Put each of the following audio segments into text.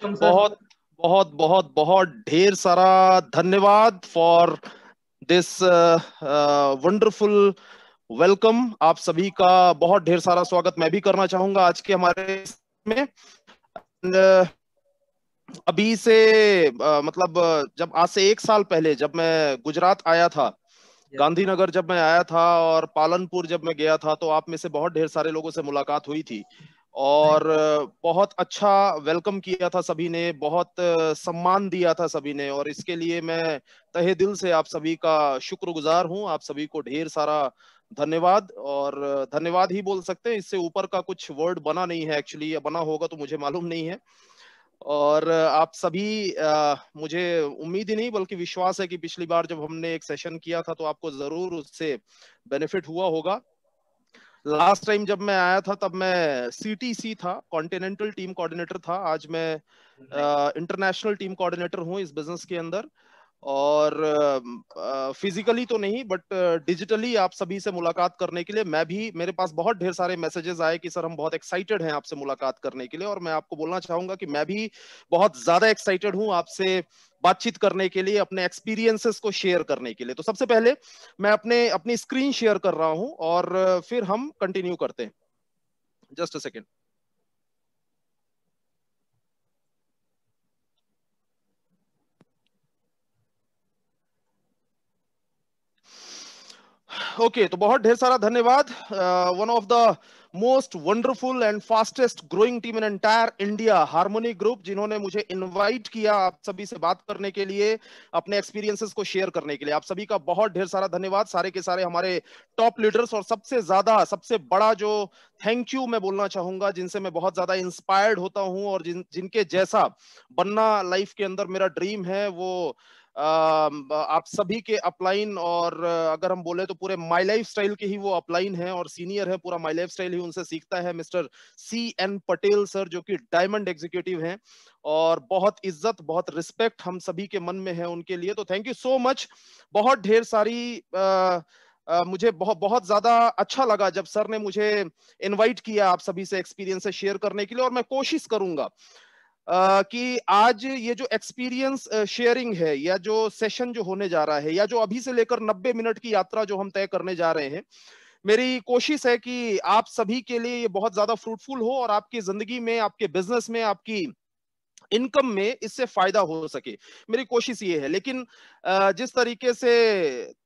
Sir. बहुत बहुत बहुत बहुत ढेर सारा धन्यवाद फॉर दिस वंडरफुल वेलकम। आप सभी का बहुत ढेर सारा स्वागत मैं भी करना चाहूंगा आज के हमारे में। अभी से मतलब जब आज से एक साल पहले जब मैं गुजरात आया था, गांधीनगर जब मैं आया था और पालनपुर जब मैं गया था, तो आप में से बहुत ढेर सारे लोगों से मुलाकात हुई थी और बहुत अच्छा वेलकम किया था सभी ने, बहुत सम्मान दिया था सभी ने, और इसके लिए मैं तहे दिल से आप सभी का शुक्रगुजार हूं। आप सभी को ढेर सारा धन्यवाद, और धन्यवाद ही बोल सकते हैं, इससे ऊपर का कुछ वर्ड बना नहीं है एक्चुअली, या बना होगा तो मुझे मालूम नहीं है। और आप सभी मुझे उम्मीद ही नहीं बल्कि विश्वास है कि पिछली बार जब हमने एक सेशन किया था तो आपको जरूर उससे बेनिफिट हुआ होगा। लास्ट टाइम जब मैं आया था तब मैं सीटीसी था, कॉन्टिनेंटल टीम कोऑर्डिनेटर था। आज मैं इंटरनेशनल टीम कोऑर्डिनेटर हूं इस बिजनेस के अंदर। और फिजिकली तो नहीं बट डिजिटली आप सभी से मुलाकात करने के लिए मैं भी, मेरे पास बहुत ढेर सारे मैसेजेस आए कि सर हम बहुत एक्साइटेड हैं आपसे मुलाकात करने के लिए, और मैं आपको बोलना चाहूंगा कि मैं भी बहुत ज्यादा एक्साइटेड हूं आपसे बातचीत करने के लिए, अपने एक्सपीरियंसेस को शेयर करने के लिए। तो सबसे पहले मैं अपनी स्क्रीन शेयर कर रहा हूं और फिर हम कंटिन्यू करते हैं। Just a second. ओके, तो बहुत ढेर सारा धन्यवाद। One of the most wonderful and fastest growing team in entire India, harmony group, जिन्होंने मुझे इनवाइट किया आप सभी से बात करने के लिए, अपने एक्सपीरियंसेस को शेयर करने के लिए। आप सभी का बहुत ढेर सारा धन्यवाद। सारे के सारे हमारे टॉप लीडर्स, और सबसे ज्यादा सबसे बड़ा जो थैंक यू मैं बोलना चाहूंगा, जिनसे मैं बहुत ज्यादा इंस्पायर्ड होता हूं और जिनके जैसा बनना लाइफ के अंदर मेरा ड्रीम है, वो आप सभी के अपलाइन, और अगर हम बोले तो पूरे माई लाइफ स्टाइल के ही वो अपलाइन है और सीनियर है, पूरा माई लाइफ स्टाइल ही उनसे सीखता है, मिस्टर CN पटेल सर, जो कि डायमंड एग्जीक्यूटिव हैं, और बहुत इज्जत बहुत रिस्पेक्ट हम सभी के मन में है उनके लिए। तो थैंक यू सो मच। बहुत ढेर सारी मुझे बहुत बहुत ज्यादा अच्छा लगा जब सर ने मुझे इनवाइट किया आप सभी से एक्सपीरियंस शेयर करने के लिए, और मैं कोशिश करूंगा कि आज ये जो एक्सपीरियंस शेयरिंग है, या जो सेशन जो होने जा रहा है, या जो अभी से लेकर 90 मिनट की यात्रा जो हम तय करने जा रहे हैं, मेरी कोशिश है कि आप सभी के लिए ये बहुत ज्यादा फ्रूटफुल हो, और आपकी जिंदगी में, आपके बिजनेस में, आपकी इनकम में इससे फायदा हो सके। मेरी कोशिश ये है। लेकिन जिस तरीके से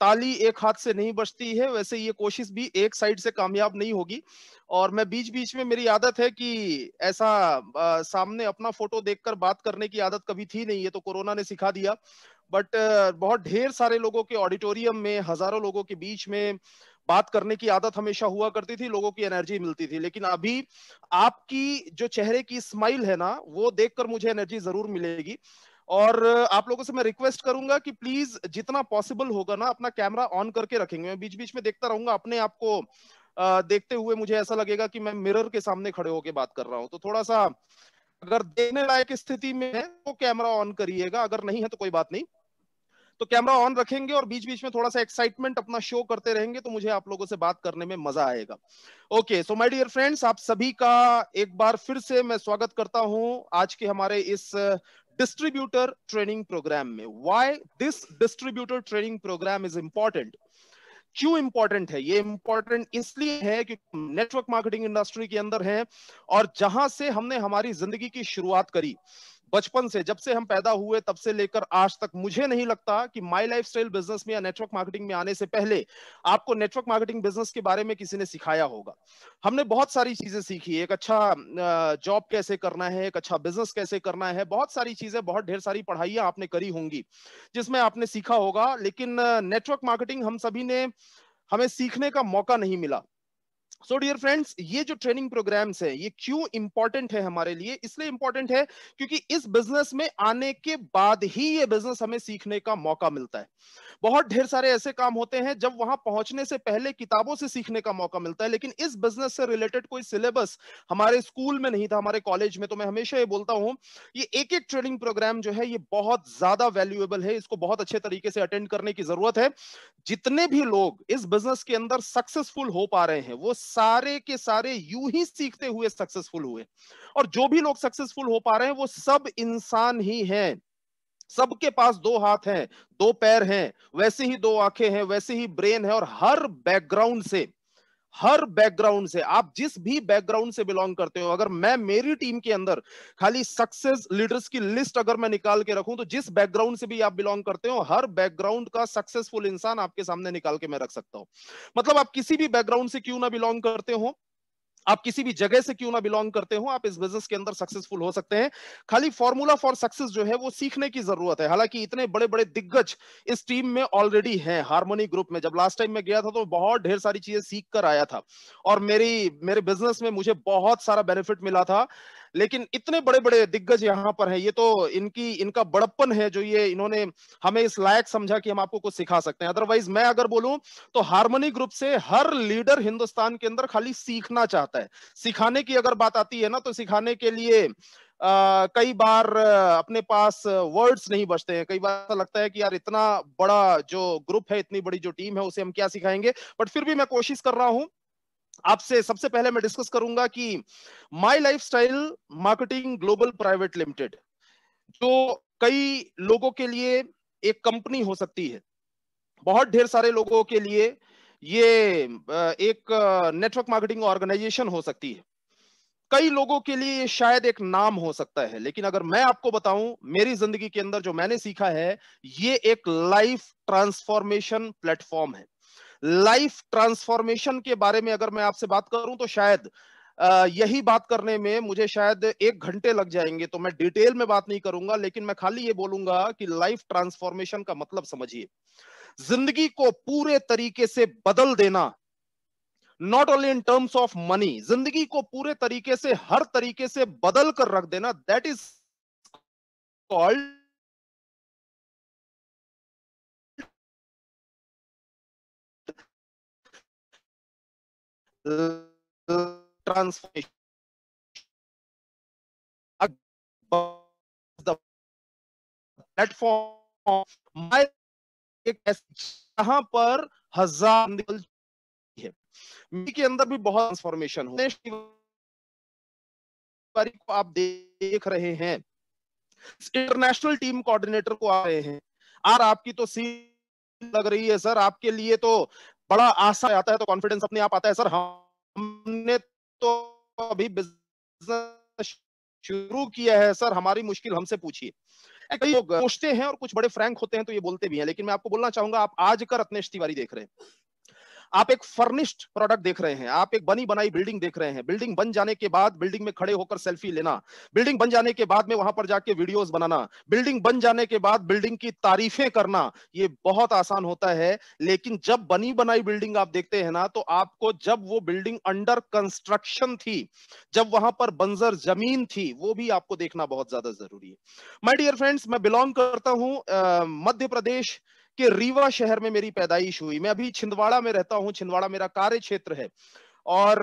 ताली एक हाथ से नहीं बजती है, वैसे ये कोशिश भी एक साइड से कामयाब नहीं होगी। और मैं बीच बीच में, मेरी आदत है कि ऐसा सामने अपना फोटो देखकर बात करने की आदत कभी थी नहीं, ये तो कोरोना ने सिखा दिया। बट बहुत ढेर सारे लोगों के ऑडिटोरियम में, हजारों लोगों के बीच में बात करने की आदत हमेशा हुआ करती थी, लोगों की एनर्जी मिलती थी। लेकिन अभी आपकी जो चेहरे की स्माइल है ना, वो देखकर मुझे एनर्जी जरूर मिलेगी। और आप लोगों से मैं रिक्वेस्ट करूंगा कि प्लीज जितना पॉसिबल होगा ना, अपना कैमरा ऑन करके रखेंगे। मैं बीच बीच में देखता रहूंगा अपने आप को, देखते हुए मुझे ऐसा लगेगा कि मैं मिरर के सामने खड़े होकर बात कर रहा हूं। तो थोड़ा सा अगर देखने लायक स्थिति में है तो कैमरा ऑन करिएगा, अगर नहीं है तो कोई बात नहीं। तो कैमरा ऑन रखेंगे और बीच बीच में थोड़ा सा एक्साइटमेंट अपना शो करते रहेंगे, तो मुझे आप लोगों से बात करने में मजा आएगा। Okay, so my dear friends, आप सभी का एक बार फिर से मैं स्वागत करता हूं आज के हमारे इस डिस्ट्रीब्यूटर ट्रेनिंग प्रोग्राम में। Why this distributor training program is important? क्यों इंपॉर्टेंट है ये? इंपॉर्टेंट इसलिए है कि नेटवर्क मार्केटिंग इंडस्ट्री के अंदर है, और जहां से हमने हमारी जिंदगी की शुरुआत करी, बचपन से, जब से हम पैदा हुए तब से लेकर आज तक, मुझे नहीं लगता कि माई लाइफस्टाइल बिजनेस में या नेटवर्क मार्केटिंग में आने से पहले आपको नेटवर्क मार्केटिंग बिजनेस के बारे में किसी ने सिखाया होगा। हमने बहुत सारी चीजें सीखी, एक अच्छा जॉब कैसे करना है, एक अच्छा बिजनेस कैसे करना है, बहुत सारी चीजें, बहुत ढेर सारी पढ़ाइयां आपने करी होंगी जिसमें आपने सीखा होगा। लेकिन नेटवर्क मार्केटिंग हम सभी ने, हमें सीखने का मौका नहीं मिला। सो डियर फ्रेंड्स, ये जो ट्रेनिंग प्रोग्राम्स है, ये क्यों इंपॉर्टेंट है हमारे लिए? इसलिए इंपॉर्टेंट है क्योंकि इस बिजनेस में आने के बाद ही ये बिजनेस हमें सीखने का मौका मिलता है। बहुत ढेर सारे ऐसे काम होते हैं जब वहां पहुंचने से पहले किताबों से सीखने का मौका मिलता है, लेकिन इस बिजनेस से रिलेटेड कोई सिलेबस हमारे स्कूल में नहीं था, हमारे कॉलेज में। तो मैं हमेशा ये बोलता हूं, ये एक एक ट्रेनिंग प्रोग्राम जो है, ये बहुत ज्यादा वैल्यूएबल है, इसको बहुत अच्छे तरीके से अटेंड करने की जरूरत है। जितने भी लोग इस बिजनेस के अंदर सक्सेसफुल हो पा रहे हैं, वो सारे के सारे यूं ही सीखते हुए सक्सेसफुल हुए। और जो भी लोग सक्सेसफुल हो पा रहे हैं वो सब इंसान ही हैं। सबके पास दो हाथ हैं, दो पैर हैं, वैसे ही दो आंखें हैं, वैसे ही ब्रेन है। और हर बैकग्राउंड से आप जिस भी बैकग्राउंड से बिलोंग करते हो, अगर मैं मेरी टीम के अंदर खाली सक्सेस लीडर्स की लिस्ट अगर मैं निकाल के रखूं, तो जिस बैकग्राउंड से भी आप बिलोंग करते हो, हर बैकग्राउंड का सक्सेसफुल इंसान आपके सामने निकाल के मैं रख सकता हूं। मतलब आप किसी भी बैकग्राउंड से क्यों ना बिलोंग करते हो, आप किसी भी जगह से क्यों ना बिलोंग करते हो, आप इस बिजनेस के अंदर सक्सेसफुल हो सकते हैं। खाली फॉर्मूला फॉर सक्सेस जो है वो सीखने की जरूरत है। हालांकि इतने बड़े बड़े दिग्गज इस टीम में ऑलरेडी हैं, हार्मनी ग्रुप में। जब लास्ट टाइम मैं गया था तो बहुत ढेर सारी चीजें सीख कर आया था और मेरे बिजनेस में मुझे बहुत सारा बेनिफिट मिला था। लेकिन इतने बड़े बड़े दिग्गज यहां पर हैं, ये तो इनका बड़प्पन है जो ये इन्होंने हमें इस लायक समझा कि हम आपको कुछ सिखा सकते हैं। अदरवाइज मैं अगर बोलूं तो हार्मनी ग्रुप से हर लीडर हिंदुस्तान के अंदर खाली सीखना चाहता है। सिखाने की अगर बात आती है ना, तो सिखाने के लिए कई बार अपने पास वर्ड्स नहीं बचते हैं। कई बार ऐसा लगता है कि यार इतना बड़ा जो ग्रुप है, इतनी बड़ी जो टीम है, उसे हम क्या सिखाएंगे। बट फिर भी मैं कोशिश कर रहा हूं आपसे। सबसे पहले मैं डिस्कस करूंगा कि my lifestyle marketing global private limited, जो कई लोगों के लिए एक कंपनी हो सकती है, बहुत ढेर सारे लोगों के लिए ये एक नेटवर्क मार्केटिंग ऑर्गेनाइजेशन हो सकती है, कई लोगों के लिए ये शायद एक नाम हो सकता है। लेकिन अगर मैं आपको बताऊं, मेरी जिंदगी के अंदर जो मैंने सीखा है, ये एक लाइफ ट्रांसफॉर्मेशन प्लेटफॉर्म है। लाइफ ट्रांसफॉर्मेशन के बारे में अगर मैं आपसे बात करूं तो शायद यही बात करने में मुझे शायद 1 घंटे लग जाएंगे, तो मैं डिटेल में बात नहीं करूंगा। लेकिन मैं खाली ये बोलूंगा कि लाइफ ट्रांसफॉर्मेशन का मतलब समझिए, जिंदगी को पूरे तरीके से बदल देना। Not only in terms of money, जिंदगी को पूरे तरीके से, हर तरीके से बदल कर रख देना, that is called transformation. The platform जहां पर हजार है, के अंदर भी बहुत ट्रांसफॉर्मेशन हो। को आप देख रहे हैं, इंटरनेशनल टीम कोऑर्डिनेटर को आ रहे हैं। और आपकी तो सीट लग रही है सर, आपके लिए तो बड़ा आशा आता है, तो कॉन्फिडेंस अपने आप आता है। सर हमने तो अभी बिजनेस शुरू किया है सर, हमारी मुश्किल हमसे पूछिए। कई लोग सोचते हैं और कुछ बड़े फ्रैंक होते हैं तो ये बोलते भी हैं। लेकिन मैं आपको बोलना चाहूंगा, आप आज कर रत्नेश तिवारी देख रहे हैं, आप एक फर्निश्ड प्रोडक्ट देख रहे हैं, आप एक बनी बनाई बिल्डिंग देख रहे हैं। बिल्डिंग बन जाने के बाद बिल्डिंग में खड़े होकर सेल्फी लेना, बिल्डिंग बन जाने के बाद में वहां पर जाके वीडियोस बनाना, बिल्डिंग बन जाने के बाद बिल्डिंग की तारीफें करना, ये बहुत आसान होता है। लेकिन जब बनी बनाई बिल्डिंग आप देखते हैं ना, तो आपको जब वो बिल्डिंग अंडर कंस्ट्रक्शन थी, जब वहां पर बंजर जमीन थी, वो भी आपको देखना बहुत ज्यादा जरूरी है। माय डियर फ्रेंड्स, मैं बिलोंग करता हूं मध्य प्रदेश कि रीवा शहर में मेरी पैदाइश हुई। मैं अभी छिंदवाड़ा में रहता हूं, छिंदवाड़ा मेरा कार्य क्षेत्र है। और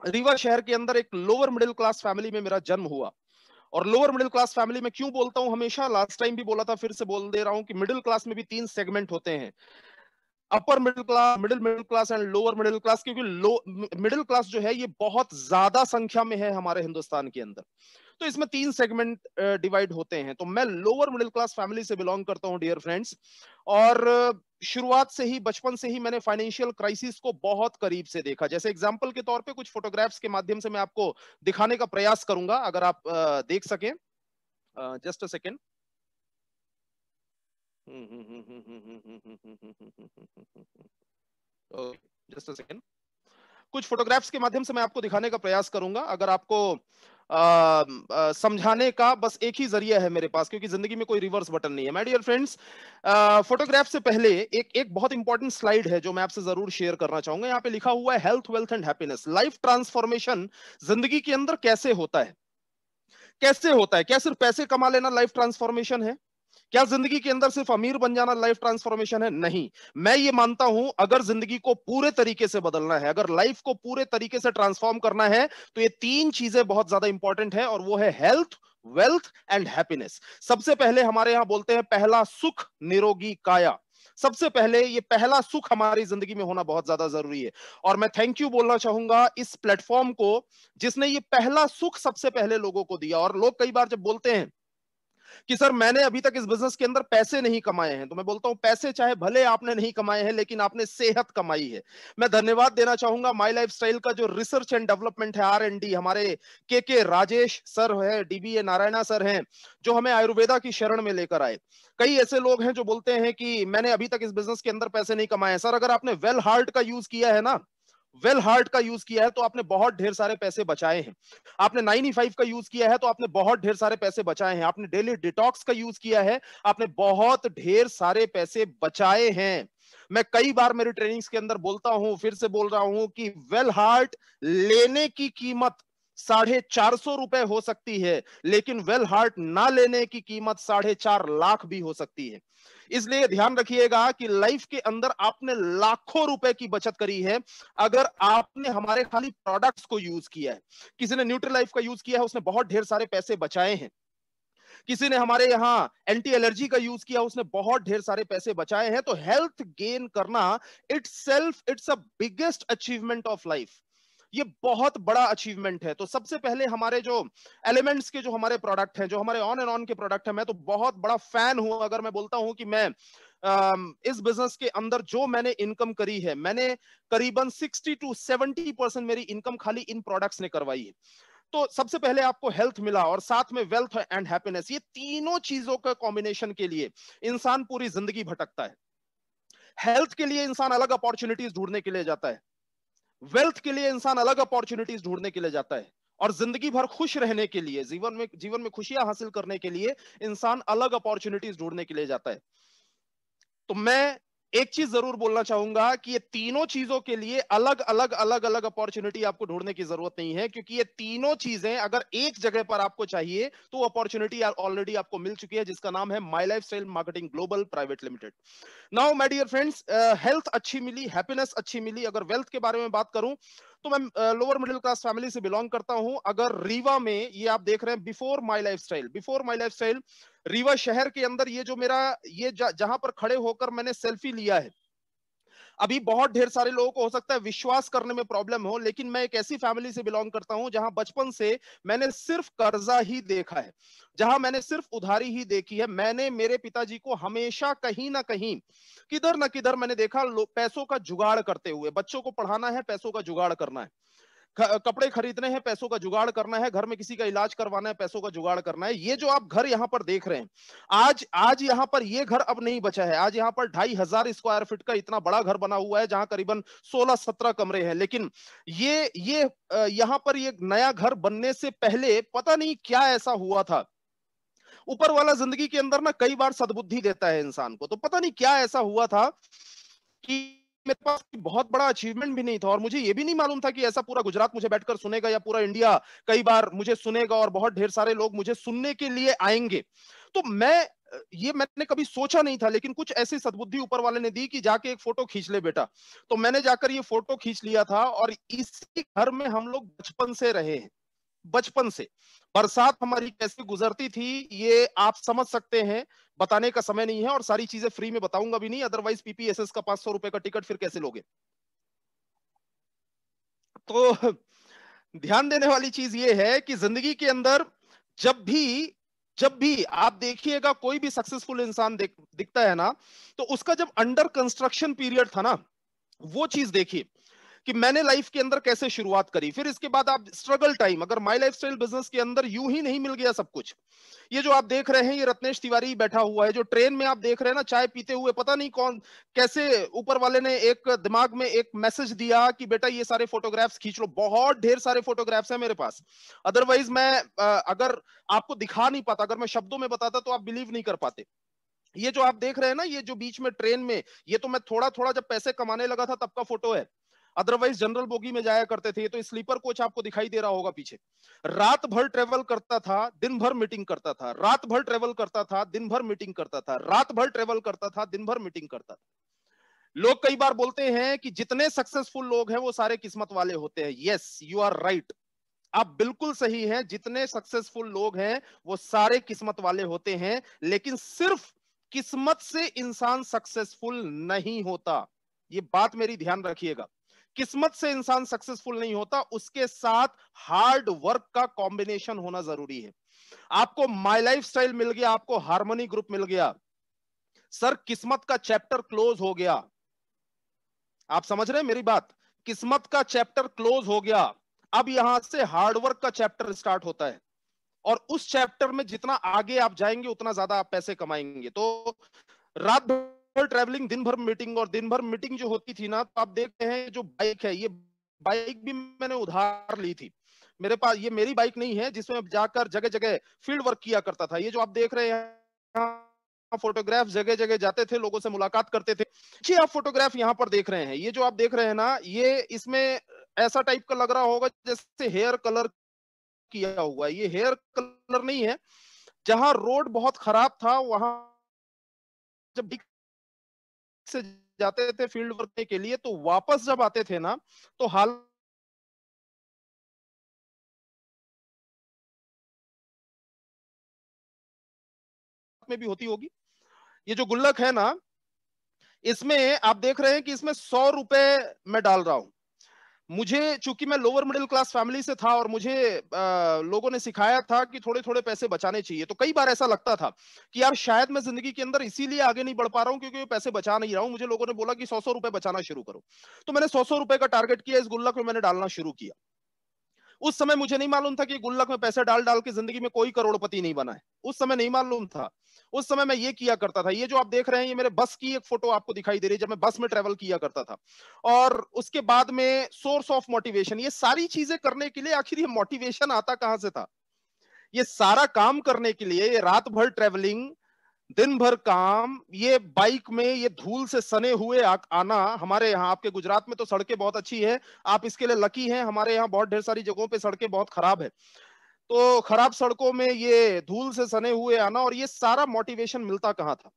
रीवा शहर के अंदर एक लोअर मिडिल क्लास फैमिली में मेरा जन्म हुआ। और लोअर मिडिल क्लास फैमिली में क्यों बोलता हूं, हमेशा लास्ट टाइम भी बोला था, फिर से बोल दे रहा हूं कि मिडिल क्लास में भी 3 सेगमेंट होते हैं, upper middle class, middle middle class and lower middle class. क्योंकि मिडिल क्लास जो है ये बहुत ज्यादा संख्या में है हमारे हिंदुस्तान के अंदर, तो इसमें 3 सेगमेंट डिवाइड होते हैं। तो मैं लोअर मिडिल क्लास फैमिली से बिलोंग करता हूं डियर फ्रेंड्स। और शुरुआत से ही, बचपन से ही मैंने फाइनेंशियल क्राइसिस को बहुत करीब से देखा। जैसे एग्जांपल के तौर पे कुछ फोटोग्राफ्स के माध्यम से मैं आपको दिखाने का प्रयास करूंगा, अगर आप देख सकें। Just a second, just a second. कुछ फोटोग्राफ्स के माध्यम से मैं आपको दिखाने का प्रयास करूंगा, अगर आपको समझाने का बस एक ही जरिया है मेरे पास, क्योंकि जिंदगी में कोई रिवर्स बटन नहीं है। माय डियर फ्रेंड्स, फोटोग्राफ से पहले एक बहुत इंपॉर्टेंट स्लाइड है जो मैं आपसे जरूर शेयर करना चाहूंगा। यहाँ पे लिखा हुआ है health, wealth and happiness. Life transformation जिंदगी के अंदर कैसे होता है, कैसे होता है? क्या सिर्फ पैसे कमा लेना लाइफ ट्रांसफॉर्मेशन है? क्या जिंदगी के अंदर सिर्फ अमीर बन जाना लाइफ ट्रांसफॉर्मेशन है? नहीं। मैं ये मानता हूं, अगर जिंदगी को पूरे तरीके से बदलना है, अगर लाइफ को पूरे तरीके से ट्रांसफॉर्म करना है, तो ये 3 चीजें बहुत ज्यादा इंपॉर्टेंट है, और वो है हेल्थ, वेल्थ एंड हैप्पीनेस। सबसे पहले हमारे यहां बोलते हैं, पहला सुख निरोगी काया। सबसे पहले ये पहला सुख हमारी जिंदगी में होना बहुत ज्यादा जरूरी है। और मैं थैंक यू बोलना चाहूंगा इस प्लेटफॉर्म को जिसने ये पहला सुख सबसे पहले लोगों को दिया। और लोग कई बार जब बोलते हैं कि सर मैंने अभी तक इस बिजनेस के अंदर पैसे नहीं कमाए हैं, तो मैं बोलता हूं पैसे चाहे भले आपने नहीं कमाए हैं लेकिन आपने सेहत कमाई है। मैं धन्यवाद देना चाहूंगा माई लाइफस्टाइल का जो रिसर्च एंड डेवलपमेंट है, R&D, हमारे के राजेश सर है, DBA नारायणा सर हैं, जो हमें आयुर्वेदा की शरण में लेकर आए। कई ऐसे लोग हैं जो बोलते हैं कि मैंने अभी तक इस बिजनेस के अंदर पैसे नहीं कमाए हैं। सर अगर आपने वेल हार्ट का यूज किया है ना, वेल हार्ट का यूज किया है तो आपने बहुत ढेर सारे पैसे बचाए हैं। आपने 95 का यूज किया है तो आपने बहुत ढेर सारे पैसे बचाए हैं। आपने डेली डिटॉक्स का यूज किया है, आपने बहुत ढेर सारे पैसे बचाए हैं। मैं कई बार मेरी ट्रेनिंग्स के अंदर बोलता हूं, फिर से बोल रहा हूं कि वेल हार्ट लेने की कीमत 450 रुपए हो सकती है, लेकिन वेल हार्ट ना लेने की कीमत 4.5 लाख भी हो सकती है। इसलिए ध्यान रखिएगा कि लाइफ के अंदर आपने लाखों रुपए की बचत करी है अगर आपने हमारे खाली प्रोडक्ट्स को यूज किया है। किसी ने न्यूट्रीलाइफ का यूज किया है, उसने बहुत ढेर सारे पैसे बचाए हैं। किसी ने हमारे यहाँ एंटी एलर्जी का यूज किया, उसने बहुत ढेर सारे पैसे बचाए हैं। तो हेल्थ गेन करना it's a biggest achievement of life. ये बहुत बड़ा अचीवमेंट है। तो सबसे पहले हमारे जो एलिमेंट्स के जो हमारे प्रोडक्ट हैं, जो हमारे ऑन एंड ऑन के प्रोडक्ट हैं, मैं तो बहुत बड़ा फैन हूं। अगर मैं बोलता हूं कि मैं इस बिजनेस के अंदर जो मैंने इनकम करी है, मैंने करीबन 60 to 70% मेरी इनकम खाली इन प्रोडक्ट्स ने करवाई है। तो सबसे पहले आपको हेल्थ मिला और साथ में वेल्थ एंड हैप्पीनेस। ये तीनों चीजों का कॉम्बिनेशन के लिए इंसान पूरी जिंदगी भटकता है। हेल्थ के लिए इंसान अलग अपॉर्चुनिटीज ढूंढने के लिए जाता है, वेल्थ के लिए इंसान अलग अपॉर्चुनिटीज ढूंढने के लिए जाता है, और जिंदगी भर खुश रहने के लिए, जीवन में खुशियां हासिल करने के लिए इंसान अलग अपॉर्चुनिटीज ढूंढने के लिए जाता है। तो मैं एक चीज जरूर बोलना चाहूंगा कि ये तीनों चीजों के लिए अलग अलग अपॉर्चुनिटी आपको ढूंढने की जरूरत नहीं है, क्योंकि ये तीनों चीजें अगर एक जगह पर आपको चाहिए तो अपॉर्चुनिटी ऑलरेडी आपको मिल चुकी है, जिसका नाम है my lifestyle marketing global private limited. Now my dear friends, health अच्छी मिली, हैप्पीनेस अच्छी मिली। अगर वेल्थ के बारे में बात करूं तो मैं लोअर मिडिल क्लास फैमिली से बिलोंग करता हूं। अगर रीवा में, ये आप देख रहे हैं बिफोर माई लाइफस्टाइल, रीवा शहर के अंदर ये जो मेरा ये जहां पर खड़े होकर मैंने सेल्फी लिया है, अभी बहुत ढेर सारे लोगों को हो सकता है विश्वास करने में प्रॉब्लम हो, लेकिन मैं एक ऐसी फैमिली से बिलोंग करता हूं जहां बचपन से मैंने सिर्फ कर्जा ही देखा है, जहां मैंने सिर्फ उधारी ही देखी है। मैंने मेरे पिताजी को हमेशा कहीं ना कहीं, किधर ना किधर मैंने देखा पैसों का जुगाड़ करते हुए। बच्चों को पढ़ाना है, पैसों का जुगाड़ करना है, कपड़े खरीदने हैं, पैसों का जुगाड़ करना है, घर में किसी का इलाज करवाना है, पैसों का जुगाड़ करना है। ये जो आप घर यहाँ पर देख रहे हैं, आज आज यहाँ पर ये घर अब नहीं बचा है। आज यहाँ पर 2500 स्क्वायर फीट का इतना बड़ा घर बना हुआ है जहां करीबन 16-17 कमरे हैं। लेकिन ये यहाँ पर ये नया घर बनने से पहले पता नहीं क्या ऐसा हुआ था। ऊपर वाला जिंदगी के अंदर ना कई बार सद्बुद्धि देता है इंसान को। तो पता नहीं क्या ऐसा हुआ था कि मेरे पास बहुत बड़ा अचीवमेंट भी नहीं था, और मुझे ये भी नहीं मालूम था कि ऐसा पूरा गुजरात मुझे बैठकर सुनेगा या पूरा इंडिया कई बार मुझे सुनेगा और बहुत ढेर सारे लोग मुझे सुनने के लिए आएंगे। तो ये मैंने कभी सोचा नहीं था, लेकिन कुछ ऐसी सद्बुद्धि ऊपर वाले ने दी कि जाके एक फोटो खींच ले बेटा। तो मैंने जाकर ये फोटो खींच लिया था, और इसी घर में हम लोग बचपन से रहे हैं। बचपन से बरसात हमारी कैसे गुजरती थी ये आप समझ सकते हैं, बताने का समय नहीं है, और सारी चीजें फ्री में बताऊंगा भी नहीं, अदरवाइज PPSS का 500 रुपए का टिकट फिर कैसे लोगे। तो ध्यान देने वाली चीज ये है कि जिंदगी के अंदर जब भी आप देखिएगा कोई भी सक्सेसफुल इंसान दिखता है ना, तो उसका जब अंडर कंस्ट्रक्शन पीरियड था ना, वो चीज देखिए कि मैंने लाइफ के अंदर कैसे शुरुआत करी। फिर इसके बाद आप स्ट्रगल टाइम, अगर माई लाइफस्टाइल बिजनेस के अंदर यूं ही नहीं मिल गया सब कुछ। ये जो आप देख रहे हैं, ये रत्नेश तिवारी बैठा हुआ है, जो ट्रेन में आप देख रहे हैं ना चाय पीते हुए, पता नहीं कौन कैसे ऊपर वाले ने एक दिमाग में एक मैसेज दिया कि बेटा ये सारे फोटोग्राफ्स खींच लो। बहुत ढेर सारे फोटोग्राफ्स हैं मेरे पास, अदरवाइज मैं अगर आपको दिखा नहीं पाता, अगर मैं शब्दों में बताता तो आप बिलीव नहीं कर पाते। ये जो आप देख रहे हैं ना, ये जो बीच में ट्रेन में, ये तो मैं थोड़ा थोड़ा जब पैसे कमाने लगा था तब का फोटो है, अदरवाइज जनरल बोगी में जाया करते थे। ये तो स्लीपर कोच आपको दिखाई दे रहा होगा पीछे। रात भर ट्रेवल करता था, दिन भर मीटिंग करता था, रात भर ट्रेवल करता था, दिन भर मीटिंग करता था, रात भर ट्रेवल करता था, दिन भर मीटिंग करता था। लोग कई बार बोलते हैं कि जितने सक्सेसफुल लोग हैं वो सारे किस्मत वाले होते हैं। यस, यू आर राइट, आप बिल्कुल सही हैं। जितने सक्सेसफुल लोग हैं वो सारे किस्मत वाले होते हैं, लेकिन सिर्फ किस्मत से इंसान सक्सेसफुल नहीं होता, ये बात मेरी ध्यान रखिएगा। किस्मत से इंसान सक्सेसफुल नहीं होता, उसके साथ हार्ड वर्क का कॉम्बिनेशन होना जरूरी है। आपको माई लाइफ स्टाइल मिल गया, आपको हार्मनी ग्रुप मिल गया, सर किस्मत का चैप्टर क्लोज हो गया। आप समझ रहे हैं मेरी बात? किस्मत का चैप्टर क्लोज हो गया, अब यहां से हार्डवर्क का चैप्टर स्टार्ट होता है, और उस चैप्टर में जितना आगे आप जाएंगे उतना ज्यादा आप पैसे कमाएंगे। तो रात भर ट्रैवलिंग, दिन भर मीटिंग, और दिन भर मीटिंग जो होती थी ना, तो आप देखते हैं जो बाइक है, ये बाइक भी मैंने उधार ली थी। मेरे पास ये मेरी बाइक नहीं है जिसमें जाकर जगह जगह फील्ड वर्क किया करता था। ये जो आप देख रहे हैं फोटोग्राफ, जगह जगह जाते थे, लोगों से मुलाकात करते थे। जी आप फोटोग्राफ यहाँ पर देख रहे हैं, ये जो आप देख रहे हैं ना, ये इसमें ऐसा टाइप का लग रहा होगा जैसे हेयर कलर किया हुआ है। ये हेयर कलर नहीं है। जहां रोड बहुत खराब था, वहां जब से जाते थे फील्ड वर्क के लिए, तो वापस जब आते थे ना, तो हाल में भी होती होगी। ये जो गुल्लक है ना, इसमें आप देख रहे हैं कि इसमें 100 रुपए मैं डाल रहा हूं। मुझे, चूंकि मैं लोअर मिडिल क्लास फैमिली से था, और मुझे लोगों ने सिखाया था कि थोड़े थोड़े पैसे बचाने चाहिए, तो कई बार ऐसा लगता था कि यार शायद मैं जिंदगी के अंदर इसीलिए आगे नहीं बढ़ पा रहा हूं क्योंकि मैं पैसे बचा नहीं रहा हूं। मुझे लोगों ने बोला कि 100 रुपए बचाना शुरू करो, तो मैंने 100 रुपए का टारगेट किया, इस गुल्लक में मैंने डालना शुरू किया। उस समय मुझे नहीं मालूम था कि गुल्लक में पैसे डाल डाल के जिंदगी में कोई करोड़पति नहीं बना है। उस समय नहीं मालूम था। उस समय मैं ये किया करता था। ये जो आप देख रहे हैं, ये मेरे बस की एक फोटो आपको दिखाई दे रही है, जब मैं बस में ट्रेवल किया करता था। और उसके बाद में सोर्स ऑफ मोटिवेशन, ये सारी चीजें करने के लिए आखिर ये मोटिवेशन आता कहां से था? ये सारा काम करने के लिए, ये रात भर ट्रेवलिंग, दिन भर काम, ये बाइक में ये धूल से सने हुए आना। हमारे यहाँ, आपके गुजरात में तो सड़कें बहुत अच्छी है, आप इसके लिए लकी हैं। हमारे यहाँ बहुत ढेर सारी जगहों पे सड़कें बहुत खराब है। तो खराब सड़कों में ये धूल से सने हुए आना, और ये सारा मोटिवेशन मिलता कहाँ था?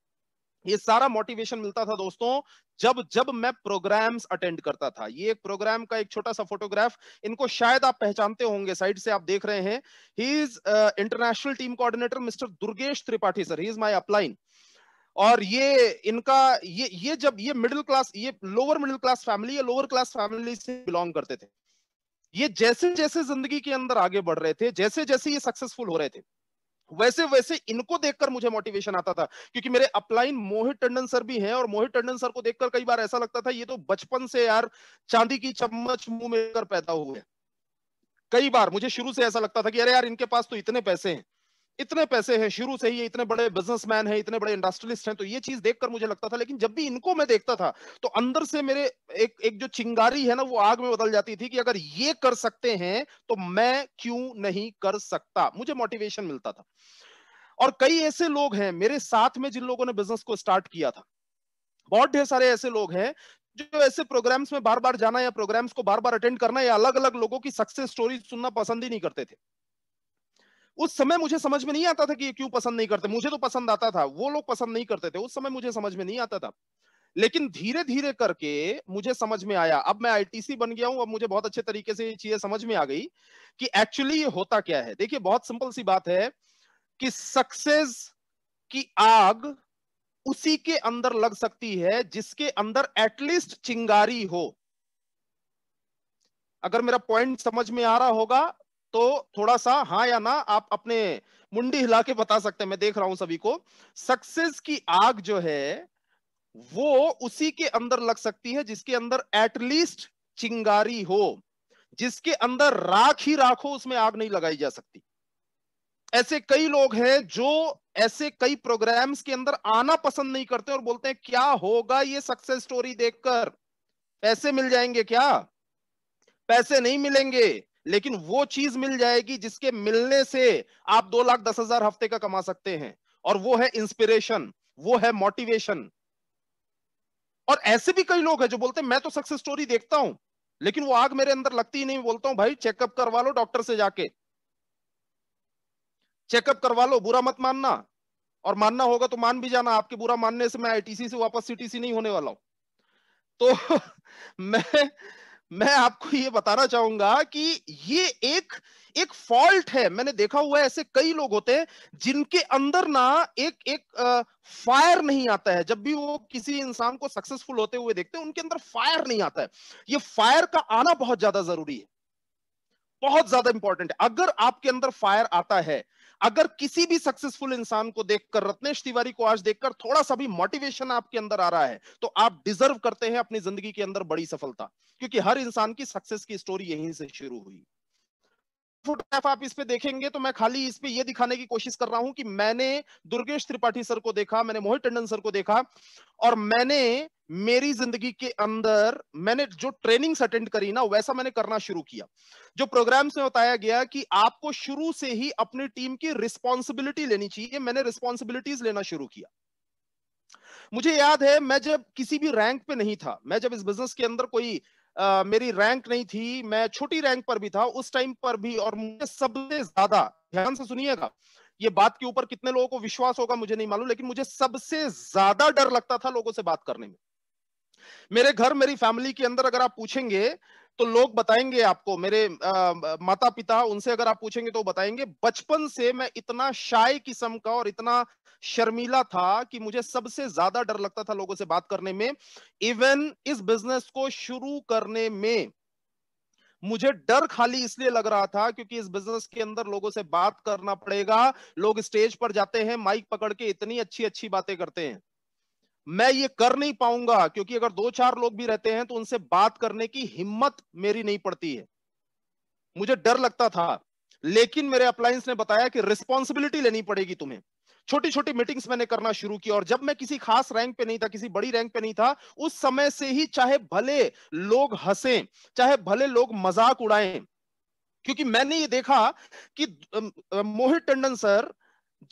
ये सारा मोटिवेशन मिलता था दोस्तों, जब जब मैं प्रोग्राम्स अटेंड करता था। ये एक प्रोग्राम का एक छोटा सा फोटोग्राफ, इनको शायद आप पहचानते होंगे, साइड से आप देख रहे हैं। He is international team coordinator mister Durgesh Tripathi sir, he is my upline. और ये इनका, ये जब ये मिडिल क्लास, ये लोअर मिडिल क्लास फैमिली, ये लोअर क्लास फैमिली से बिलोंग करते थे। ये जैसे जैसे जिंदगी के अंदर आगे बढ़ रहे थे, जैसे जैसे ये सक्सेसफुल हो रहे थे, वैसे वैसे इनको देखकर मुझे मोटिवेशन आता था। क्योंकि मेरे अपलाइन मोहित टंडन सर भी हैं, और मोहित टंडन सर को देखकर कई बार ऐसा लगता था ये तो बचपन से यार चांदी की चम्मच मुंह में कर पैदा हुए। कई बार मुझे शुरू से ऐसा लगता था कि अरे यार इनके पास तो इतने पैसे हैं, इतने पैसे हैं, शुरू से ही ये इतने बड़े बिजनेसमैन हैं, इतने बड़े इंडस्ट्रियलिस्ट हैं। तो ये चीज देखकर मुझे लगता था, लेकिन जब भी इनको मैं देखता था, तो अंदर से मेरे एक एक जो चिंगारी है ना, वो आग में बदल जाती थी कि अगर ये कर सकते हैं तो मैं क्यों नहीं कर सकता। मुझे मोटिवेशन मिलता था। और कई ऐसे लोग हैं मेरे साथ में जिन लोगों ने बिजनेस को स्टार्ट किया था। बहुत ढेर सारे ऐसे लोग हैं जो ऐसे प्रोग्राम्स में बार बार जाना, या प्रोग्राम्स को बार बार अटेंड करना, या अलग अलग लोगों की सक्सेस स्टोरी सुनना पसंद ही नहीं करते थे। उस समय मुझे समझ में नहीं आता था कि ये क्यों पसंद नहीं करते। मुझे तो पसंद आता था, वो लोग पसंद नहीं करते थे। उस समय मुझे समझ में नहीं आता था, लेकिन धीरे धीरे करके मुझे समझ में आया। अब मैं आईटीसी बन गया हूं, अब मुझे बहुत अच्छे तरीके से ये चीजें समझ में आ गई कि एक्चुअली ये होता क्या है। देखिए बहुत सिंपल सी बात है कि सक्सेस की आग उसी के अंदर लग सकती है जिसके अंदर एटलीस्ट चिंगारी हो। अगर मेरा पॉइंट समझ में आ रहा होगा तो थोड़ा सा हाँ या ना आप अपने मुंडी हिला के बता सकते हैं, मैं देख रहा हूं सभी को। सक्सेस की आग जो है वो उसी के अंदर लग सकती है जिसके अंदर एटलीस्ट चिंगारी हो। जिसके अंदर राख ही राख हो, उसमें आग नहीं लगाई जा सकती। ऐसे कई लोग हैं जो ऐसे कई प्रोग्राम्स के अंदर आना पसंद नहीं करते और बोलते हैं क्या होगा ये सक्सेस स्टोरी देखकर, पैसे मिल जाएंगे क्या? पैसे नहीं मिलेंगे, लेकिन वो चीज मिल जाएगी जिसके मिलने से आप 2,10,000 हफ्ते का कमा सकते हैं, और वो है इंस्पिरेशन, वो है मोटिवेशन। और ऐसे भी कई लोग हैं जो बोलते हैं मैं तो सक्सेस स्टोरी देखता हूं, लेकिन वो आग मेरे अंदर लगती ही नहीं। बोलता हूं भाई चेकअप करवा लो डॉक्टर से जाके, चेकअप करवा लो, बुरा मत मानना, और मानना होगा तो मान भी जाना। आपके बुरा मानने से मैं आईटीसी से वापस सीटीसी नहीं होने वाला हूं। तो मैं मैं आपको ये बताना चाहूंगा कि ये एक एक फॉल्ट है। मैंने देखा हुआ है, ऐसे कई लोग होते हैं जिनके अंदर ना एक एक फायर नहीं आता है। जब भी वो किसी इंसान को सक्सेसफुल होते हुए देखते हैं, उनके अंदर फायर नहीं आता है। ये फायर का आना बहुत ज्यादा जरूरी है, बहुत ज्यादा इंपॉर्टेंट है। अगर आपके अंदर फायर आता है, अगर किसी भी सक्सेसफुल इंसान को देखकर, रत्नेश तिवारी को आज देखकर थोड़ा सा भी मोटिवेशन आपके अंदर आ रहा है, तो आप डिजर्व करते हैं अपनी जिंदगी के अंदर बड़ी सफलता, क्योंकि हर इंसान की सक्सेस की स्टोरी यहीं से शुरू हुई। फोटोग्राफ आप इस पे देखेंगे तो मैं खाली इस पे ये दिखाने की कोशिश कर रहा हूं कि मैंने दुर्गेश त्रिपाठी सर को देखा, मैंने मोहित टंडन सर को देखा, और मैंने मेरी जिंदगी के अंदर मैंने जो ट्रेनिंग्स अटेंड करी ना, वैसा मैंने करना शुरू किया। जो प्रोग्राम्स में बताया गया कि आपको शुरू से ही अपनी टीम की रिस्पॉन्सिबिलिटी लेनी चाहिए, मैंने रिस्पॉन्सिबिलिटीज लेना शुरू किया। मुझे याद है, मैं जब किसी भी रैंक पे नहीं था, मैं जब इस बिजनेस के अंदर कोई मेरी रैंक नहीं थी, मैं छोटी रैंक पर भी था उस टाइम पर भी, और मुझे सबसे ज्यादा, ध्यान से सुनिएगा, ये बात के ऊपर कितने लोगों को विश्वास होगा मुझे नहीं मालूम, लेकिन मुझे सबसे ज्यादा डर लगता था लोगों से बात करने में। मेरे घर, मेरी फैमिली के अंदर अगर आप पूछेंगे तो लोग बताएंगे आपको, मेरे माता पिता, उनसे अगर आप पूछेंगे तो बताएंगे बचपन से मैं इतना शाय किस्म का और इतना शर्मीला था कि मुझे सबसे ज्यादा डर लगता था लोगों से बात करने में। इवन इस बिजनेस को शुरू करने में मुझे डर खाली इसलिए लग रहा था क्योंकि इस बिजनेस के अंदर लोगों से बात करना पड़ेगा। लोग स्टेज पर जाते हैं, माइक पकड़ के इतनी अच्छी अच्छी बातें करते हैं, मैं ये कर नहीं पाऊंगा, क्योंकि अगर दो चार लोग भी रहते हैं तो उनसे बात करने की हिम्मत मेरी नहीं पड़ती है, मुझे डर लगता था। लेकिन मेरे अपलायंस ने बताया कि रिस्पॉन्सिबिलिटी लेनी पड़ेगी तुम्हें। छोटी छोटी मीटिंग्स मैंने करना शुरू की, और जब मैं किसी खास रैंक पे नहीं था, किसी बड़ी रैंक पे नहीं था, उस समय से ही चाहे भले लोग हंसें, चाहे भले लोग मजाक उड़ाएं, क्योंकि मैंने ये देखा कि मोहित टंडन सर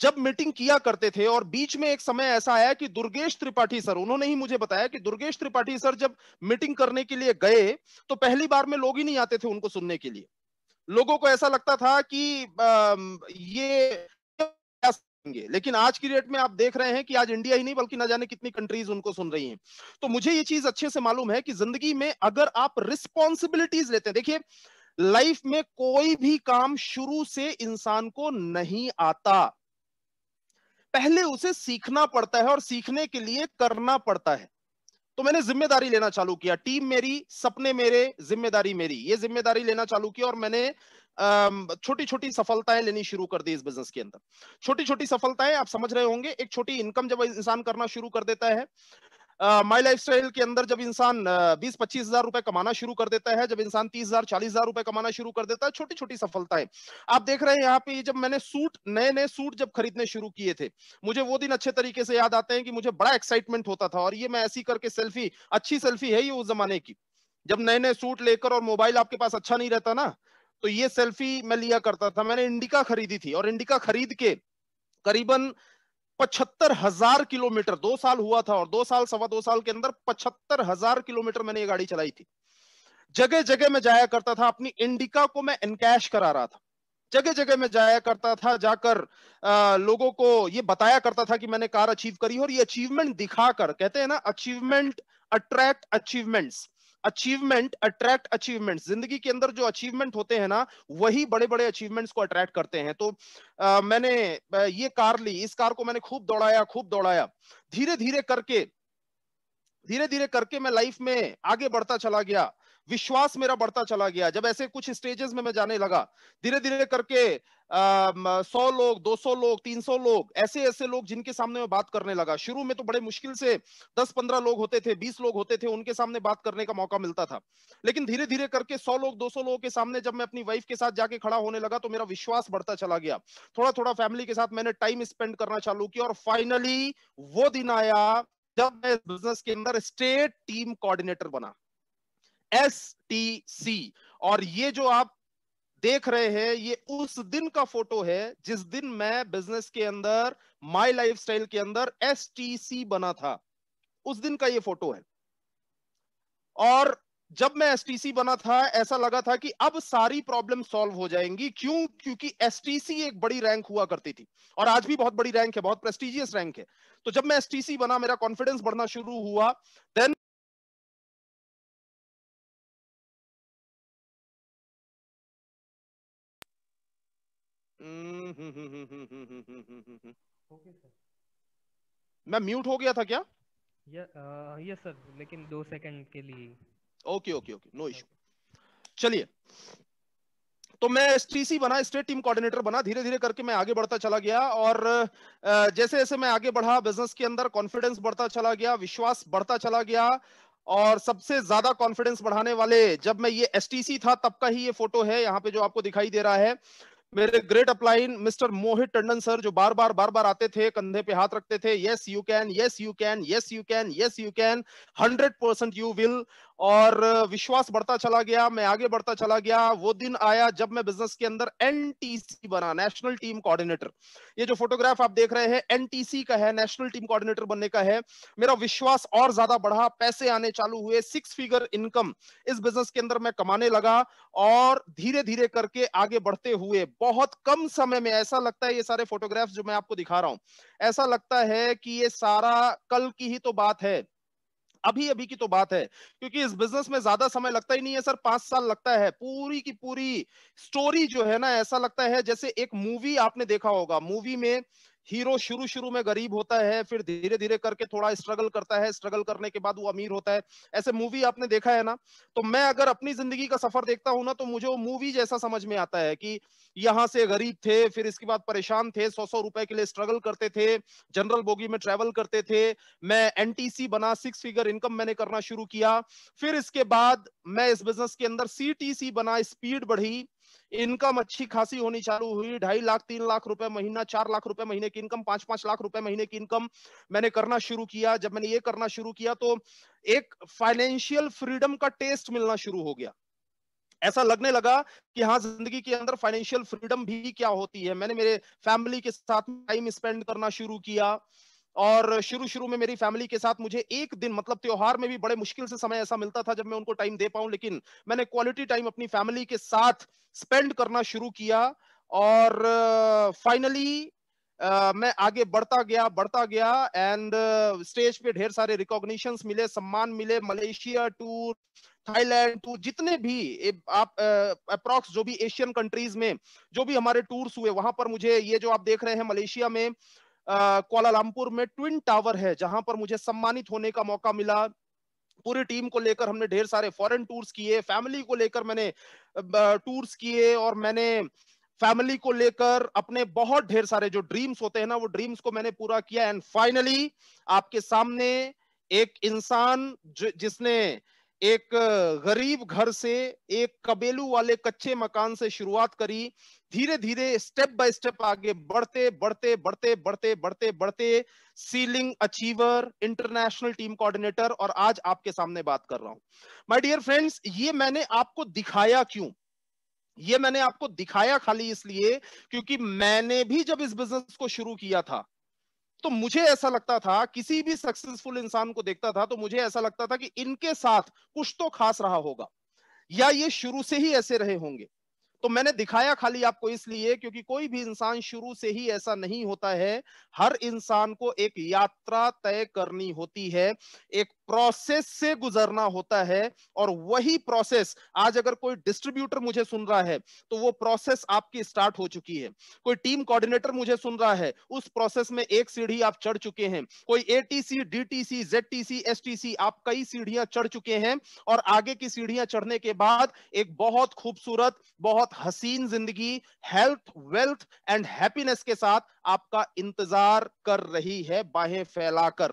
जब मीटिंग किया करते थे, और बीच में एक समय ऐसा आया कि दुर्गेश त्रिपाठी सर, उन्होंने ही मुझे बताया कि दुर्गेश त्रिपाठी सर जब मीटिंग करने के लिए गए तो पहली बार में लोग ही नहीं आते थे उनको सुनने के लिए। लोगों को ऐसा लगता था कि ये क्या सुनेंगे। लेकिन आज की डेट में आप देख रहे हैं कि आज इंडिया ही नहीं बल्कि ना जाने कितनी कंट्रीज उनको सुन रही हैं। तो मुझे ये चीज अच्छे से मालूम है कि जिंदगी में अगर आप रिस्पॉन्सिबिलिटीज लेते हैं, देखिए लाइफ में कोई भी काम शुरू से इंसान को नहीं आता, पहले उसे सीखना पड़ता है और सीखने के लिए करना पड़ता है। तो मैंने जिम्मेदारी लेना चालू किया, टीम मेरी, सपने मेरे, जिम्मेदारी मेरी, ये जिम्मेदारी लेना चालू किया, और मैंने छोटी छोटी सफलताएं लेनी शुरू कर दी इस बिजनेस के अंदर। छोटी छोटी सफलताएं, आप समझ रहे होंगे, एक छोटी इनकम जब इंसान करना शुरू कर देता है, माई लाइफस्टाइल के अंदर जब इंसान 20-25 हजार रुपए कमाना शुरू कर देता है, जब इंसान 30,000-40,000 रुपए कमाना शुरू कर देता है, छोटी छोटी सफलताएं आप देख रहे हैं यहाँ पे। जब मैंने सूट, नए नए सूट जब खरीदने शुरू किए थे, मुझे वो दिन अच्छे तरीके से याद आते हैं कि मुझे बड़ा एक्साइटमेंट होता था, और ये मैं ऐसी करके सेल्फी, अच्छी सेल्फी है ये उस जमाने की, जब नए नए सूट लेकर, और मोबाइल आपके पास अच्छा नहीं रहता ना, तो ये सेल्फी मैं लिया करता था। मैंने इंडिका खरीदी थी, और इंडिका खरीद के करीबन 75,000 किलोमीटर, 2 साल हुआ था, और 2 साल, सवा 2 साल के अंदर 75,000 किलोमीटर मैंने ये गाड़ी चलाई थी। जगह जगह में जाया करता था, अपनी इंडिका को मैं एनकैश करा रहा था, जगह जगह में जाया करता था, जाकर लोगों को ये बताया करता था कि मैंने कार अचीव करी, और ये अचीवमेंट दिखाकर, कहते हैं ना, achievement attract achievements, achievement attract achievements, जिंदगी के अंदर जो अचीवमेंट होते हैं ना, वही बड़े बड़े अचीवमेंट्स को अट्रैक्ट करते हैं। तो मैंने ये कार ली, इस कार को मैंने खूब दौड़ाया, खूब दौड़ाया, धीरे धीरे करके, धीरे धीरे करके मैं लाइफ में आगे बढ़ता चला गया, विश्वास मेरा बढ़ता चला गया। जब ऐसे कुछ स्टेजेस में मैं जाने लगा, धीरे धीरे करके 100 लोग, 200 लोग, 300 लोग, ऐसे ऐसे लोग जिनके सामने मैं बात करने लगा। शुरू में तो बड़े मुश्किल से 10-15 लोग होते थे, 20 लोग होते थे, उनके सामने बात करने का मौका मिलता था। लेकिन धीरे धीरे करके 100 लोग, 200 लोगों के सामने जब मैं अपनी वाइफ के साथ जाके खड़ा होने लगा, तो मेरा विश्वास बढ़ता चला गया। थोड़ा थोड़ा फैमिली के साथ मैंने टाइम स्पेंड करना चालू किया, और फाइनली वो दिन आया जब मैं बिजनेस के अंदर स्टेट टीम कोऑर्डिनेटर बना, STC। और ये जो आप देख रहे हैं, ये उस दिन का फोटो है जिस दिन मैं बिजनेस के अंदर, माई लाइफस्टाइल के अंदर STC बना था, उस दिन का ये फोटो है। और जब मैं STC बना था, ऐसा लगा था कि अब सारी प्रॉब्लम सॉल्व हो जाएंगी। क्यों? क्योंकि STC एक बड़ी रैंक हुआ करती थी, और आज भी बहुत बड़ी रैंक है, बहुत प्रेस्टिजियस रैंक है। तो जब मैं STC बना, मेरा कॉन्फिडेंस बढ़ना शुरू हुआ। Then okay sir. मैं म्यूट हो गया था क्या? यस सर, लेकिन 2 सेकंड के लिए। Okay okay okay, no issue. Okay. चलिए, तो मैं एसटीसी बना, स्टेट टीम कोऑर्डिनेटर बना। धीरे धीरे करके मैं आगे बढ़ता चला गया, और जैसे जैसे मैं आगे बढ़ा बिजनेस के अंदर, कॉन्फिडेंस बढ़ता चला गया, विश्वास बढ़ता चला गया। और सबसे ज्यादा कॉन्फिडेंस बढ़ाने वाले, जब मैं ये एसटीसी था तब का ही ये फोटो है यहाँ पे जो आपको दिखाई दे रहा है। मेरे ग्रेट अपलाइन मिस्टर मोहित टंडन सर, जो बार बार आते थे, कंधे पे हाथ रखते थे, yes you can, yes you can, yes you can, yes you can, 100% you will. और विश्वास बढ़ता चला गया, मैं आगे बढ़ता चला गया। वो दिन आया जब मैं बिजनेस के अंदर एनटीसी बना, नेशनल टीम कोऑर्डिनेटर। ये जो फोटोग्राफ आप देख रहे हैं एनटीसी का है, नेशनल टीम कोऑर्डिनेटर बनने का है। मेरा विश्वास और ज्यादा बढ़ा, पैसे आने चालू हुए, 6 फिगर इनकम इस बिजनेस के अंदर मैं कमाने लगा। और धीरे धीरे करके आगे बढ़ते हुए बहुत कम समय में, ऐसा लगता है ये सारे फोटोग्राफ्स जो मैं आपको दिखा रहा हूं, ऐसा लगता है कि ये सारा कल की ही तो बात है, अभी अभी की तो बात है। क्योंकि इस बिजनेस में ज्यादा समय लगता ही नहीं है सर, 5 साल लगता है। पूरी की पूरी स्टोरी जो है ना, ऐसा लगता है जैसे एक मूवी आपने देखा होगा। मूवी में हीरो शुरू शुरू में गरीब होता है, फिर धीरे धीरे करके थोड़ा स्ट्रगल करता है, स्ट्रगल करने के बाद वो अमीर होता है। ऐसे मूवी आपने देखा है ना? तो मैं अगर अपनी जिंदगी का सफर देखता हूं ना, तो मुझे वो मूवी जैसा समझ में आता है कि यहां से गरीब थे, फिर इसके बाद परेशान थे, 100-100 रुपए के लिए स्ट्रगल करते थे, जनरल बोगी में ट्रेवल करते थे। मैं एनटीसी बना, 6 फिगर इनकम मैंने करना शुरू किया। फिर इसके बाद मैं इस बिजनेस के अंदर सीटीसी बना, स्पीड बढ़ी, इनकम अच्छी खासी होनी चालू हुई। 2.5 लाख 3 लाख रुपए महीना, 4 लाख रुपए महीने की इनकम, 5-5 लाख रुपए महीने की इनकम मैंने करना शुरू किया। जब मैंने ये करना शुरू किया तो एक फाइनेंशियल फ्रीडम का टेस्ट मिलना शुरू हो गया। ऐसा लगने लगा कि हाँ, जिंदगी के अंदर फाइनेंशियल फ्रीडम भी क्या होती है। मैंने मेरे फैमिली के साथ टाइम स्पेंड करना शुरू किया। और शुरू शुरू में मेरी फैमिली के साथ मुझे एक दिन, मतलब त्योहार में भी बड़े मुश्किल से समय ऐसा मिलता था जब मैं उनको टाइम दे पाऊं, लेकिन मैंने क्वालिटी टाइम अपनी फैमिली के साथ स्पेंड करना शुरू किया। और फाइनली मैं आगे बढ़ता गया एंड स्टेज पे ढेर सारे रिकॉग्निशंस मिले, सम्मान मिले। मलेशिया टूर, थाईलैंड टूर, जितने भी आप अप्रॉक्स जो भी एशियन कंट्रीज में जो भी हमारे टूर्स हुए, वहां पर मुझे, ये जो आप देख रहे हैं मलेशिया में कुआलालंपुर में ट्विन टावर है, जहां पर मुझे सम्मानित होने का मौका मिला। पूरी टीम को लेकर हमने ढेर सारे फॉरेन टूर्स किए, फैमिली को लेकर मैंने टूर्स किए, और मैंने फैमिली को लेकर अपने बहुत ढेर सारे जो ड्रीम्स होते हैं ना, वो ड्रीम्स को मैंने पूरा किया। एंड फाइनली आपके सामने एक इंसान जिसने एक गरीब घर से, एक कबेलू वाले कच्चे मकान से शुरुआत करी, धीरे धीरे स्टेप बाय स्टेप आगे बढ़ते बढ़ते बढ़ते बढ़ते बढ़ते बढ़ते ceiling achiever, international team coordinator, और आज आपके सामने बात कर रहा हूं। माय डियर फ्रेंड्स, ये मैंने आपको दिखाया क्यों? ये मैंने आपको दिखाया खाली इसलिए क्योंकि मैंने भी जब इस बिजनेस को शुरू किया था, तो मुझे ऐसा लगता था, किसी भी सक्सेसफुल इंसान को देखता था तो मुझे ऐसा लगता था कि इनके साथ कुछ तो खास रहा होगा, या ये शुरू से ही ऐसे रहे होंगे। तो मैंने दिखाया खाली आपको इसलिए क्योंकि कोई भी इंसान शुरू से ही ऐसा नहीं होता है। हर इंसान को एक यात्रा तय करनी होती है, एक प्रोसेस से गुजरना होता है। और वही प्रोसेस, आज अगर कोई डिस्ट्रीब्यूटर मुझे सुन रहा है तो वो प्रोसेस आपकी स्टार्ट हो चुकी है। कोई टीम कोऑर्डिनेटर मुझे सुन रहा है, उस प्रोसेस में एक सीढ़ी आप चढ़ चुके हैं। कोई एटीसी, डीटीसी, जेडटीसी, एसटीसी, आप कई सीढ़ियां चढ़ चुके हैं। और आगे की सीढ़ियां चढ़ने के बाद एक बहुत खूबसूरत, बहुत हसीन जिंदगी हेल्थ, वेल्थ एंड हैप्पीनेस के साथ आपका इंतजार कर रही है, बाहें फैलाकर।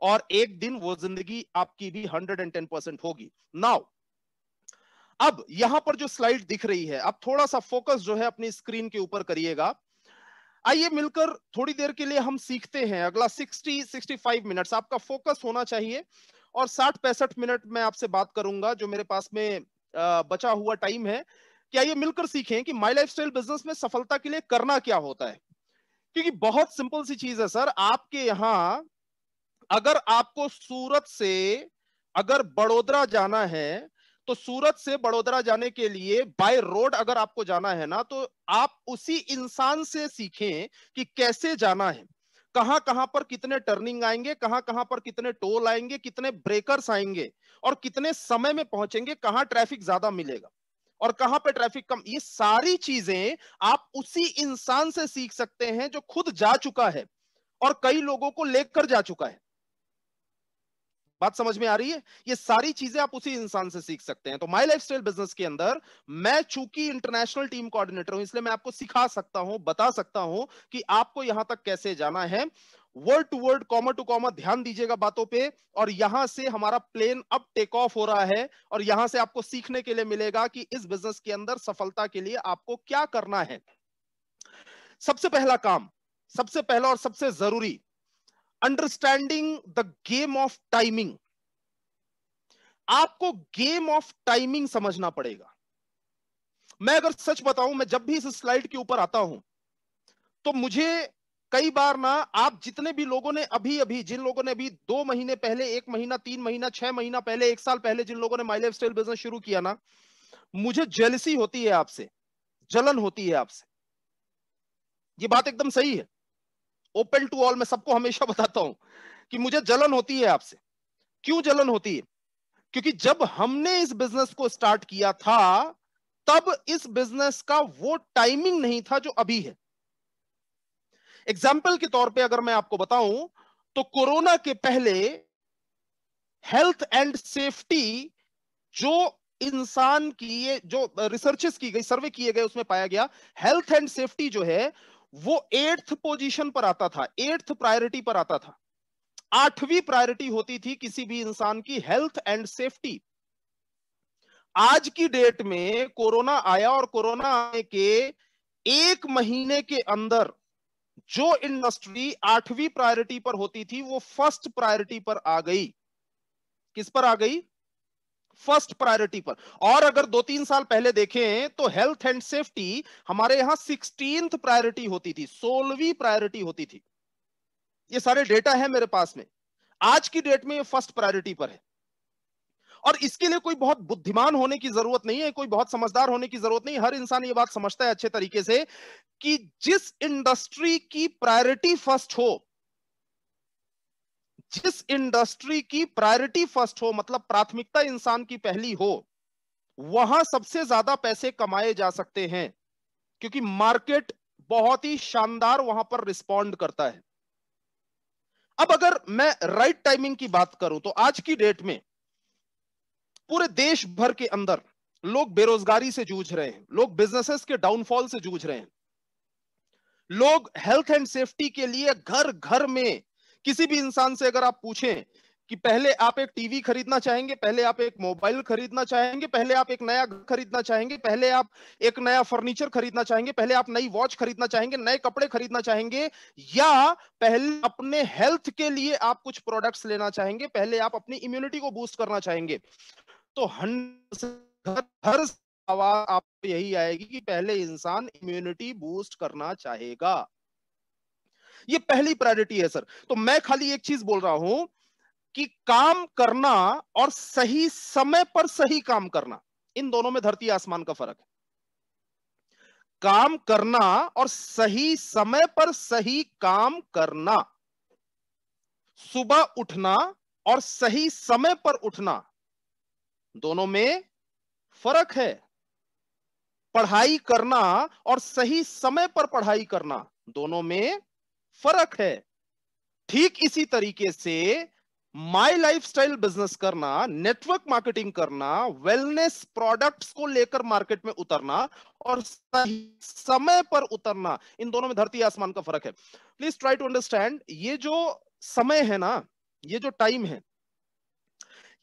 और एक दिन वो जिंदगी आपकी भी 110% होगी। नाउ, अब यहां पर जो स्लाइड दिख रही है, आप थोड़ा सा फोकस जो है अपनी स्क्रीन के ऊपर करिएगा। आइए मिलकर थोड़ी देर के लिए हम सीखते हैं। अगला 60-65 मिनट्स आपका फोकस होना चाहिए, और 60-65 मिनट मैं आपसे बात करूंगा जो मेरे पास में बचा हुआ टाइम है। क्या ये मिलकर सीखें कि माई लाइफस्टाइल बिजनेस में सफलता के लिए करना क्या होता है। क्योंकि बहुत सिंपल सी चीज है सर, आपके यहां अगर आपको सूरत से अगर बड़ोदरा जाना है, तो सूरत से बड़ोदरा जाने के लिए बाय रोड अगर आपको जाना है ना, तो आप उसी इंसान से सीखें कि कैसे जाना है, कहां कहां पर कितने टर्निंग आएंगे, कहां कहां पर कितने टोल आएंगे, कितने ब्रेकर्स आएंगे, और कितने समय में पहुंचेंगे, कहां ट्रैफिक ज्यादा मिलेगा। और कहां पे ट्रैफिक कम, ये सारी चीजें आप उसी इंसान से सीख सकते हैं जो खुद जा चुका है और कई लोगों को लेकर जा चुका है। बात समझ में आ रही है? ये सारी चीजें आप उसी इंसान से सीख सकते हैं। तो माई लाइफस्टाइल बिजनेस के अंदर मैं चूंकि इंटरनेशनल टीम कोऑर्डिनेटर हूं, इसलिए मैं आपको सिखा सकता हूं, बता सकता हूं कि आपको यहां तक कैसे जाना है। Word to word, comma to comma ध्यान दीजिएगा बातों पे। और यहां से हमारा प्लेन अब टेक ऑफ हो रहा है और यहां से आपको सीखने के लिए मिलेगा कि इस बिजनेस के अंदर सफलता के लिए आपको क्या करना है। सबसे पहला काम, सबसे पहला और सबसे जरूरी, understanding the game of timing. आपको गेम ऑफ टाइमिंग समझना पड़ेगा। मैं अगर सच बताऊं, मैं जब भी इस स्लाइड के ऊपर आता हूं तो मुझे कई बार ना, आप जितने भी लोगों ने अभी अभी, जिन लोगों ने अभी 2 महीने पहले, 1 महीना, 3 महीना, 6 महीना पहले, 1 साल पहले जिन लोगों ने माई लाइफस्टाइल बिजनेस शुरू किया ना, मुझे जेलसी होती है आपसे, जलन होती है आपसे। ये बात एकदम सही है, ओपन टू ऑल, मैं सबको हमेशा बताता हूं कि मुझे जलन होती है आपसे। क्यों जलन होती है? क्योंकि जब हमने इस बिजनेस को स्टार्ट किया था तब इस बिजनेस का वो टाइमिंग नहीं था जो अभी है। एग्जाम्पल के तौर पे अगर मैं आपको बताऊं तो कोरोना के पहले हेल्थ एंड सेफ्टी, जो इंसान की, ये जो रिसर्चेस की गई, सर्वे किए गए, उसमें पाया गया हेल्थ एंड सेफ्टी जो है वो 8th पोजीशन पर आता था, 8th प्रायोरिटी पर आता था। 8वीं प्रायोरिटी होती थी किसी भी इंसान की हेल्थ एंड सेफ्टी। आज की डेट में कोरोना आया और कोरोना आने के 1 महीने के अंदर जो इंडस्ट्री 8वीं प्रायोरिटी पर होती थी वो फर्स्ट प्रायोरिटी पर आ गई। किस पर आ गई? फर्स्ट प्रायोरिटी पर। और अगर 2-3 साल पहले देखें तो हेल्थ एंड सेफ्टी हमारे यहां 16th प्रायोरिटी होती थी, 16वीं प्रायोरिटी होती थी। ये सारे डेटा है मेरे पास में। आज की डेट में ये फर्स्ट प्रायोरिटी पर है। और इसके लिए कोई बहुत बुद्धिमान होने की जरूरत नहीं है, कोई बहुत समझदार होने की जरूरत नहीं। हर इंसान ये बात समझता है अच्छे तरीके से कि जिस इंडस्ट्री की प्रायोरिटी फर्स्ट हो, जिस इंडस्ट्री की प्रायोरिटी फर्स्ट हो, मतलब प्राथमिकता इंसान की पहली हो, वहां सबसे ज्यादा पैसे कमाए जा सकते हैं, क्योंकि मार्केट बहुत ही शानदार वहां पर रिस्पॉन्ड करता है। अब अगर मैं राइट टाइमिंग की बात करूं तो आज की डेट में पूरे देश भर के अंदर लोग बेरोजगारी से जूझ रहे हैं, लोग बिजनेसेस के डाउनफॉल से जूझ रहे हैं, लोग हेल्थ एंड सेफ्टी के लिए घर घर में, किसी भी इंसान से अगर आप पूछें कि पहले आप एक टीवी खरीदना चाहेंगे, पहले आप एक मोबाइल खरीदना चाहेंगे, पहले आप एक नया घर खरीदना चाहेंगे, पहले आप एक नया फर्नीचर खरीदना चाहेंगे, पहले आप नई वॉच खरीदना चाहेंगे, नए कपड़े खरीदना चाहेंगे, या पहले अपने हेल्थ के लिए आप कुछ प्रोडक्ट्स लेना चाहेंगे, पहले आप अपनी इम्यूनिटी को बूस्ट करना चाहेंगे, तो हर आवाज आप यही आएगी कि पहले इंसान इम्यूनिटी बूस्ट करना चाहेगा। ये पहली प्रायोरिटी है सर। तो मैं खाली एक चीज बोल रहा हूं कि काम करना और सही समय पर सही काम करना, इन दोनों में धरती आसमान का फर्क है। काम करना और सही समय पर सही काम करना, सुबह उठना और सही समय पर उठना, दोनों में फर्क है। पढ़ाई करना और सही समय पर पढ़ाई करना, दोनों में फर्क है। ठीक इसी तरीके से माई लाइफस्टाइल बिजनेस करना, नेटवर्क मार्केटिंग करना, वेलनेस प्रोडक्ट्स को लेकर मार्केट में उतरना और सही समय पर उतरना, इन दोनों में धरती आसमान का फर्क है। प्लीज ट्राई टू अंडरस्टैंड, ये जो समय है ना, ये जो टाइम है,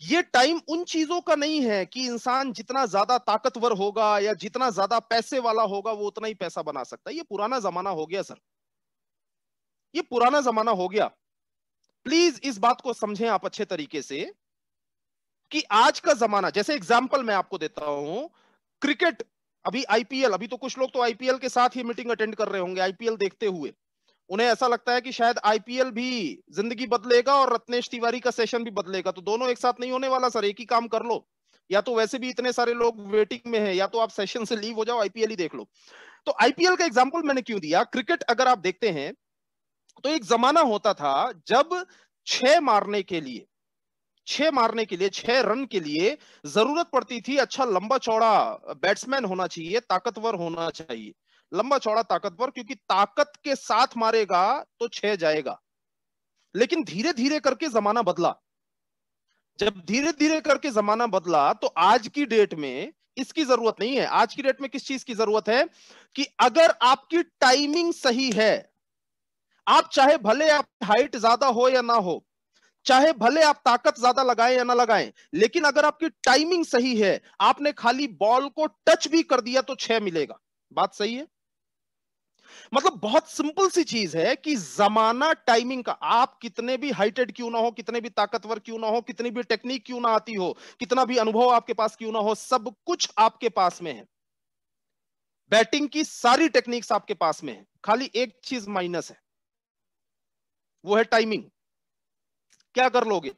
ये टाइम उन चीजों का नहीं है कि इंसान जितना ज्यादा ताकतवर होगा या जितना ज्यादा पैसे वाला होगा वो उतना ही पैसा बना सकता है। ये पुराना जमाना हो गया सर, ये पुराना जमाना हो गया। प्लीज इस बात को समझें आप अच्छे तरीके से कि आज का जमाना, जैसे एग्जांपल मैं आपको देता हूं, क्रिकेट, अभी आईपीएल, अभी तो कुछ लोग तो आईपीएल के साथ ही मीटिंग अटेंड कर रहे होंगे आईपीएल देखते हुए। उन्हें ऐसा लगता है कि शायद आईपीएल भी जिंदगी बदलेगा और रत्नेश तिवारी का सेशन भी बदलेगा। तो दोनों एक साथ नहीं होने वाला सर, एक ही काम कर लो, या तो वैसे भी इतने सारे लोग वेटिंग में हैं, या तो आप सेशन से लीव हो जाओ, आईपीएल ही देख लो। तो आईपीएल का एग्जांपल मैंने क्यों दिया, क्रिकेट अगर आप देखते हैं तो एक जमाना होता था जब 6 मारने के लिए 6 मारने के लिए, 6 रन के लिए जरूरत पड़ती थी अच्छा लंबा चौड़ा बैट्समैन होना चाहिए, ताकतवर होना चाहिए, लंबा चौड़ा ताकतवर, क्योंकि ताकत के साथ मारेगा तो 6 जाएगा। लेकिन धीरे धीरे करके जमाना बदला। जब धीरे धीरे करके जमाना बदला तो आज की डेट में इसकी जरूरत नहीं है। आज की डेट में किस चीज की जरूरत है कि अगर आपकी टाइमिंग सही है, आप चाहे भले आप हाइट ज्यादा हो या ना हो, चाहे भले आप ताकत ज्यादा लगाएं या ना लगाएं, लेकिन अगर आपकी टाइमिंग सही है, आपने खाली बॉल को टच भी कर दिया तो 6 मिलेगा। बात सही है? मतलब बहुत सिंपल सी चीज है कि जमाना टाइमिंग का, आप कितने भी हाइटेड क्यों ना हो, कितने भी ताकतवर क्यों ना हो, कितनी भी टेक्निक क्यों ना आती हो, कितना भी अनुभव आपके पास क्यों ना हो, सब कुछ आपके पास में है। बैटिंग की सारी टेक्निक्स आपके पास में है, खाली एक चीज माइनस है, वो है टाइमिंग। क्या कर लोगे?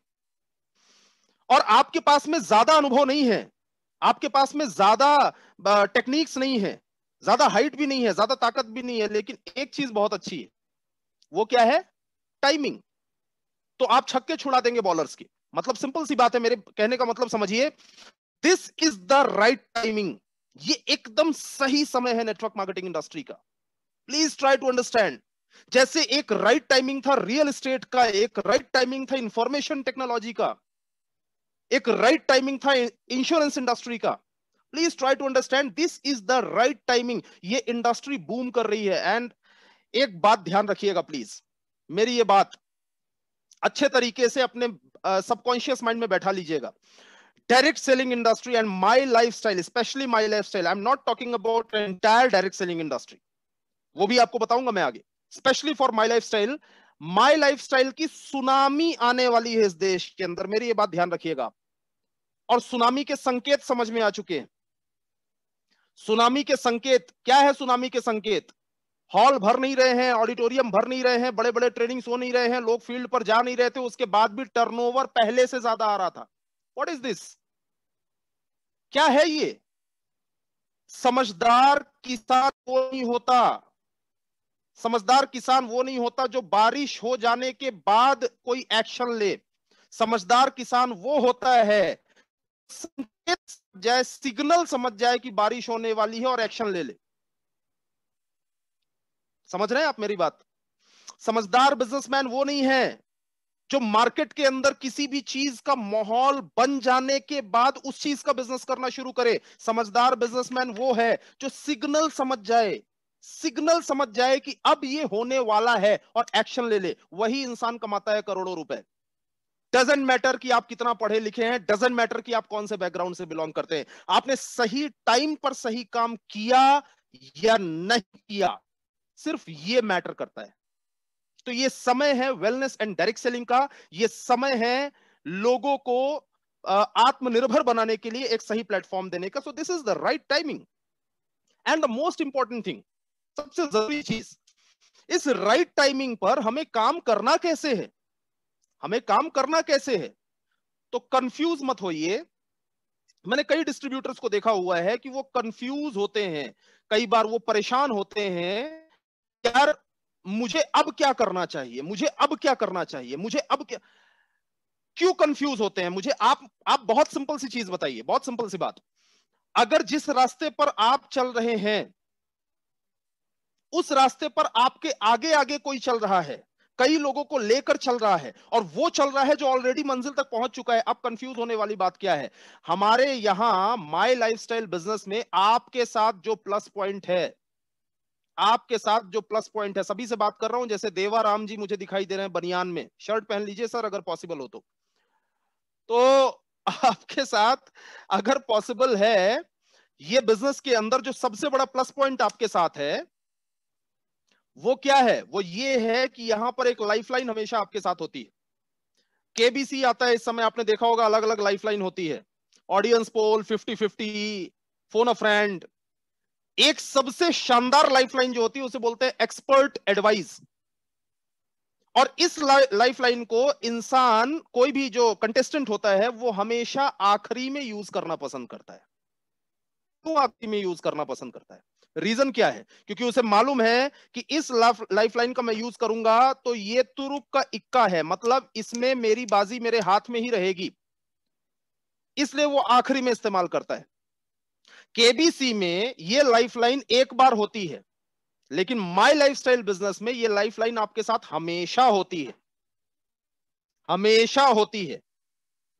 और आपके पास में ज्यादा अनुभव नहीं है, आपके पास में ज्यादा टेक्निक्स नहीं है, ज्यादा हाइट भी नहीं है, ज्यादा ताकत भी नहीं है, लेकिन एक चीज बहुत अच्छी है, वो क्या है? टाइमिंग। तो आप छक्के छुड़ा देंगे बॉलर्स के। मतलब सिंपल सी बात है, मेरे कहने का मतलब समझिए, this is the right timing. ये एकदम सही समय है नेटवर्क मार्केटिंग इंडस्ट्री का। Please try to understand. जैसे एक राइट टाइमिंग था रियल एस्टेट का, एक राइट टाइमिंग था इंफॉर्मेशन टेक्नोलॉजी का, एक राइट टाइमिंग था इंश्योरेंस इंडस्ट्री का। Please try to understand, this is the right timing. ये इंडस्ट्री बूम कर रही है। एंड एक बात ध्यान रखिएगा प्लीज, मेरी ये बात अच्छे तरीके से अपने सबकॉन्शियस माइंड में बैठा लीजिएगा। Direct selling industry and my lifestyle, specially my lifestyle, I am not talking about entire direct selling industry, वो भी आपको बताऊंगा मैं आगे। स्पेशली फॉर माई लाइफस्टाइल की सुनामी आने वाली है इस देश के अंदर, मेरी ये बात ध्यान रखिएगा। और सुनामी के संकेत समझ में आ चुके हैं। सुनामी के संकेत क्या है? सुनामी के संकेत, हॉल भर नहीं रहे हैं, ऑडिटोरियम भर नहीं रहे हैं, बड़े बड़े ट्रेनिंग्स हो नहीं रहे हैं, लोग फील्ड पर जा नहीं रहे थे, उसके बाद भी टर्नओवर पहले से ज्यादा आ रहा था। What is this? क्या है ये? समझदार किसान वो नहीं होता, समझदार किसान वो नहीं होता जो बारिश हो जाने के बाद कोई एक्शन ले। समझदार किसान वो होता है संकेत जाए, सिग्नल समझ जाए कि बारिश होने वाली है और एक्शन ले ले। समझ रहे हैं आप मेरी बात? समझदार बिजनेसमैन वो नहीं है जो मार्केट के अंदर किसी भी चीज का माहौल बन जाने के बाद उस चीज का बिजनेस करना शुरू करे। समझदार बिजनेसमैन वो है जो सिग्नल समझ जाए, सिग्नल समझ जाए कि अब ये होने वाला है और एक्शन ले ले। वही इंसान कमाता है करोड़ों रुपए। डजेंट मैटर कि आप कितना पढ़े लिखे हैं, डजेंट मैटर कि आप कौन से बैकग्राउंड से बिलोंग करते हैं, आपने सही टाइम पर सही काम किया या नहीं किया, सिर्फ ये मैटर करता है। तो ये समय है वेलनेस एंड डायरेक्ट सेलिंग का, ये समय है लोगों को आत्मनिर्भर बनाने के लिए एक सही प्लेटफॉर्म देने का। सो this is the right timing and the most important thing, सबसे जरूरी चीज, इस राइट टाइमिंग पर हमें काम करना कैसे है, हमें काम करना कैसे है। तो कंफ्यूज मत होइए। मैंने कई डिस्ट्रीब्यूटर्स को देखा हुआ है कि वो कंफ्यूज होते हैं, कई बार वो परेशान होते हैं, यार मुझे अब क्या करना चाहिए, मुझे अब क्या करना चाहिए, मुझे अब क्या, क्यों कंफ्यूज होते हैं? मुझे आप बहुत सिंपल सी चीज बताइए, बहुत सिंपल सी बात। अगर जिस रास्ते पर आप चल रहे हैं उस रास्ते पर आपके आगे आगे कोई चल रहा है, कई लोगों को लेकर चल रहा है, और वो चल रहा है जो ऑलरेडी मंजिल तक पहुंच चुका है, अब कंफ्यूज होने वाली बात क्या है? हमारे यहां माई लाइफस्टाइल बिजनेस में आपके साथ जो प्लस पॉइंट है, आपके साथ जो प्लस पॉइंट है, सभी से बात कर रहा हूं, जैसे देवाराम जी मुझे दिखाई दे रहे हैं बनियान में, शर्ट पहन लीजिए सर अगर पॉसिबल हो तो आपके साथ अगर पॉसिबल है, ये बिजनेस के अंदर जो सबसे बड़ा प्लस पॉइंट आपके साथ है वो क्या है? वो ये है कि यहां पर एक लाइफलाइन हमेशा आपके साथ होती है। केबीसी आता है इस समय, आपने देखा होगा अलग अलग लाइफलाइन होती है, ऑडियंस पोल, 50-50, फोन अ फ्रेंड। एक सबसे शानदार लाइफलाइन जो होती है उसे बोलते हैं एक्सपर्ट एडवाइस। और इस लाइफलाइन को इंसान, कोई भी जो कंटेस्टेंट होता है, वो हमेशा आखिरी में यूज करना पसंद करता है। क्यों आखिरी में यूज करना पसंद करता है? रीजन क्या है? क्योंकि उसे मालूम है कि इस लाइफलाइन का मैं यूज करूंगा तो ये तुरुप का इक्का है, मतलब इसमें मेरी बाजी मेरे हाथ में ही रहेगी। इसलिए वो आखिरी में इस्तेमाल करता है। केबीसी में ये लाइफलाइन एक बार होती है, लेकिन माई लाइफस्टाइल बिजनेस में ये लाइफलाइन आपके साथ हमेशा होती है, हमेशा होती है।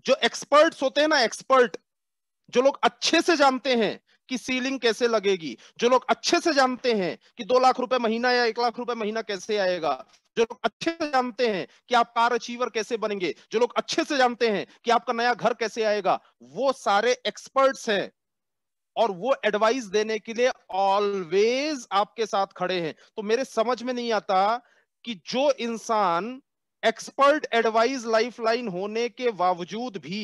जो एक्सपर्ट्स होते हैं ना, एक्सपर्ट, जो लोग अच्छे से जानते हैं कि सीलिंग कैसे लगेगी, जो लोग अच्छे से जानते हैं कि 2 लाख रुपए महीना या 1 लाख रुपए महीना कैसे आएगा, जो लोग अच्छे से जानते हैं कि आप कार अचीवर कैसे बनेंगे, जो लोग अच्छे से जानते हैं कि आपका नया घर कैसे आएगा, वो सारे एक्सपर्ट्स हैं और वो एडवाइस देने के लिए ऑलवेज आपके साथ खड़े हैं। तो मेरे समझ में नहीं आता कि जो इंसान एक्सपर्ट एडवाइस लाइफलाइन होने के बावजूद भी,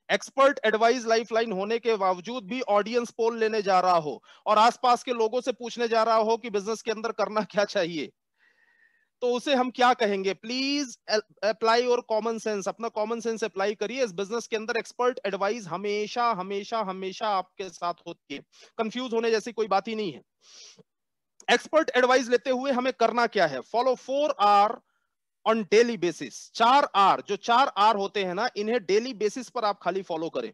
एक्सपर्ट एडवाइस लाइफलाइन होने के बावजूद भी ऑडियंस पोल लेने जा रहा हो और आसपास के लोगों से पूछने जा रहा हो कि बिजनेस के अंदर करना क्या चाहिए, तो उसे हम क्या कहेंगे? Please apply your common sense, अपना कॉमन सेंस अप्लाई करिए। इस बिजनेस के अंदर एक्सपर्ट एडवाइस हमेशा हमेशा हमेशा आपके साथ होती है, कंफ्यूज होने जैसी कोई बात ही नहीं है। एक्सपर्ट एडवाइस लेते हुए हमें करना क्या है? Follow 4R on daily basis. 4R, जो 4R होते हैं ना, इन्हें डेली बेसिस पर आप खाली फॉलो करें।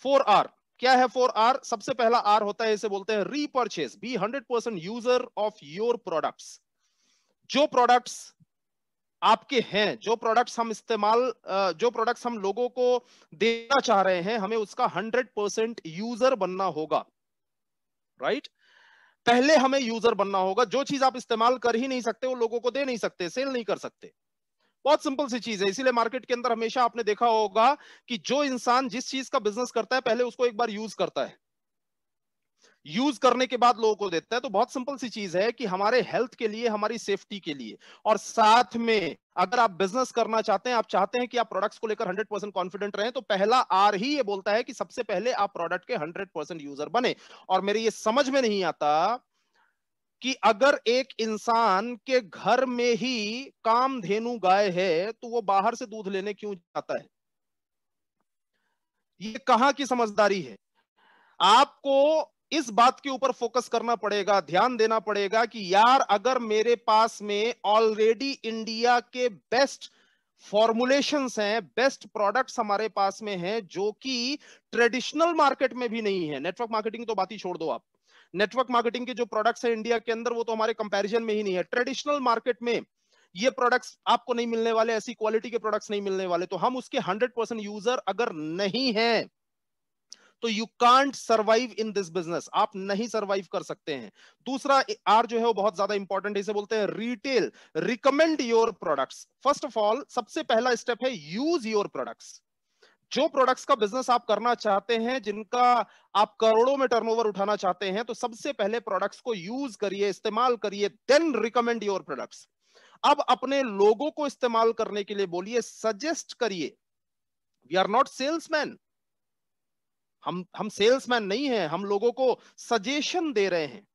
4R क्या है? 4R, सबसे पहला R होता है, इसे बोलते हैं repurchase. Be 100% user of your products. जो प्रोडक्ट्स आपके हैं, जो प्रोडक्ट्स हम इस्तेमाल, जो प्रोडक्ट्स हम लोगों को देना चाह रहे हैं, हमें उसका 100% यूजर बनना होगा, राइट? पहले हमें यूजर बनना होगा। जो चीज आप इस्तेमाल कर ही नहीं सकते, वो लोगों को दे नहीं सकते, सेल नहीं कर सकते। बहुत सिंपल सी चीज है। इसीलिए मार्केट के अंदर हमेशा आपने देखा होगा कि जो इंसान जिस चीज का बिजनेस करता है, पहले उसको एक बार यूज करता है, यूज करने के बाद लोगों को देता है। तो बहुत सिंपल सी चीज है कि हमारे हेल्थ के लिए, हमारी सेफ्टी के लिए, और साथ में अगर आप बिजनेस करना चाहते हैं, आप चाहते हैं कि आप प्रोडक्ट्स को लेकर 100% कॉन्फिडेंट रहें, तो पहला आर ही ये बोलता है कि सबसे पहले आप प्रोडक्ट के 100% यूजर बने। और मेरे ये समझ में नहीं आता कि अगर एक इंसान के घर में ही कामधेनु गाय है, तो वो बाहर से दूध लेने क्यों जाता है? ये कहां की समझदारी है? आपको इस बात के ऊपर फोकस करना पड़ेगा, ध्यान देना पड़ेगा कि यार, अगर मेरे पास में ऑलरेडी इंडिया के बेस्ट फॉर्मुलेशंस हैं, बेस्ट प्रोडक्ट्स हमारे पास में हैं, जो कि ट्रेडिशनल मार्केट में भी नहीं है। नेटवर्क मार्केटिंग तो बात ही छोड़ दो आप। नेटवर्क मार्केटिंग के जो प्रोडक्ट्स हैं इंडिया के अंदर, वो तो हमारे कंपैरिजन में ही नहीं है। ट्रेडिशनल मार्केट में ये प्रोडक्ट्स आपको नहीं मिलने वाले, ऐसी क्वालिटी के प्रोडक्ट्स नहीं मिलने वाले। तो हम उसके 100% यूजर अगर नहीं है, तो you can't survive in this business. आप नहीं सर्वाइव कर सकते हैं। दूसरा आर जो है वो बहुत ज्यादा इंपॉर्टेंट है, इसे बोलते हैं retail. Recommend your products. First of all, सबसे पहला स्टेप है यूज योर प्रोडक्ट्स। जो प्रोडक्ट्स का बिजनेस आप करना चाहते हैं, जिनका आप करोड़ों में टर्नओवर उठाना चाहते हैं, तो सबसे पहले प्रोडक्ट्स को यूज करिए, इस्तेमाल करिए, देन रिकमेंड योर प्रोडक्ट्स। अब अपने लोगों को इस्तेमाल करने के लिए बोलिए, सजेस्ट करिए। वी आर नॉट सेल्समैन, हम सेल्समैन नहीं हैं, हम लोगों को सजेशन दे रहे हैं,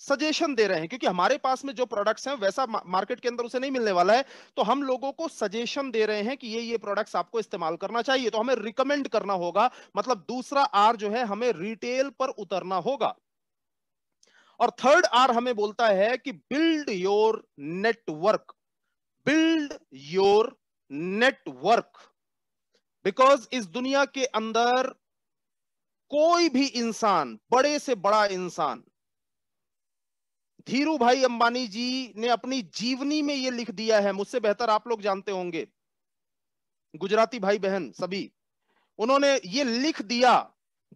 सजेशन दे रहे हैं, क्योंकि हमारे पास में जो प्रोडक्ट्स हैं वैसा मार्केट के अंदर उसे नहीं मिलने वाला है। तो हम लोगों को सजेशन दे रहे हैं कि ये प्रोडक्ट्स आपको इस्तेमाल करना चाहिए। तो हमें रिकमेंड करना होगा। मतलब दूसरा आर जो है, हमें रिटेल पर उतरना होगा। और थर्ड आर हमें बोलता है कि build your network. Build your network. Because इस दुनिया के अंदर कोई भी इंसान, बड़े से बड़ा इंसान, धीरू भाई अंबानी जी ने अपनी जीवनी में यह लिख दिया है, मुझसे बेहतर आप लोग जानते होंगे, गुजराती भाई बहन सभी, उन्होंने ये लिख दिया,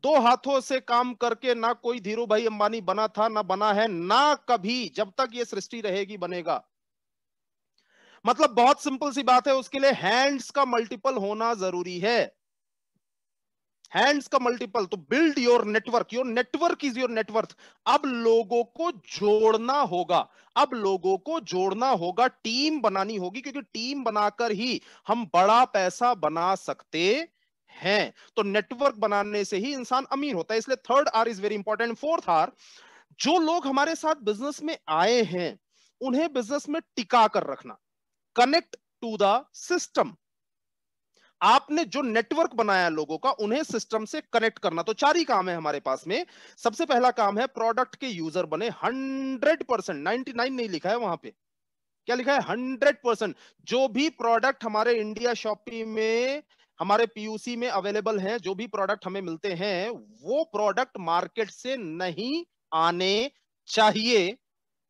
2 हाथों से काम करके ना कोई धीरू भाई अंबानी बना था, ना बना है, ना कभी, जब तक ये सृष्टि रहेगी बनेगा। मतलब बहुत सिंपल सी बात है, उसके लिए हैंड्स का मल्टीपल होना जरूरी है, हैंड्स का मल्टीपल। तो build your network. Your network is your net worth. अब लोगों को जोड़ना होगा, अब लोगों को जोड़ना होगा, टीम बनानी होगी, क्योंकि टीम बनाकर ही हम बड़ा पैसा बना सकते हैं। तो नेटवर्क बनाने से ही इंसान अमीर होता है। इसलिए third R is very important. Fourth R, जो लोग हमारे साथ बिजनेस में आए हैं, उन्हें बिजनेस में टिका कर रखना। Connect to the system. आपने जो नेटवर्क बनाया लोगों का, उन्हें सिस्टम से कनेक्ट करना। तो 4 ही काम है हमारे पास में। सबसे पहला काम है प्रोडक्ट के यूजर बने 100%, 99 नहीं लिखा है वहां पे, क्या लिखा है? 100%। जो भी प्रोडक्ट हमारे इंडिया शॉपी में, हमारे पीयूसी में अवेलेबल हैं, जो भी प्रोडक्ट हमें मिलते हैं, वो प्रोडक्ट मार्केट से नहीं आने चाहिए।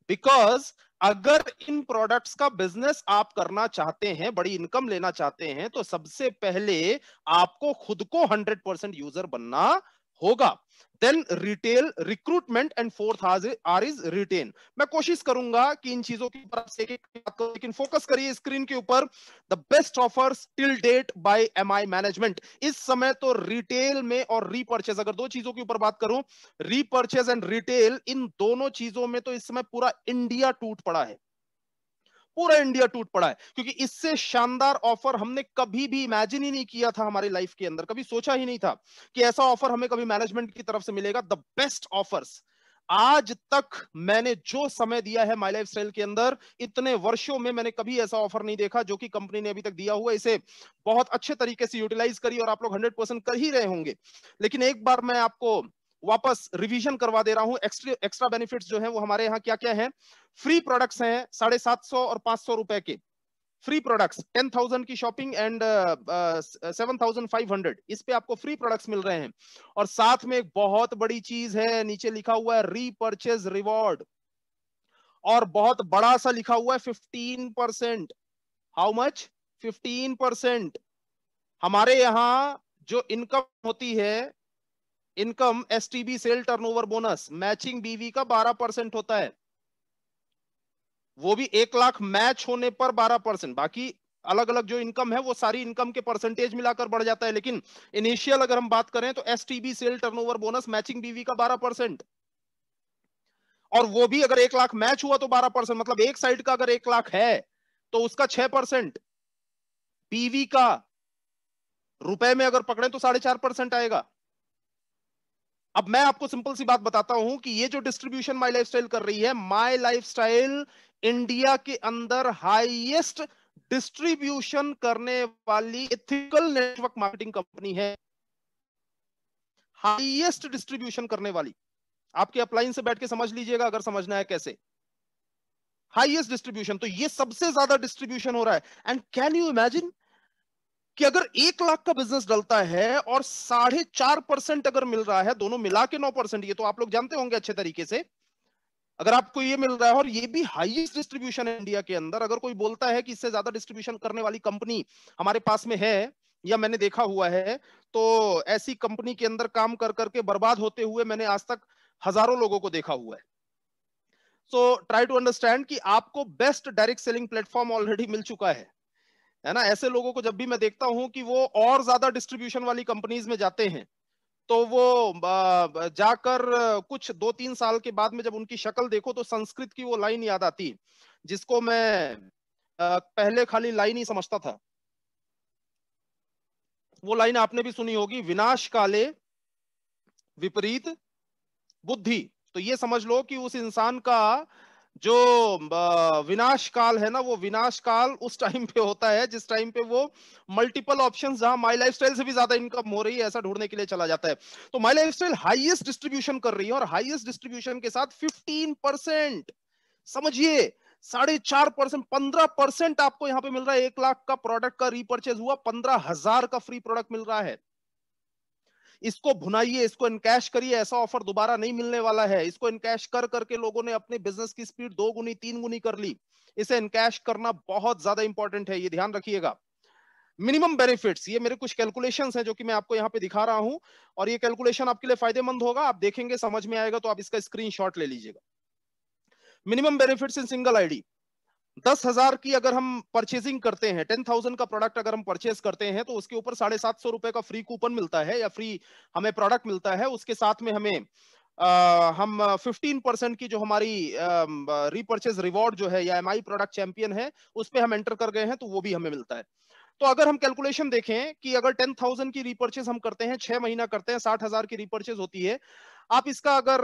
बिकॉज अगर इन प्रोडक्ट्स का बिजनेस आप करना चाहते हैं, बड़ी इनकम लेना चाहते हैं, तो सबसे पहले आपको खुद को 100% यूजर बनना होगा। Then retail recruitment and fourth R is retain. मैं कोशिश करूंगा कि इन चीजों के ऊपर आपसे एक बात करूं, लेकिन फोकस करिए स्क्रीन के ऊपर। The best offers till date by MI management. इस समय तो रिटेल में और रीपर्चेज, अगर दो चीजों के ऊपर बात करूं, रीपर्चेज एंड रिटेल, इन दोनों चीजों में तो इस समय पूरा इंडिया टूट पड़ा है, पूरा इंडिया टूट पड़ा है। क्योंकि इससे शानदार ऑफर हमने कभी भी इमेजिन ही नहीं किया था हमारी लाइफ के अंदर, कभी सोचा ही नहीं था कि ऐसा ऑफर हमें कभी मैनेजमेंट की तरफ से मिलेगा। द बेस्ट ऑफर्स आज तक मैंने जो समय दिया है माई लाइफ स्टाइल के अंदर, इतने वर्षों में मैंने कभी ऐसा ऑफर नहीं देखा जो कि कंपनी ने अभी तक दिया हुआ। इसे बहुत अच्छे तरीके से यूटिलाइज करिए और आप लोग 100% कर ही रहे होंगे। लेकिन एक बार मैं आपको वापस रिवीजन करवा दे रहा हूं। एक्स्ट्रा बेनिफिट्स जो है वो हमारे यहाँ क्या क्या है। फ्री प्रोडक्ट्स हैं 750 और 500 रुपए के फ्री प्रोडक्ट्स। 10,000 की शॉपिंग एंड 7,500, इस पे आपको फ्री प्रोडक्ट्स मिल रहे हैं। और साथ में एक बहुत बड़ी चीज है, नीचे लिखा हुआ है रीपर्चेज रिवॉर्ड, और बहुत बड़ा सा लिखा हुआ है 15%। How much? 15%। हमारे यहां जो इनकम होती है, income STB sale turnover bonus matching BV का 12% होता है। वो भी 1 लाख मैच होने पर 12%। बाकी अलग अलग जो इनकम है वो सारी इनकम के परसेंटेज मिलाकर बढ़ जाता है। लेकिन इनिशियल अगर हम बात करें तो STB sale turnover bonus matching BV का 12%। और वो भी अगर 1 लाख मैच हुआ तो 12%, मतलब एक साइड का अगर 1 लाख है तो उसका 6%। पीवी का रुपए में अगर पकड़े तो 4.5% आएगा। अब मैं आपको सिंपल सी बात बताता हूं कि ये जो डिस्ट्रीब्यूशन माई लाइफस्टाइल कर रही है, माई लाइफस्टाइल इंडिया के अंदर हाईएस्ट डिस्ट्रीब्यूशन करने वाली एथिकल नेटवर्क मार्केटिंग कंपनी है। हाईएस्ट डिस्ट्रीब्यूशन करने वाली। आपके अपलाइन से बैठ के समझ लीजिएगा अगर समझना है कैसे। हाईएस्ट डिस्ट्रीब्यूशन, तो ये सबसे ज्यादा डिस्ट्रीब्यूशन हो रहा है। एंड कैन यू इमेजिन कि अगर 1 लाख का बिजनेस डलता है और 4.5% अगर मिल रहा है, दोनों मिला के 9%, ये तो आप लोग जानते होंगे अच्छे तरीके से। अगर आपको ये मिल रहा है और ये भी हाईएस्ट डिस्ट्रीब्यूशन है इंडिया के अंदर, अगर कोई बोलता है कि इससे ज्यादा डिस्ट्रीब्यूशन करने वाली कंपनी हमारे पास में है या मैंने देखा हुआ है, तो ऐसी कंपनी के अंदर काम कर करके बर्बाद होते हुए मैंने आज तक हजारों लोगों को देखा हुआ है। सो ट्राई टू अंडरस्टैंड कि आपको best direct selling platform already मिल चुका है ना। ऐसे लोगों को जब भी मैं देखता हूं कि वो और ज्यादा डिस्ट्रीब्यूशन वाली कंपनीज में जाते हैं, तो वो जाकर कुछ 2-3 साल के बाद में जब उनकी शक्ल देखो तो संस्कृत की वो लाइन याद आती, जिसको मैं पहले खाली लाइन ही समझता था। वो लाइन आपने भी सुनी होगी, विनाश काले विपरीत बुद्धि। तो ये समझ लो कि उस इंसान का जो विनाश काल है ना, वो विनाश काल उस टाइम पे होता है जिस टाइम पे वो मल्टीपल ऑप्शंस, जहां माई लाइफस्टाइल से भी ज्यादा इनकम हो रही है, ऐसा ढूंढने के लिए चला जाता है। तो माई लाइफस्टाइल हाईएस्ट डिस्ट्रीब्यूशन कर रही है और हाईएस्ट डिस्ट्रीब्यूशन के साथ 15%, समझिए 4.5%, 15% आपको यहां पे मिल रहा है। 1 लाख का प्रोडक्ट का रीपर्चेज हुआ, 15,000 का फ्री प्रोडक्ट मिल रहा है। इसको भुनाइए, इसको इनकैश करिए, ऐसा ऑफर दोबारा नहीं मिलने वाला है। इसको इनकैश कर करके लोगों ने अपने बिजनेस की स्पीड 2 गुनी 3 गुनी कर ली। इसे इनकैश करना बहुत ज्यादा इंपॉर्टेंट है, ये ध्यान रखिएगा। मिनिमम बेनिफिट्स, ये मेरे कुछ कैलकुलेशंस हैं जो कि मैं आपको यहाँ पे दिखा रहा हूं, और ये कैलकुलेशन आपके लिए फायदेमंद होगा। आप देखेंगे, समझ में आएगा तो आप इसका स्क्रीनशॉट ले लीजिएगा। Minimum benefits in single ID, 10,000 की अगर हम परचेजिंग करते हैं, 10,000 का प्रोडक्ट अगर हम परचेज करते हैं, तो उसके ऊपर 750 रुपए का फ्री कूपन मिलता है या फ्री हमें प्रोडक्ट मिलता है। उसके साथ में हमें हम 15% की जो हमारी रीपर्चेज रिवॉर्ड जो है या एमआई प्रोडक्ट चैंपियन है, उस पे हम एंटर कर गए हैं तो वो भी हमें मिलता है। तो अगर हम कैलकुलेशन देखें कि अगर 10,000 की रीपर्चेज हम करते हैं, 6 महीना करते हैं, 60,000 की रीपर्चेज होती है। आप इसका अगर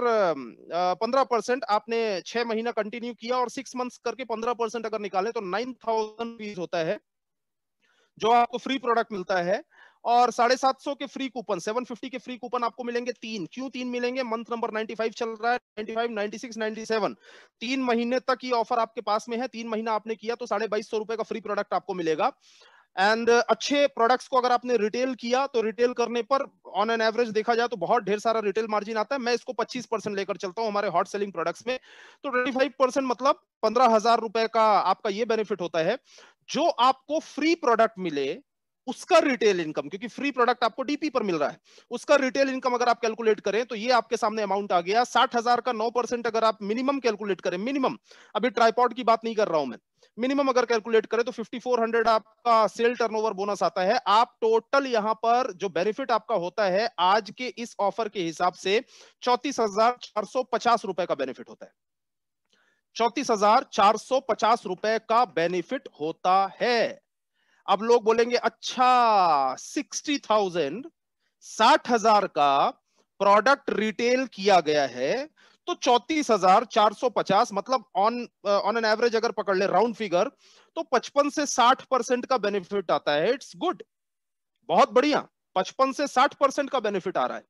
15% आपने 6 महीना कंटिन्यू किया और 6 मंथ्स करके 15% अगर निकाले तो 9,000 रुपीज होता है जो आपको फ्री प्रोडक्ट मिलता है। और 750 के फ्री कूपन, 750 के फ्री कूपन आपको मिलेंगे 3। क्यों 3 मिलेंगे? मंथ नंबर 95 चल रहा है, 95, 96, 97, 3 महीने तक ये ऑफर आपके पास में है। 3 महीना आपने किया तो 2250 रुपए का फ्री प्रोडक्ट आपको मिलेगा। एंड अच्छे प्रोडक्ट्स को अगर आपने रिटेल किया तो रिटेल करने पर ऑन एन एवरेज देखा जाए तो बहुत ढेर सारा रिटेल मार्जिन आता है। मैं इसको 25% लेकर चलता हूं हमारे हॉट सेलिंग प्रोडक्ट्स में, तो 25% मतलब 15,000 रुपए का आपका ये बेनिफिट होता है। जो आपको फ्री प्रोडक्ट मिले उसका रिटेल इनकम, क्योंकि फ्री प्रोडक्ट आपको डीपी पर मिल रहा है, उसका रिटेल इनकम अगर आप कैलकुलेट करें तो ये आपके सामने अमाउंट आ गया 60,000 का 9% अगर आप मिनिमम कैलकुलेट करें, मिनिमम, अभी ट्राइपॉड की बात नहीं कर रहा हूं मैं, मिनिमम अगर कैलकुलेट करें तो 5400 आपका सेल टर्नओवर बोनस आता है। आप टोटल यहां पर जो बेनिफिट आपका होता है आज के इस ऑफर के हिसाब से 34,450 रुपए का बेनिफिट होता है। 34,450 रुपए का बेनिफिट होता है। अब लोग बोलेंगे अच्छा 60,000 का प्रोडक्ट रिटेल किया गया है तो 34,450 मतलब ऑन एन एवरेज अगर पकड़ ले राउंड फिगर तो 55 से 60% का बेनिफिट आता है। इट्स गुड, बहुत बढ़िया, 55 से 60% का बेनिफिट आ रहा है।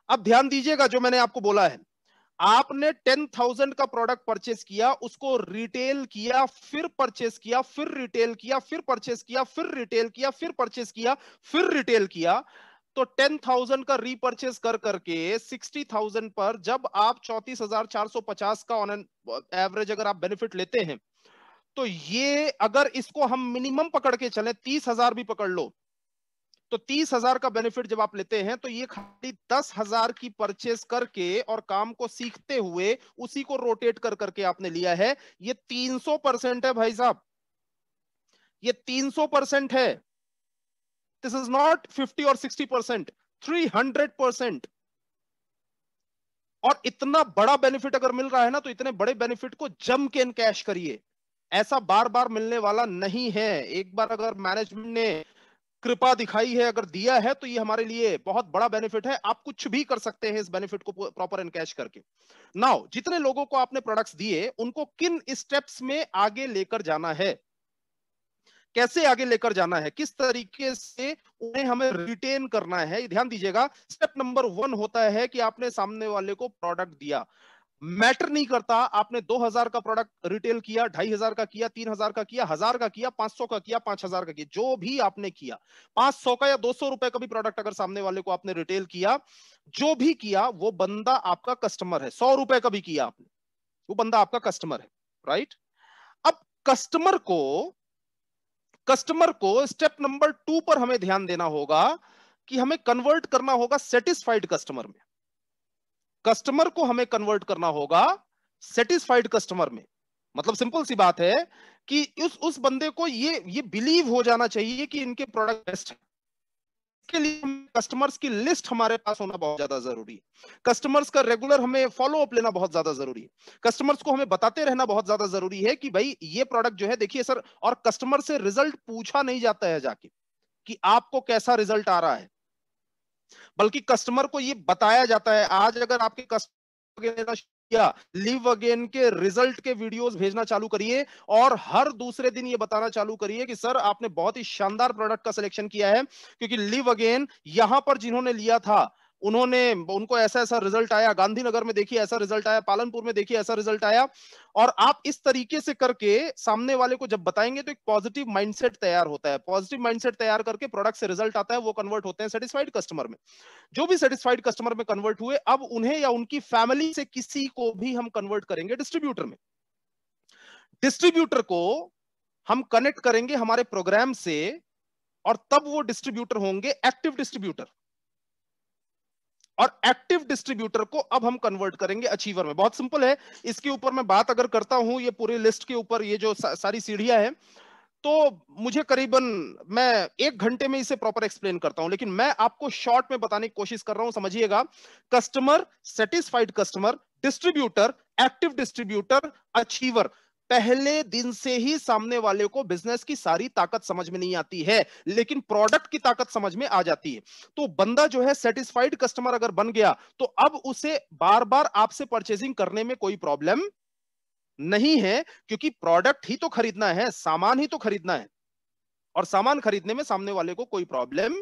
अब ध्यान दीजिएगा जो मैंने आपको बोला है, आपने 10,000 का प्रोडक्ट परचेस किया, उसको रिटेल किया, फिर परचेस किया, फिर रिटेल किया, फिर परचेस किया, फिर रिटेल किया, फिर परचेस किया, फिर रिटेल किया, तो 10,000 का रीपरचेस कर करके 60,000 पर जब आप 34,450 का ऑन एन एवरेज अगर आप बेनिफिट लेते हैं, तो ये अगर इसको हम मिनिमम पकड़ के चले 30,000 भी पकड़ लो, तो 30,000 का बेनिफिट जब आप लेते हैं तो ये खाली 10,000 की परचेस करके और काम को सीखते हुए उसी को रोटेट कर करके आपने लिया है। ये 300% है भाई साहब, ये 300% है। दिस इज नॉट 50 और 60%, 300%। और इतना बड़ा बेनिफिट अगर मिल रहा है ना तो इतने बड़े बेनिफिट को जम के कैश करिए, ऐसा बार बार मिलने वाला नहीं है। एक बार अगर मैनेजमेंट ने कृपा दिखाई है, अगर दिया है, तो ये हमारे लिए बहुत बड़ा बेनिफिट है। आप कुछ भी कर सकते हैं इस बेनिफिट को प्रॉपर एनकैश करके। नाउ जितने लोगों को आपने प्रोडक्ट्स दिए उनको किन स्टेप्स में आगे लेकर जाना है, कैसे आगे लेकर जाना है, किस तरीके से उन्हें हमें रिटेन करना है, ध्यान दीजिएगा। स्टेप नंबर 1 होता है कि आपने सामने वाले को प्रोडक्ट दिया, मैटर नहीं करता आपने 2,000 का प्रोडक्ट रिटेल किया, 2,500 का किया, 3,000 का किया, 1,000 का किया, 500 का किया, 5,000 का किया, जो भी आपने किया, 500 का या 200 रुपए का भी प्रोडक्ट अगर सामने वाले को आपने रिटेल किया, जो भी किया वो बंदा आपका कस्टमर है। 100 रुपए का भी किया आपने, वो बंदा आपका कस्टमर है, राइट? अब कस्टमर को स्टेप नंबर 2 पर हमें ध्यान देना होगा कि हमें कन्वर्ट करना होगा सेटिस्फाइड कस्टमर में। कस्टमर को हमें कन्वर्ट करना होगा सेटिस्फाइड कस्टमर में। मतलब सिंपल सी बात है कि उस बंदे को ये बिलीव हो जाना चाहिए कि इनके प्रोडक्ट बेस्ट है। इसके लिए कस्टमर्स की लिस्ट हमारे पास होना बहुत ज्यादा जरूरी है। कस्टमर्स का रेगुलर हमें फॉलो अप लेना बहुत ज्यादा जरूरी है। कस्टमर्स को हमें बताते रहना बहुत ज्यादा जरूरी है कि भाई ये प्रोडक्ट जो है देखिए सर, और कस्टमर से रिजल्ट पूछा नहीं जाता है जाके कि आपको कैसा रिजल्ट आ रहा है, बल्कि कस्टमर को ये बताया जाता है। आज अगर आपके कस्टमर या लिव अगेन के रिजल्ट के वीडियोस भेजना चालू करिए और हर दूसरे दिन ये बताना चालू करिए कि सर आपने बहुत ही शानदार प्रोडक्ट का सिलेक्शन किया है, क्योंकि लिव अगेन यहां पर जिन्होंने लिया था उनको ऐसा ऐसा रिजल्ट आया, गांधीनगर में देखिए ऐसा रिजल्ट आया, पालनपुर में देखिए ऐसा रिजल्ट आया। और आप इस तरीके से करके सामने वाले को जब बताएंगे तो एक पॉजिटिव माइंडसेट तैयार होता है। पॉजिटिव माइंडसेट तैयार करके प्रोडक्ट से रिजल्ट आता है, वो कन्वर्ट होते हैं सेटिस्फाइड कस्टमर में। जो भी सेटिस्फाइड कस्टमर में कन्वर्ट हुए, अब उन्हें या उनकी फैमिली से किसी को भी हम कन्वर्ट करेंगे डिस्ट्रीब्यूटर में। डिस्ट्रीब्यूटर को हम कनेक्ट करेंगे हमारे प्रोग्राम से और तब वो डिस्ट्रीब्यूटर होंगे एक्टिव डिस्ट्रीब्यूटर। और एक्टिव डिस्ट्रीब्यूटर को अब हम कन्वर्ट करेंगे अचीवर में। बहुत सिंपल है, इसके ऊपर मैं बात अगर करता हूं, ये पूरी लिस्ट के ऊपर ये जो सारी सीढ़ियां हैं, तो मुझे करीबन मैं 1 घंटे में इसे प्रॉपर एक्सप्लेन करता हूं, लेकिन मैं आपको शॉर्ट में बताने की कोशिश कर रहा हूं। समझिएगा, customer, satisfied customer, distributor, active distributor, achiever. पहले दिन से ही सामने वाले को बिजनेस की सारी ताकत समझ में नहीं आती है, लेकिन प्रोडक्ट की ताकत समझ में आ जाती है। तो बंदा जो है सेटिस्फाइड कस्टमर अगर बन गया तो अब उसे बार बार आपसे परचेजिंग करने में कोई प्रॉब्लम नहीं है, क्योंकि प्रोडक्ट ही तो खरीदना है, सामान ही तो खरीदना है। और सामान खरीदने में सामने वाले को कोई प्रॉब्लम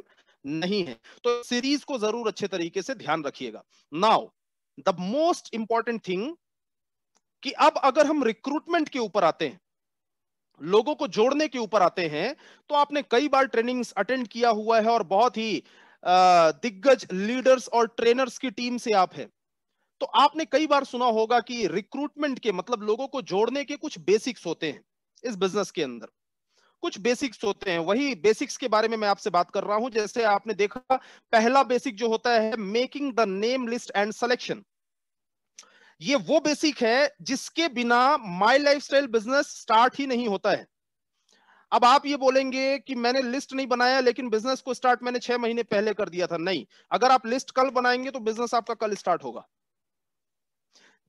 नहीं है। तो सीरीज को जरूर अच्छे तरीके से ध्यान रखिएगा। Now the most important thing कि अब अगर हम रिक्रूटमेंट के ऊपर आते हैं, लोगों को जोड़ने के ऊपर आते हैं, तो आपने कई बार ट्रेनिंग्स अटेंड किया हुआ है और बहुत ही दिग्गज लीडर्स और ट्रेनर्स की टीम से आप हैं। तो आपने कई बार सुना होगा कि रिक्रूटमेंट के मतलब लोगों को जोड़ने के कुछ बेसिक्स होते हैं। इस बिजनेस के अंदर कुछ बेसिक्स होते हैं, वही बेसिक्स के बारे में मैं आपसे बात कर रहा हूं। जैसे आपने देखा, पहला बेसिक जो होता है making the name list and selection. ये वो बेसिक है जिसके बिना माई लाइफस्टाइल बिजनेस स्टार्ट ही नहीं होता है। अब आप ये बोलेंगे कि मैंने लिस्ट नहीं बनाया लेकिन बिजनेस को स्टार्ट मैंने 6 महीने पहले कर दिया था। नहीं, अगर आप लिस्ट कल बनाएंगे तो बिजनेस आपका कल स्टार्ट होगा।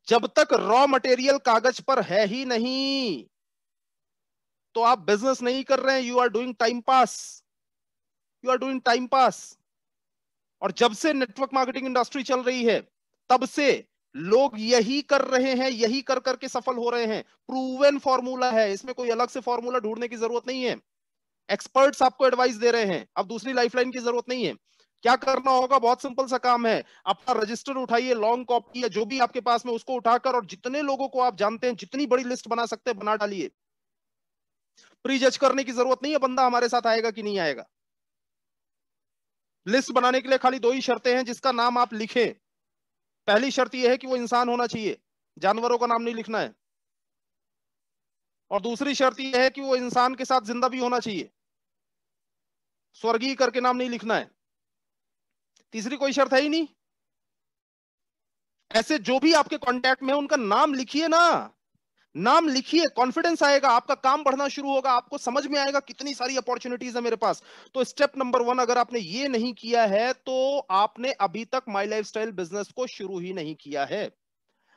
जब तक रॉ मटेरियल कागज पर है ही नहीं तो आप बिजनेस नहीं कर रहे हैं, you are doing time pass, you are doing time pass. और जब से नेटवर्क मार्केटिंग इंडस्ट्री चल रही है तब से लोग यही कर रहे हैं, यही कर करके सफल हो रहे हैं। प्रूवन फॉर्मूला है, इसमें कोई अलग से फॉर्मूला ढूंढने की जरूरत नहीं है। एक्सपर्ट्स आपको एडवाइस दे रहे हैं, अब दूसरी लाइफलाइन की जरूरत नहीं है। क्या करना होगा, बहुत सिंपल सा काम है। अपना रजिस्टर उठाइए, लॉन्ग कॉपी या जो भी आपके पास में उसको उठाकर और जितने लोगों को आप जानते हैं, जितनी बड़ी लिस्ट बना सकते हैं बना डालिए। प्री जज करने की जरूरत नहीं है बंदा हमारे साथ आएगा कि नहीं आएगा। लिस्ट बनाने के लिए खाली 2 ही शर्तें हैं जिसका नाम आप लिखें। पहली शर्त यह है कि वो इंसान होना चाहिए, जानवरों का नाम नहीं लिखना है। और दूसरी शर्त यह है कि वो इंसान के साथ जिंदा भी होना चाहिए, स्वर्गीय करके नाम नहीं लिखना है। तीसरी कोई शर्त है ही नहीं। ऐसे जो भी आपके कांटेक्ट में है उनका नाम लिखिए ना, नाम लिखिए, कॉन्फिडेंस आएगा, आपका काम बढ़ना शुरू होगा, आपको समझ में आएगा कितनी सारी अपॉर्चुनिटीज है मेरे पास। तो स्टेप नंबर 1 अगर आपने ये नहीं किया है तो आपने अभी तक माई लाइफस्टाइल बिजनेस को शुरू ही नहीं किया है।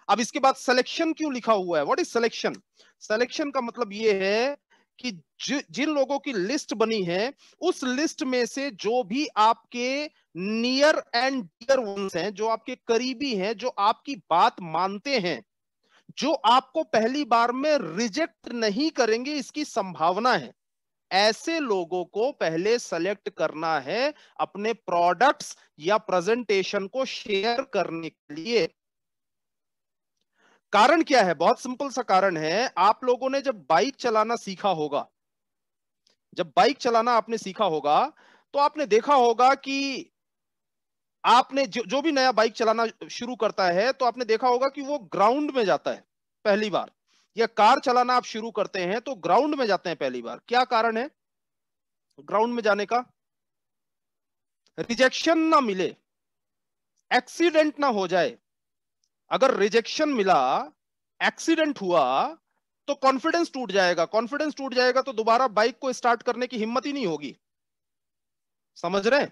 अब इसके बाद सिलेक्शन क्यों लिखा हुआ है, व्हाट इज सिलेक्शन? सिलेक्शन का मतलब ये है कि जिन लोगों की लिस्ट बनी है उस लिस्ट में से जो भी आपके नियर एंड डियर वंस हैं, जो आपके करीबी हैं, जो आपकी बात मानते हैं, जो आपको पहली बार में रिजेक्ट नहीं करेंगे इसकी संभावना है, ऐसे लोगों को पहले सेलेक्ट करना है अपने प्रोडक्ट्स या प्रेजेंटेशन को शेयर करने के लिए। कारण क्या है? बहुत सिंपल सा कारण है। आप लोगों ने जब बाइक चलाना सीखा होगा, जब बाइक चलाना आपने सीखा होगा तो आपने देखा होगा कि आपने जो भी नया बाइक चलाना शुरू करता है तो आपने देखा होगा कि वो ग्राउंड में जाता है पहली बार। या कार चलाना आप शुरू करते हैं तो ग्राउंड में जाते हैं पहली बार। क्या कारण है ग्राउंड में जाने का? रिजेक्शन ना मिले, एक्सीडेंट ना हो जाए। अगर रिजेक्शन मिला, एक्सीडेंट हुआ तो कॉन्फिडेंस टूट जाएगा, कॉन्फिडेंस टूट जाएगा तो दोबारा बाइक को स्टार्ट करने की हिम्मत ही नहीं होगी। समझ रहे हैं?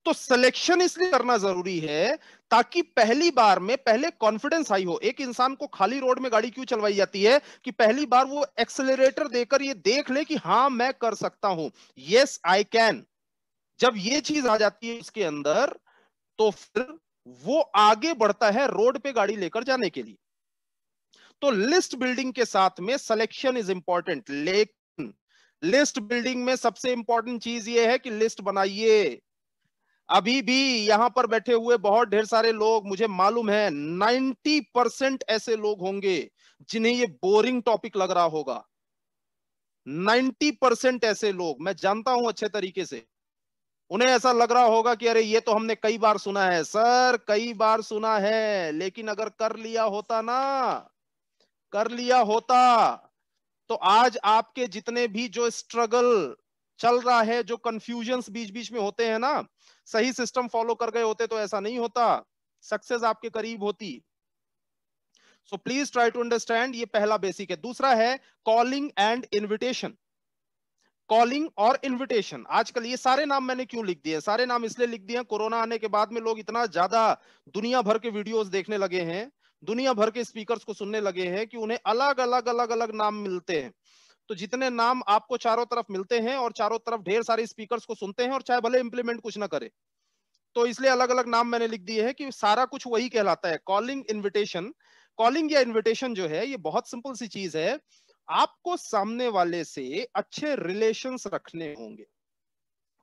तो सिलेक्शन इसलिए करना जरूरी है ताकि पहली बार में पहले कॉन्फिडेंस हाई हो। एक इंसान को खाली रोड में गाड़ी क्यों चलवाई जाती है? कि पहली बार वो एक्सेलरेटर देकर ये देख ले कि हां मैं कर सकता हूं, यस आई कैन। जब ये चीज आ जाती है उसके अंदर तो फिर वो आगे बढ़ता है रोड पे गाड़ी लेकर जाने के लिए। तो लिस्ट बिल्डिंग के साथ में सिलेक्शन इज इंपॉर्टेंट, लेकिन लिस्ट बिल्डिंग में सबसे इंपॉर्टेंट चीज ये है कि लिस्ट बनाइए। अभी भी यहां पर बैठे हुए बहुत ढेर सारे लोग, मुझे मालूम है 90% ऐसे लोग होंगे जिन्हें ये बोरिंग टॉपिक लग रहा होगा। 90% ऐसे लोग मैं जानता हूं अच्छे तरीके से, उन्हें ऐसा लग रहा होगा कि अरे ये तो हमने कई बार सुना है। सर कई बार सुना है, लेकिन अगर कर लिया होता ना, कर लिया होता तो आज आपके जितने भी जो स्ट्रगल चल रहा है, जो कंफ्यूजन्स बीच बीच में होते हैं ना, सही सिस्टम फॉलो कर गए होते तो ऐसा नहीं होता, सक्सेस आपके करीब होती। So please try to understand, ये पहला बेसिक है। दूसरा है कॉलिंग एंड इनविटेशन। कॉलिंग और इनविटेशन, आजकल ये सारे नाम मैंने क्यों लिख दिए? सारे नाम इसलिए लिख दिए, कोरोना आने के बाद में लोग इतना ज्यादा दुनिया भर के वीडियोस देखने लगे हैं, दुनिया भर के स्पीकर्स को सुनने लगे हैं कि उन्हें अलग अलग अलग अलग नाम मिलते हैं। तो जितने नाम आपको चारों तरफ मिलते हैं और चारों तरफ ढेर सारे स्पीकर्स को सुनते हैं और चाहे भले इंप्लीमेंट कुछ ना करे, तो इसलिए अलग अलग नाम मैंने लिख दिए हैं कि सारा कुछ वही कहलाता है, कॉलिंग इनविटेशन। कॉलिंग या इनविटेशन जो है ये बहुत सिंपल सी चीज है। आपको सामने वाले से अच्छे रिलेशंस रखने होंगे।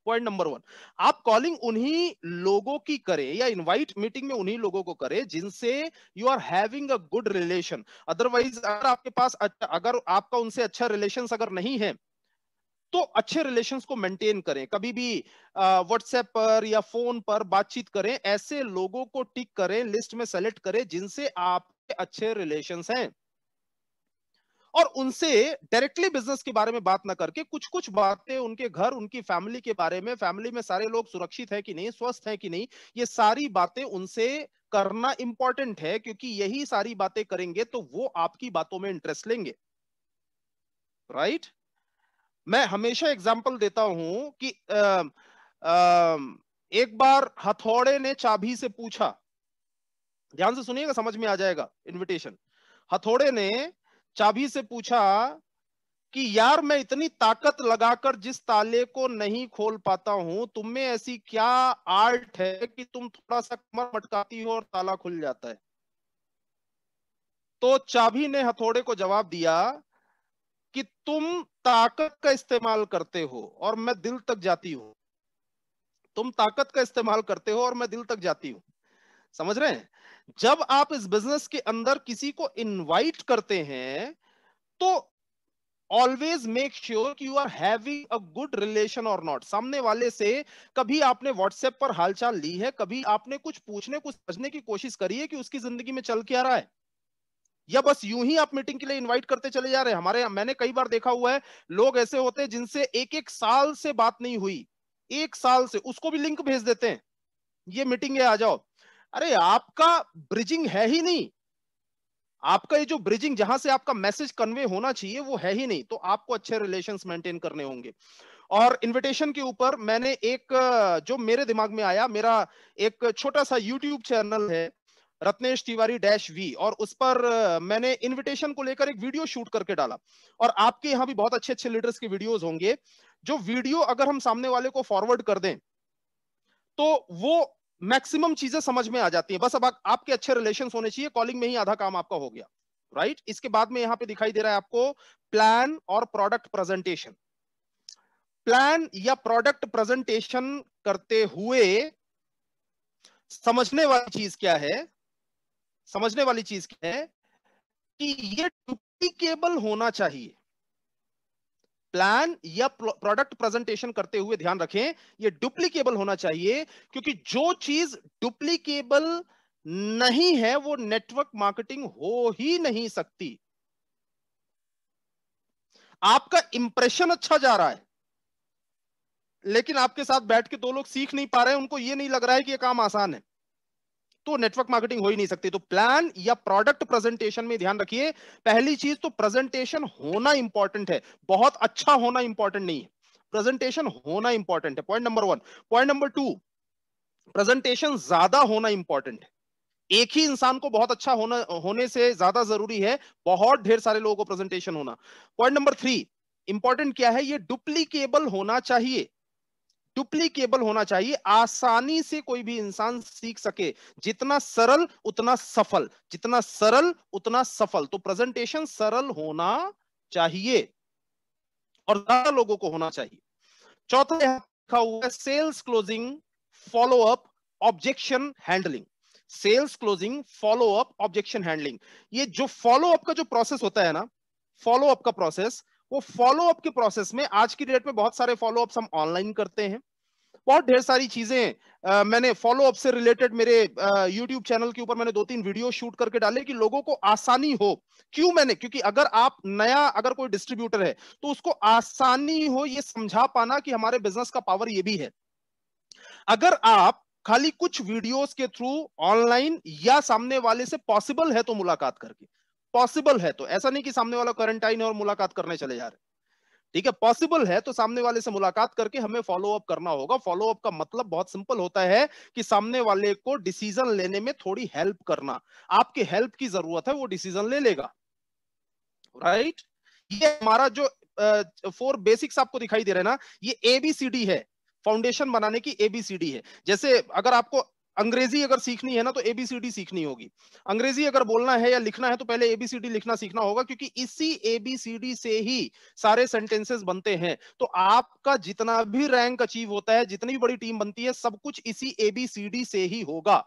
पॉइंट नंबर 1, आप कॉलिंग उन्हीं लोगों की करें या इनवाइट मीटिंग में उन्हीं लोगों को करें जिनसे you are having a good relation. Otherwise अगर आपके पास अगर आपका उनसे अच्छा रिलेशंस अगर नहीं है तो अच्छे रिलेशंस को मेंटेन करें। कभी भी व्हाट्सएप पर या फोन पर बातचीत करें, ऐसे लोगों को टिक करें, लिस्ट में सेलेक्ट करें जिनसे आपके अच्छे रिलेशंस हैं, और उनसे डायरेक्टली बिजनेस के बारे में बात ना करके कुछ कुछ बातें उनके घर, उनकी फैमिली के बारे में, फैमिली में सारे लोग सुरक्षित है कि नहीं, स्वस्थ है कि नहीं, ये सारी बातें उनसे करना इंपॉर्टेंट है, क्योंकि यही सारी बातें करेंगे तो वो आपकी बातों में इंटरेस्ट लेंगे। राइट? मैं हमेशा एग्जांपल देता हूं कि एक बार हथौड़े ने चाबी से पूछा, ध्यान से सुनिएगा, समझ में आ जाएगा इनविटेशन। हथौड़े ने चाबी से पूछा कि यार मैं इतनी ताकत लगाकर जिस ताले को नहीं खोल पाता हूं, तुम में ऐसी क्या आर्ट है कि तुम थोड़ा सा कमर मटकाती हो और ताला खुल जाता है। तो चाबी ने हथौड़े को जवाब दिया कि तुम ताकत का इस्तेमाल करते हो और मैं दिल तक जाती हूं। तुम ताकत का इस्तेमाल करते हो और मैं दिल तक जाती हूं। समझ रहे हैं? जब आप इस बिजनेस के अंदर किसी को इनवाइट करते हैं तो ऑलवेज मेक श्योर कि you are having a good relation और नॉट। सामने वाले से कभी आपने व्हाट्सएप पर हालचाल ली है, कभी आपने कुछ पूछने, कुछ समझने की कोशिश करी है कि उसकी जिंदगी में चल क्या रहा है, या बस यूं ही आप मीटिंग के लिए इनवाइट करते चले जा रहे हैं? मैंने कई बार देखा हुआ है, लोग ऐसे होते हैं जिनसे एक एक साल से बात नहीं हुई, एक साल से, उसको भी लिंक भेज देते हैं, ये मीटिंग है आ जाओ। अरे आपका ब्रिजिंग है ही नहीं, आपका ये जो ब्रिजिंग, जहां से आपका मैसेज कन्वे होना चाहिए वो है ही नहीं, तो आपको अच्छे रिलेशंस मेंटेन करने होंगे। और इनविटेशन के ऊपर मैंने एक जो मेरे दिमाग में आया, मेरा एक छोटा सा यूट्यूब चैनल है, रत्नेश तिवारी डैश वी, और उस पर मैंने इनविटेशन को लेकर एक वीडियो शूट करके डाला। और आपके यहां भी बहुत अच्छे अच्छे लीडर्स के वीडियोस होंगे, जो वीडियो अगर हम सामने वाले को फॉरवर्ड कर दें तो वो मैक्सिमम चीजें समझ में आ जाती है। बस अब आपके अच्छे रिलेशंस होने चाहिए, कॉलिंग में ही आधा काम आपका हो गया। राइट? इसके बाद में यहां पे दिखाई दे रहा है आपको प्लान और प्रोडक्ट प्रेजेंटेशन। प्लान या प्रोडक्ट प्रेजेंटेशन करते हुए समझने वाली चीज क्या है, समझने वाली चीज क्या है कि ये डुप्लीकेबल होना चाहिए। प्लान या प्रोडक्ट प्रेजेंटेशन करते हुए ध्यान रखें, ये डुप्लीकेबल होना चाहिए, क्योंकि जो चीज डुप्लीकेबल नहीं है वो नेटवर्क मार्केटिंग हो ही नहीं सकती। आपका इंप्रेशन अच्छा जा रहा है, लेकिन आपके साथ बैठ के दो लोग सीख नहीं पा रहे हैं, उनको ये नहीं लग रहा है कि ये काम आसान है, तो नेटवर्क मार्केटिंग हो ही नहीं सकती। तो प्लान या प्रोडक्ट प्रेजेंटेशन में ध्यान रखिए, पहली चीज तो प्रेजेंटेशन होना इंपॉर्टेंट है, बहुत अच्छा होना इंपॉर्टेंट नहीं है, प्रेजेंटेशन होना इंपॉर्टेंट है। Point number 1। Point number 2, presentation ज्यादा होना इंपॉर्टेंट है। एक ही इंसान को बहुत अच्छा होने से ज्यादा जरूरी है बहुत ढेर सारे लोगों को प्रेजेंटेशन होना। पॉइंट नंबर 3, इंपॉर्टेंट क्या है, ये डुप्लीकेबल होना चाहिए। डुप्लीकेबल होना चाहिए, आसानी से कोई भी इंसान सीख सके। जितना सरल उतना सफल, जितना सरल उतना सफल। तो प्रेजेंटेशन सरल होना चाहिए और ज्यादा लोगों को होना चाहिए। चौथा यहां लिखा हुआ है sales closing, follow up, objection handling. Sales closing, follow up, objection handling. ये जो फॉलो अप का जो प्रोसेस होता है ना, फॉलो अप का प्रोसेस, वो फॉलो अप के प्रोसेस में आज की डेट में बहुत सारे फॉलो अप्स हम ऑनलाइन करते हैं, बहुत ढेर सारी चीजें मैंने फॉलो अप से रिलेटेड मेरे यूट्यूब चैनल के ऊपर मैंने 2-3 वीडियो शूट करके डाले कि लोगों को आसानी हो। क्यों मैंने, क्योंकि अगर आप नया, अगर कोई डिस्ट्रीब्यूटर है तो उसको आसानी हो ये समझा पाना कि हमारे बिजनेस का पावर ये भी है। अगर आप खाली कुछ वीडियोस के थ्रू ऑनलाइन या सामने वाले से पॉसिबल है तो मुलाकात करके, पॉसिबल है तो, ऐसा नहीं कि सामने वाला क्वारंटाइन है और मुलाकात करने चले जा रहे, ठीक है, पॉसिबल है तो सामने वाले से मुलाकात करके हमें फॉलो अप करना होगा। फॉलो अप का मतलब बहुत सिंपल होता है कि सामने वाले को डिसीजन लेने में थोड़ी हेल्प करना। आपके हेल्प की जरूरत है, वो डिसीजन ले लेगा। राइट? ये हमारा जो 4 बेसिक्स आपको दिखाई दे रहे हैं ना, ये एबीसीडी है, फाउंडेशन बनाने की एबीसीडी है। जैसे अगर आपको अंग्रेजी अगर सीखनी है ना तो एबीसीडी सीखनी होगी। अंग्रेजी अगर बोलना है या लिखना है तो पहले एबीसीडी लिखना सीखना होगा, क्योंकि इसी एबीसीडी से ही सारे सेंटेंसेस बनते हैं। तो आपका जितना भी रैंक अचीव होता है, जितनी भी बड़ी टीम बनती है, सब कुछ इसी एबीसीडी से ही होगा।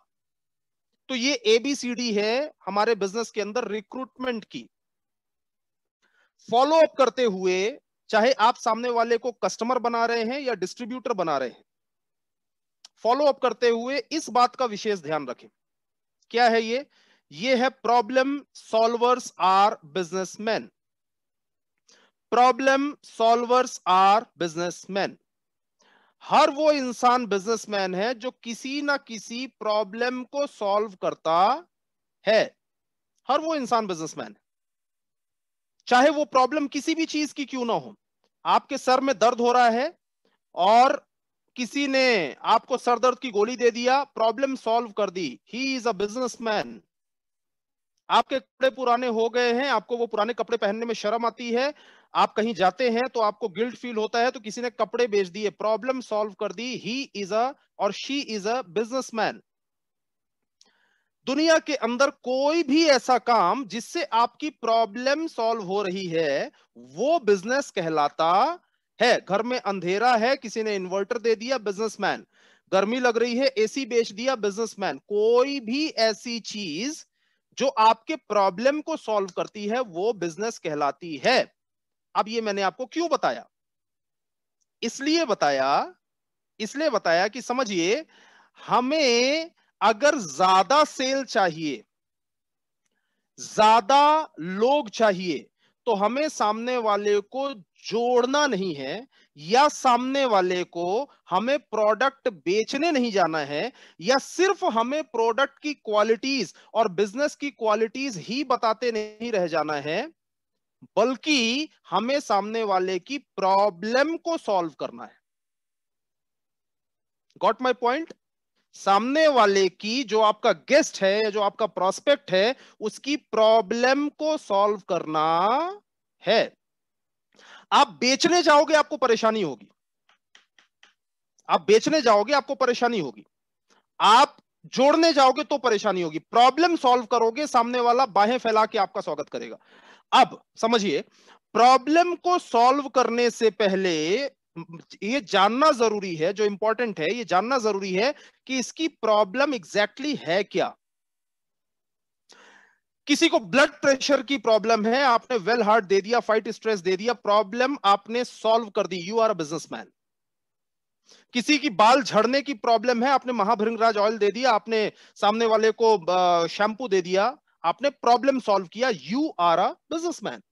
तो ये एबीसीडी है हमारे बिजनेस के अंदर रिक्रूटमेंट की। फॉलो अप करते हुए, चाहे आप सामने वाले को कस्टमर बना रहे हैं या डिस्ट्रीब्यूटर बना रहे हैं, फॉलो अप करते हुए इस बात का विशेष ध्यान रखें। क्या है ये है problem solvers are businessman. Problem solvers are businessman. हर वो इंसान बिजनेसमैन है जो किसी ना किसी प्रॉब्लम को सॉल्व करता है। हर वो इंसान बिजनेसमैन है, चाहे वो प्रॉब्लम किसी भी चीज की क्यों ना हो। आपके सर में दर्द हो रहा है और किसी ने आपको सर दर्द की गोली दे दिया, प्रॉब्लम सॉल्व कर दी, ही इज अ बिजनेसमैन। आपके कपड़े पुराने हो गए हैं, आपको वो पुराने कपड़े पहनने में शर्म आती है, आप कहीं जाते हैं तो आपको गिल्ट फील होता है, तो किसी ने कपड़े बेच दिए, प्रॉब्लम सॉल्व कर दी, ही इज अ और शी इज अ बिजनेसमैन। दुनिया के अंदर कोई भी ऐसा काम जिससे आपकी प्रॉब्लम सॉल्व हो रही है, वो बिजनेस कहलाता है। घर में अंधेरा है, किसी ने इन्वर्टर दे दिया, बिजनेसमैन। गर्मी लग रही है, एसी बेच दिया, बिजनेसमैन। कोई भी ऐसी चीज जो आपके प्रॉब्लम को सॉल्व करती है, वो बिजनेस कहलाती है। अब ये मैंने आपको क्यों बताया? इसलिए बताया इसलिए बताया कि समझिए, हमें अगर ज्यादा सेल चाहिए, ज्यादा लोग चाहिए, तो हमें सामने वाले को जोड़ना नहीं है, या सामने वाले को हमें प्रोडक्ट बेचने नहीं जाना है, या सिर्फ हमें प्रोडक्ट की क्वालिटीज और बिजनेस की क्वालिटीज ही बताते नहीं रह जाना है, बल्कि हमें सामने वाले की प्रॉब्लम को सॉल्व करना है। Got my point? सामने वाले की, जो आपका गेस्ट है या जो आपका प्रोस्पेक्ट है, उसकी प्रॉब्लम को सॉल्व करना है। आप बेचने जाओगे, आपको परेशानी होगी। आप बेचने जाओगे, आपको परेशानी होगी। आप जोड़ने जाओगे तो परेशानी होगी। प्रॉब्लम सॉल्व करोगे, सामने वाला बाहें फैला के आपका स्वागत करेगा। अब समझिए, प्रॉब्लम को सॉल्व करने से पहले ये जानना जरूरी है, जो इंपॉर्टेंट है, ये जानना जरूरी है कि इसकी प्रॉब्लम एग्जैक्टली है क्या। किसी को ब्लड प्रेशर की प्रॉब्लम है, आपने वेल हार्ट दे दिया, फाइट स्ट्रेस दे दिया, प्रॉब्लम आपने सॉल्व कर दी, यू आर अ बिजनेसमैन। किसी की बाल झड़ने की प्रॉब्लम है, आपने महाभृंगराज ऑयल दे दिया, आपने सामने वाले को शैम्पू दे दिया, आपने प्रॉब्लम सॉल्व किया, यू आर अ बिजनेसमैन।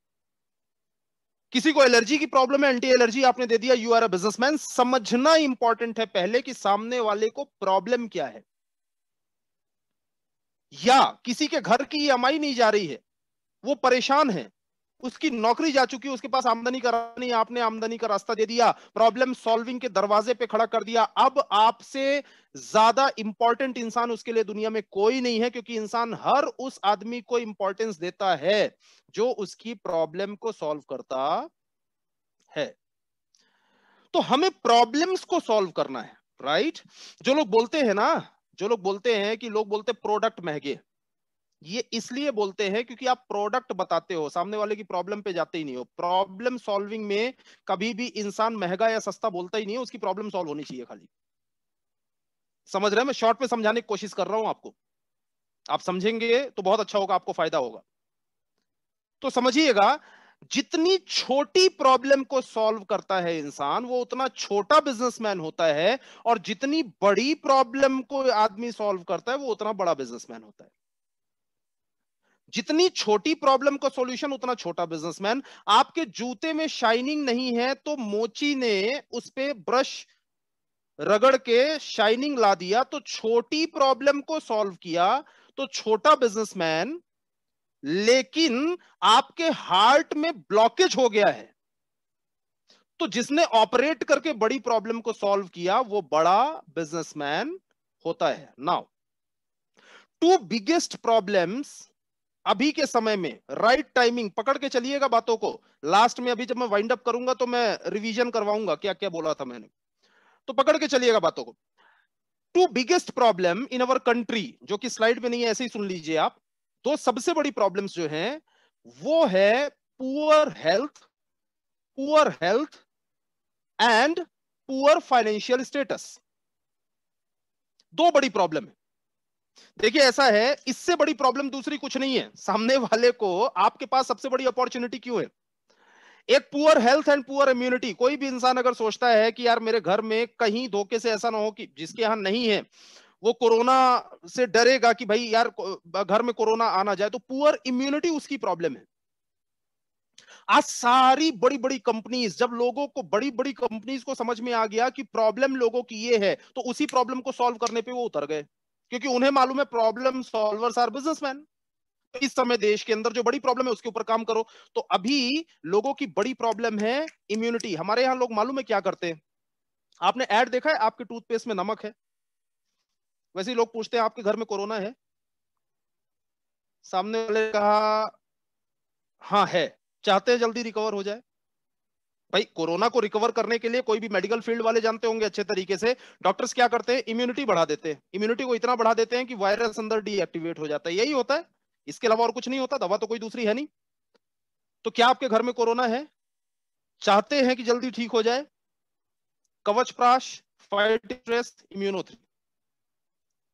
किसी को एलर्जी की प्रॉब्लम है, एंटी एलर्जी आपने दे दिया, यू आर अ बिजनेसमैन। समझना इंपॉर्टेंट है पहले कि सामने वाले को प्रॉब्लम क्या है। या किसी के घर की ईएमआई नहीं जा रही है, वो परेशान है, उसकी नौकरी जा चुकी है, उसके पास आमदनी का रास्ता नहीं, आपने आमदनी का रास्ता दे दिया, प्रॉब्लम सॉल्विंग के दरवाजे पे खड़ा कर दिया। अब आपसे ज्यादा इंपॉर्टेंट इंसान उसके लिए दुनिया में कोई नहीं है, क्योंकि इंसान हर उस आदमी को इंपॉर्टेंस देता है जो उसकी प्रॉब्लम को सॉल्व करता है। तो हमें प्रॉब्लम्स को सॉल्व करना है, राइट? जो लोग बोलते हैं ना, जो लोग बोलते हैं कि लोग बोलते प्रोडक्ट महंगे, ये इसलिए बोलते हैं क्योंकि आप प्रोडक्ट बताते हो, सामने वाले की प्रॉब्लम पे जाते ही नहीं हो। प्रॉब्लम सॉल्विंग में कभी भी इंसान महंगा या सस्ता बोलता ही नहीं है, उसकी प्रॉब्लम सॉल्व होनी चाहिए खाली। समझ रहे हैं? मैं शॉर्ट में समझाने की कोशिश कर रहा हूं आपको। आप समझेंगे तो बहुत अच्छा होगा, आपको फायदा होगा। तो समझिएगा, जितनी छोटी प्रॉब्लम को सॉल्व करता है इंसान, वो उतना छोटा बिजनेसमैन होता है, और जितनी बड़ी प्रॉब्लम को आदमी सॉल्व करता है, वो उतना बड़ा बिजनेसमैन होता है। जितनी छोटी प्रॉब्लम का सॉल्यूशन, उतना छोटा बिजनेसमैन। आपके जूते में शाइनिंग नहीं है तो मोची ने उस पे ब्रश रगड़ के शाइनिंग ला दिया, तो छोटी प्रॉब्लम को सॉल्व किया तो छोटा बिजनेसमैन। लेकिन आपके हार्ट में ब्लॉकेज हो गया है, तो जिसने ऑपरेट करके बड़ी प्रॉब्लम को सॉल्व किया, वो बड़ा बिजनेसमैन होता है। नाउ, टू बिगेस्ट प्रॉब्लम्स अभी के समय में, राइट टाइमिंग, पकड़ के चलिएगा बातों को। लास्ट में अभी जब मैं वाइंड अप करूंगा तो मैं रिवीजन करवाऊंगा क्या क्या बोला था मैंने, तो पकड़ के चलिएगा बातों को। Two biggest problem in our country, जो कि स्लाइड में नहीं है, ऐसे ही सुन लीजिए आप। दो सबसे बड़ी प्रॉब्लम्स जो हैं वो है poor health and poor financial status. दो बड़ी प्रॉब्लम है। देखिए ऐसा है, इससे बड़ी प्रॉब्लम दूसरी कुछ नहीं है। सामने वाले को आपके पास सबसे बड़ी अपॉर्चुनिटी क्यों है? एक poor health and poor immunity. कोई भी इंसान अगर सोचता है कि यार मेरे घर में कहीं धोखे से ऐसा ना हो कि जिसके यहां नहीं है वो कोरोना से डरेगा कि भाई यार घर में कोरोना आना जाए, तो पुअर इम्यूनिटी उसकी प्रॉब्लम है। आज सारी बड़ी बड़ी कंपनीज, जब लोगों को, बड़ी बड़ी कंपनीज को समझ में आ गया कि प्रॉब्लम लोगों की ये है, तो उसी प्रॉब्लम को सॉल्व करने पे वो उतर गए, क्योंकि उन्हें मालूम है प्रॉब्लम सॉल्वर्स आर बिजनेसमैन। इस समय देश के अंदर जो बड़ी प्रॉब्लम है उसके ऊपर काम करो। तो अभी लोगों की बड़ी प्रॉब्लम है इम्यूनिटी। हमारे यहां लोग मालूम है क्या करते हैं? आपने ऐड देखा है, आपके टूथपेस्ट में नमक है, वैसे ही लोग पूछते हैं आपके घर में कोरोना है? सामने वाले कहा हाँ है, चाहते हैं जल्दी रिकवर हो जाए। भाई कोरोना को रिकवर करने के लिए कोई भी मेडिकल फील्ड वाले जानते होंगे अच्छे तरीके से, डॉक्टर्स क्या करते हैं? इम्यूनिटी बढ़ा देते हैं। इम्यूनिटी को इतना बढ़ा देते हैं कि वायरस अंदर डीएक्टिवेट हो जाता है। यही होता है, इसके अलावा और कुछ नहीं होता। दवा तो कोई दूसरी है नहीं। तो क्या आपके घर में कोरोना है? चाहते हैं कि जल्दी ठीक हो जाए? कवच प्राश, फाइट स्ट्रेस, इम्यूनो 3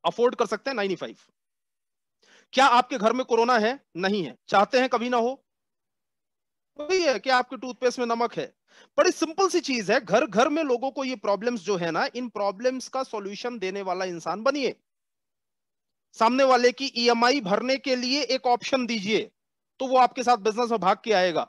अफोर्ड कर सकते हैं 95। क्या आपके घर में कोरोना है? नहीं है। चाहते हैं कभी ना हो? वही है कि आपके टूथपेस्ट में नमक है। बड़ी सिंपल सी चीज है। घर घर में लोगों को ये प्रॉब्लम्स जो है ना, इन प्रॉब्लम्स का सॉल्यूशन देने वाला इंसान बनिए। सामने वाले की ईएमआई भरने के लिए एक ऑप्शन दीजिए, तो वो आपके साथ बिजनेस में भाग के आएगा।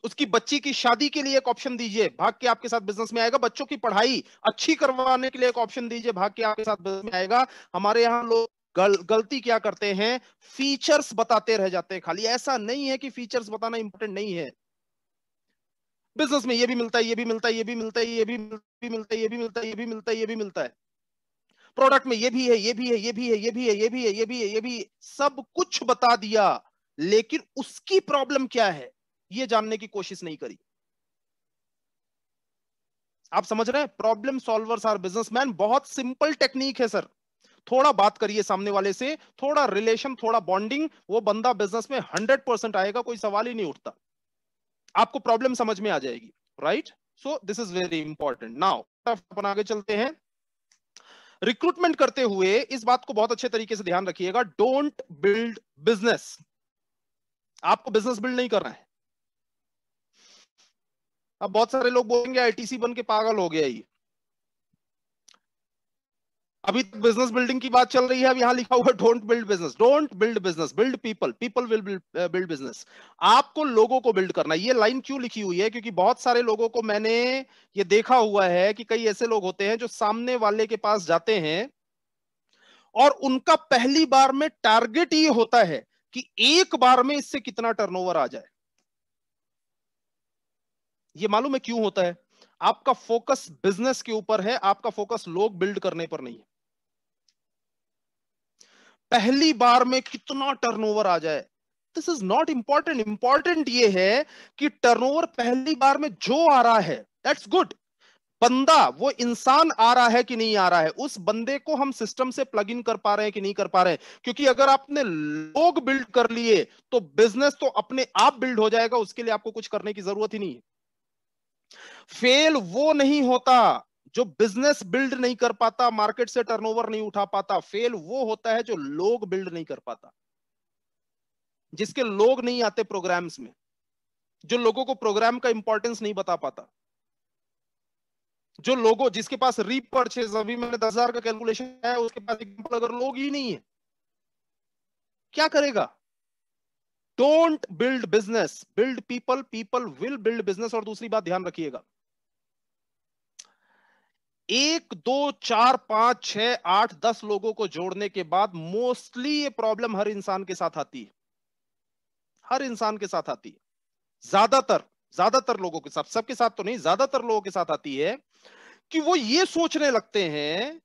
उसकी बच्ची की शादी के लिए एक ऑप्शन दीजिए, भाग के आपके साथ बिजनेस में आएगा। बच्चों की पढ़ाई अच्छी करवाने के लिए एक ऑप्शन दीजिए, भाग के आपके साथ बिजनेस में आएगा। हमारे यहाँ लोग गलती क्या करते हैं? फीचर्स बताते रह जाते हैं खाली। ऐसा नहीं है कि फीचर्स बताना इंपॉर्टेंट नहीं है। बिजनेस में ये भी मिलता है, ये भी मिलता है, ये भी मिलता है, ये भी मिलता है, ये भी मिलता है, ये भी मिलता है, ये भी मिलता है। प्रोडक्ट में ये भी है, ये भी है, ये भी है, ये भी है, ये भी है, ये भी है, ये भी, सब कुछ बता दिया, लेकिन उसकी प्रॉब्लम क्या है ये जानने की कोशिश नहीं करी। आप समझ रहे हैं? Problem solvers are businessman. बहुत सिंपल टेक्निक है सर। थोड़ा बात करिए सामने वाले से, थोड़ा रिलेशन, थोड़ा बॉन्डिंग, वो बंदा बिजनेस में 100% आएगा, कोई सवाल ही नहीं उठता। आपको प्रॉब्लम समझ में आ जाएगी, right? So this is very important. Now अपन आगे चलते हैं। रिक्रूटमेंट करते हुए इस बात को बहुत अच्छे तरीके से ध्यान रखिएगा, डोंट बिल्ड बिजनेस। आपको बिजनेस बिल्ड नहीं करना है। अब बहुत सारे लोग बोलेंगे आईटीसी बन के पागल हो गया ये, अभी तक बिजनेस बिल्डिंग की बात चल रही है, अब यहां लिखा हुआ don't build business. Don't build business, build people, people will build business. आपको लोगों को बिल्ड करना है। ये लाइन क्यों लिखी हुई है? क्योंकि बहुत सारे लोगों को मैंने ये देखा हुआ है कि कई ऐसे लोग होते हैं जो सामने वाले के पास जाते हैं और उनका पहली बार में टारगेट ये होता है कि एक बार में इससे कितना टर्नओवर आ जाए। ये मालूम है क्यों होता है? आपका फोकस बिजनेस के ऊपर है, आपका फोकस लोग बिल्ड करने पर नहीं है। पहली बार में कितना टर्नओवर आ जाए, this is not important. Important ये है कि टर्नओवर पहली बार में जो आ रहा है दैट्स गुड। बंदा, वो इंसान आ रहा है कि नहीं आ रहा है, उस बंदे को हम सिस्टम से प्लग इन कर पा रहे हैं कि नहीं कर पा रहे हैं। क्योंकि अगर आपने लोग बिल्ड कर लिए तो बिजनेस तो अपने आप बिल्ड हो जाएगा, उसके लिए आपको कुछ करने की जरूरत ही नहीं है। फेल वो नहीं होता जो बिजनेस बिल्ड नहीं कर पाता, मार्केट से टर्नओवर नहीं उठा पाता। फेल वो होता है जो लोग बिल्ड नहीं कर पाता, जिसके लोग नहीं आते प्रोग्राम्स में, जो लोगों को प्रोग्राम का इंपॉर्टेंस नहीं बता पाता, जो लोगों, जिसके पास रीपरचेज, अभी मैंने 10,000 का कैलकुलेशन है, उसके पास एग्जांपल अगर लोग ही नहीं है, क्या करेगा? Don't build business, build people, people will build business. और दूसरी बात ध्यान रखिएगा, 1 2 4 5 6 8 10 लोगों को जोड़ने के बाद मोस्टली ये प्रॉब्लम हर इंसान के साथ आती है। हर इंसान के साथ आती है। ज्यादातर ज्यादातर लोगों के साथ, सबके साथ तो नहीं, ज्यादातर लोगों के साथ आती है कि वो ये सोचने लगते हैं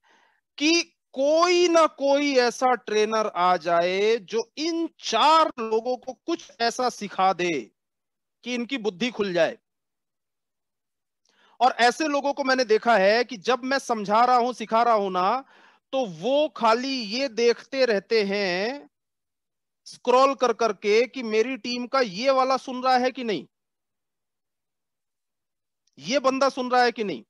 कि कोई ना कोई ऐसा ट्रेनर आ जाए जो इन 4 लोगों को कुछ ऐसा सिखा दे कि इनकी बुद्धि खुल जाए। और ऐसे लोगों को मैंने देखा है कि जब मैं समझा रहा हूं, सिखा रहा हूं ना, तो वो खाली ये देखते रहते हैं स्क्रॉल कर करके कि मेरी टीम का ये वाला सुन रहा है कि नहीं, ये बंदा सुन रहा है कि नहीं।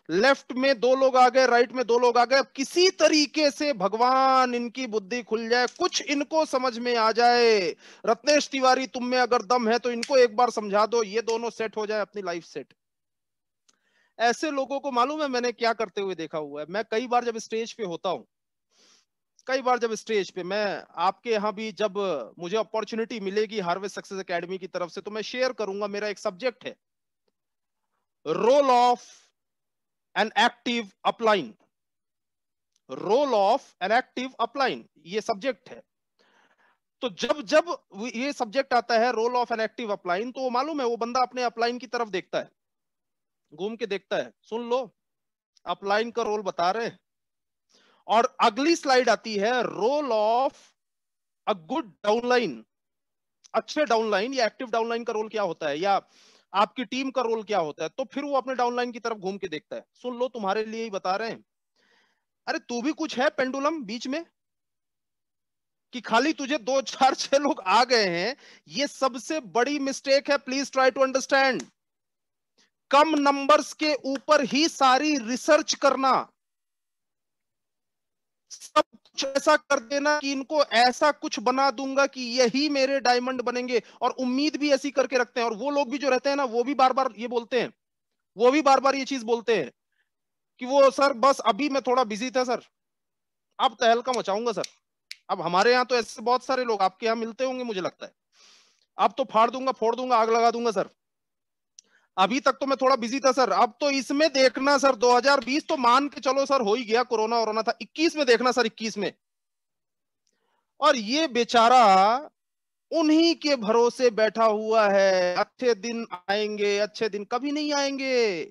लेफ्ट में दो लोग आ गए, राइट में दो लोग आ गए, अब किसी तरीके से भगवान इनकी बुद्धि खुल जाए, कुछ इनको समझ में आ जाए। रत्नेश तिवारी, तुम में अगर दम है तो इनको एक बार समझा दो, ये दोनों सेट हो जाए, अपनी लाइफ सेट। ऐसे लोगों को मालूम है मैंने क्या करते हुए देखा हुआ है। मैं कई बार जब स्टेज पे होता हूं, कई बार जब स्टेज पे, मैं आपके यहां भी जब मुझे अपॉर्चुनिटी मिलेगी हार्वेस्ट सक्सेस एकेडमी की तरफ से, तो मैं शेयर करूंगा। मेरा एक सब्जेक्ट है, role of an active upline. Role of an active upline, ये सब्जेक्ट है। तो जब जब ये सब्जेक्ट आता है role of an active upline, तो मालूम है वो बंदा अपने अपलाइन की तरफ देखता है, घूम के देखता है, सुन लो अपलाइन का रोल बता रहे हैं। और अगली स्लाइड आती है role of a good downline, अच्छे डाउनलाइन या एक्टिव डाउनलाइन का रोल क्या होता है, या आपकी टीम का रोल क्या होता है। तो फिर वो अपने डाउनलाइन की तरफ घूम के देखता है, सुन लो तुम्हारे लिए ही बता रहे हैं। अरे तू भी कुछ है पेंडुलम बीच में, कि खाली तुझे दो चार छह लोग आ गए हैं। ये सबसे बड़ी मिस्टेक है, प्लीज ट्राई टू अंडरस्टैंड। कम नंबर्स के ऊपर ही सारी रिसर्च करना, सब कुछ ऐसा कर देना कि इनको ऐसा कुछ बना दूंगा कि यही मेरे डायमंड बनेंगे, और उम्मीद भी ऐसी करके रखते हैं। और वो लोग भी जो रहते हैं ना, वो भी बार बार ये बोलते हैं, वो भी बार बार ये चीज बोलते हैं कि वो सर बस अभी मैं थोड़ा बिजी था सर, अब तहलका मचाऊंगा सर। अब हमारे यहाँ तो ऐसे बहुत सारे लोग आपके यहाँ मिलते होंगे मुझे लगता है, अब तो फाड़ दूंगा, फोड़ दूंगा, आग लगा दूंगा सर। अभी तक तो मैं थोड़ा बिजी था सर, अब तो इसमें देखना सर, 2020 तो मान के चलो सर हो ही गया, कोरोना वोरोना था, 21 में देखना सर, 21 में। और ये बेचारा उन्हीं के भरोसे बैठा हुआ है, अच्छे दिन आएंगे, अच्छे दिन कभी नहीं आएंगे।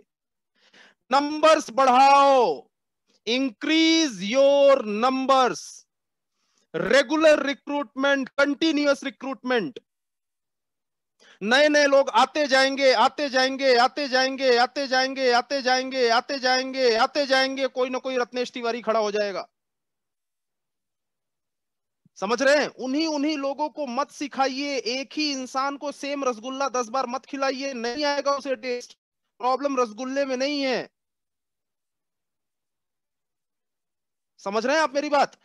नंबर्स बढ़ाओ, increase your numbers, regular recruitment, continuous recruitment. नए नए लोग आते जाएंगे, आते जाएंगे, आते जाएंगे, आते जाएंगे, आते जाएंगे, आते जाएंगे, आते जाएंगे, कोई ना कोई रत्नेश तिवारी खड़ा हो जाएगा। समझ रहे हैं? उन्हीं उन्हीं लोगों को मत सिखाइए, एक ही इंसान को सेम रसगुल्ला 10 बार मत खिलाइए, नहीं आएगा उसे टेस्ट। प्रॉब्लम रसगुल्ले में नहीं है। समझ रहे हैं आप मेरी बात?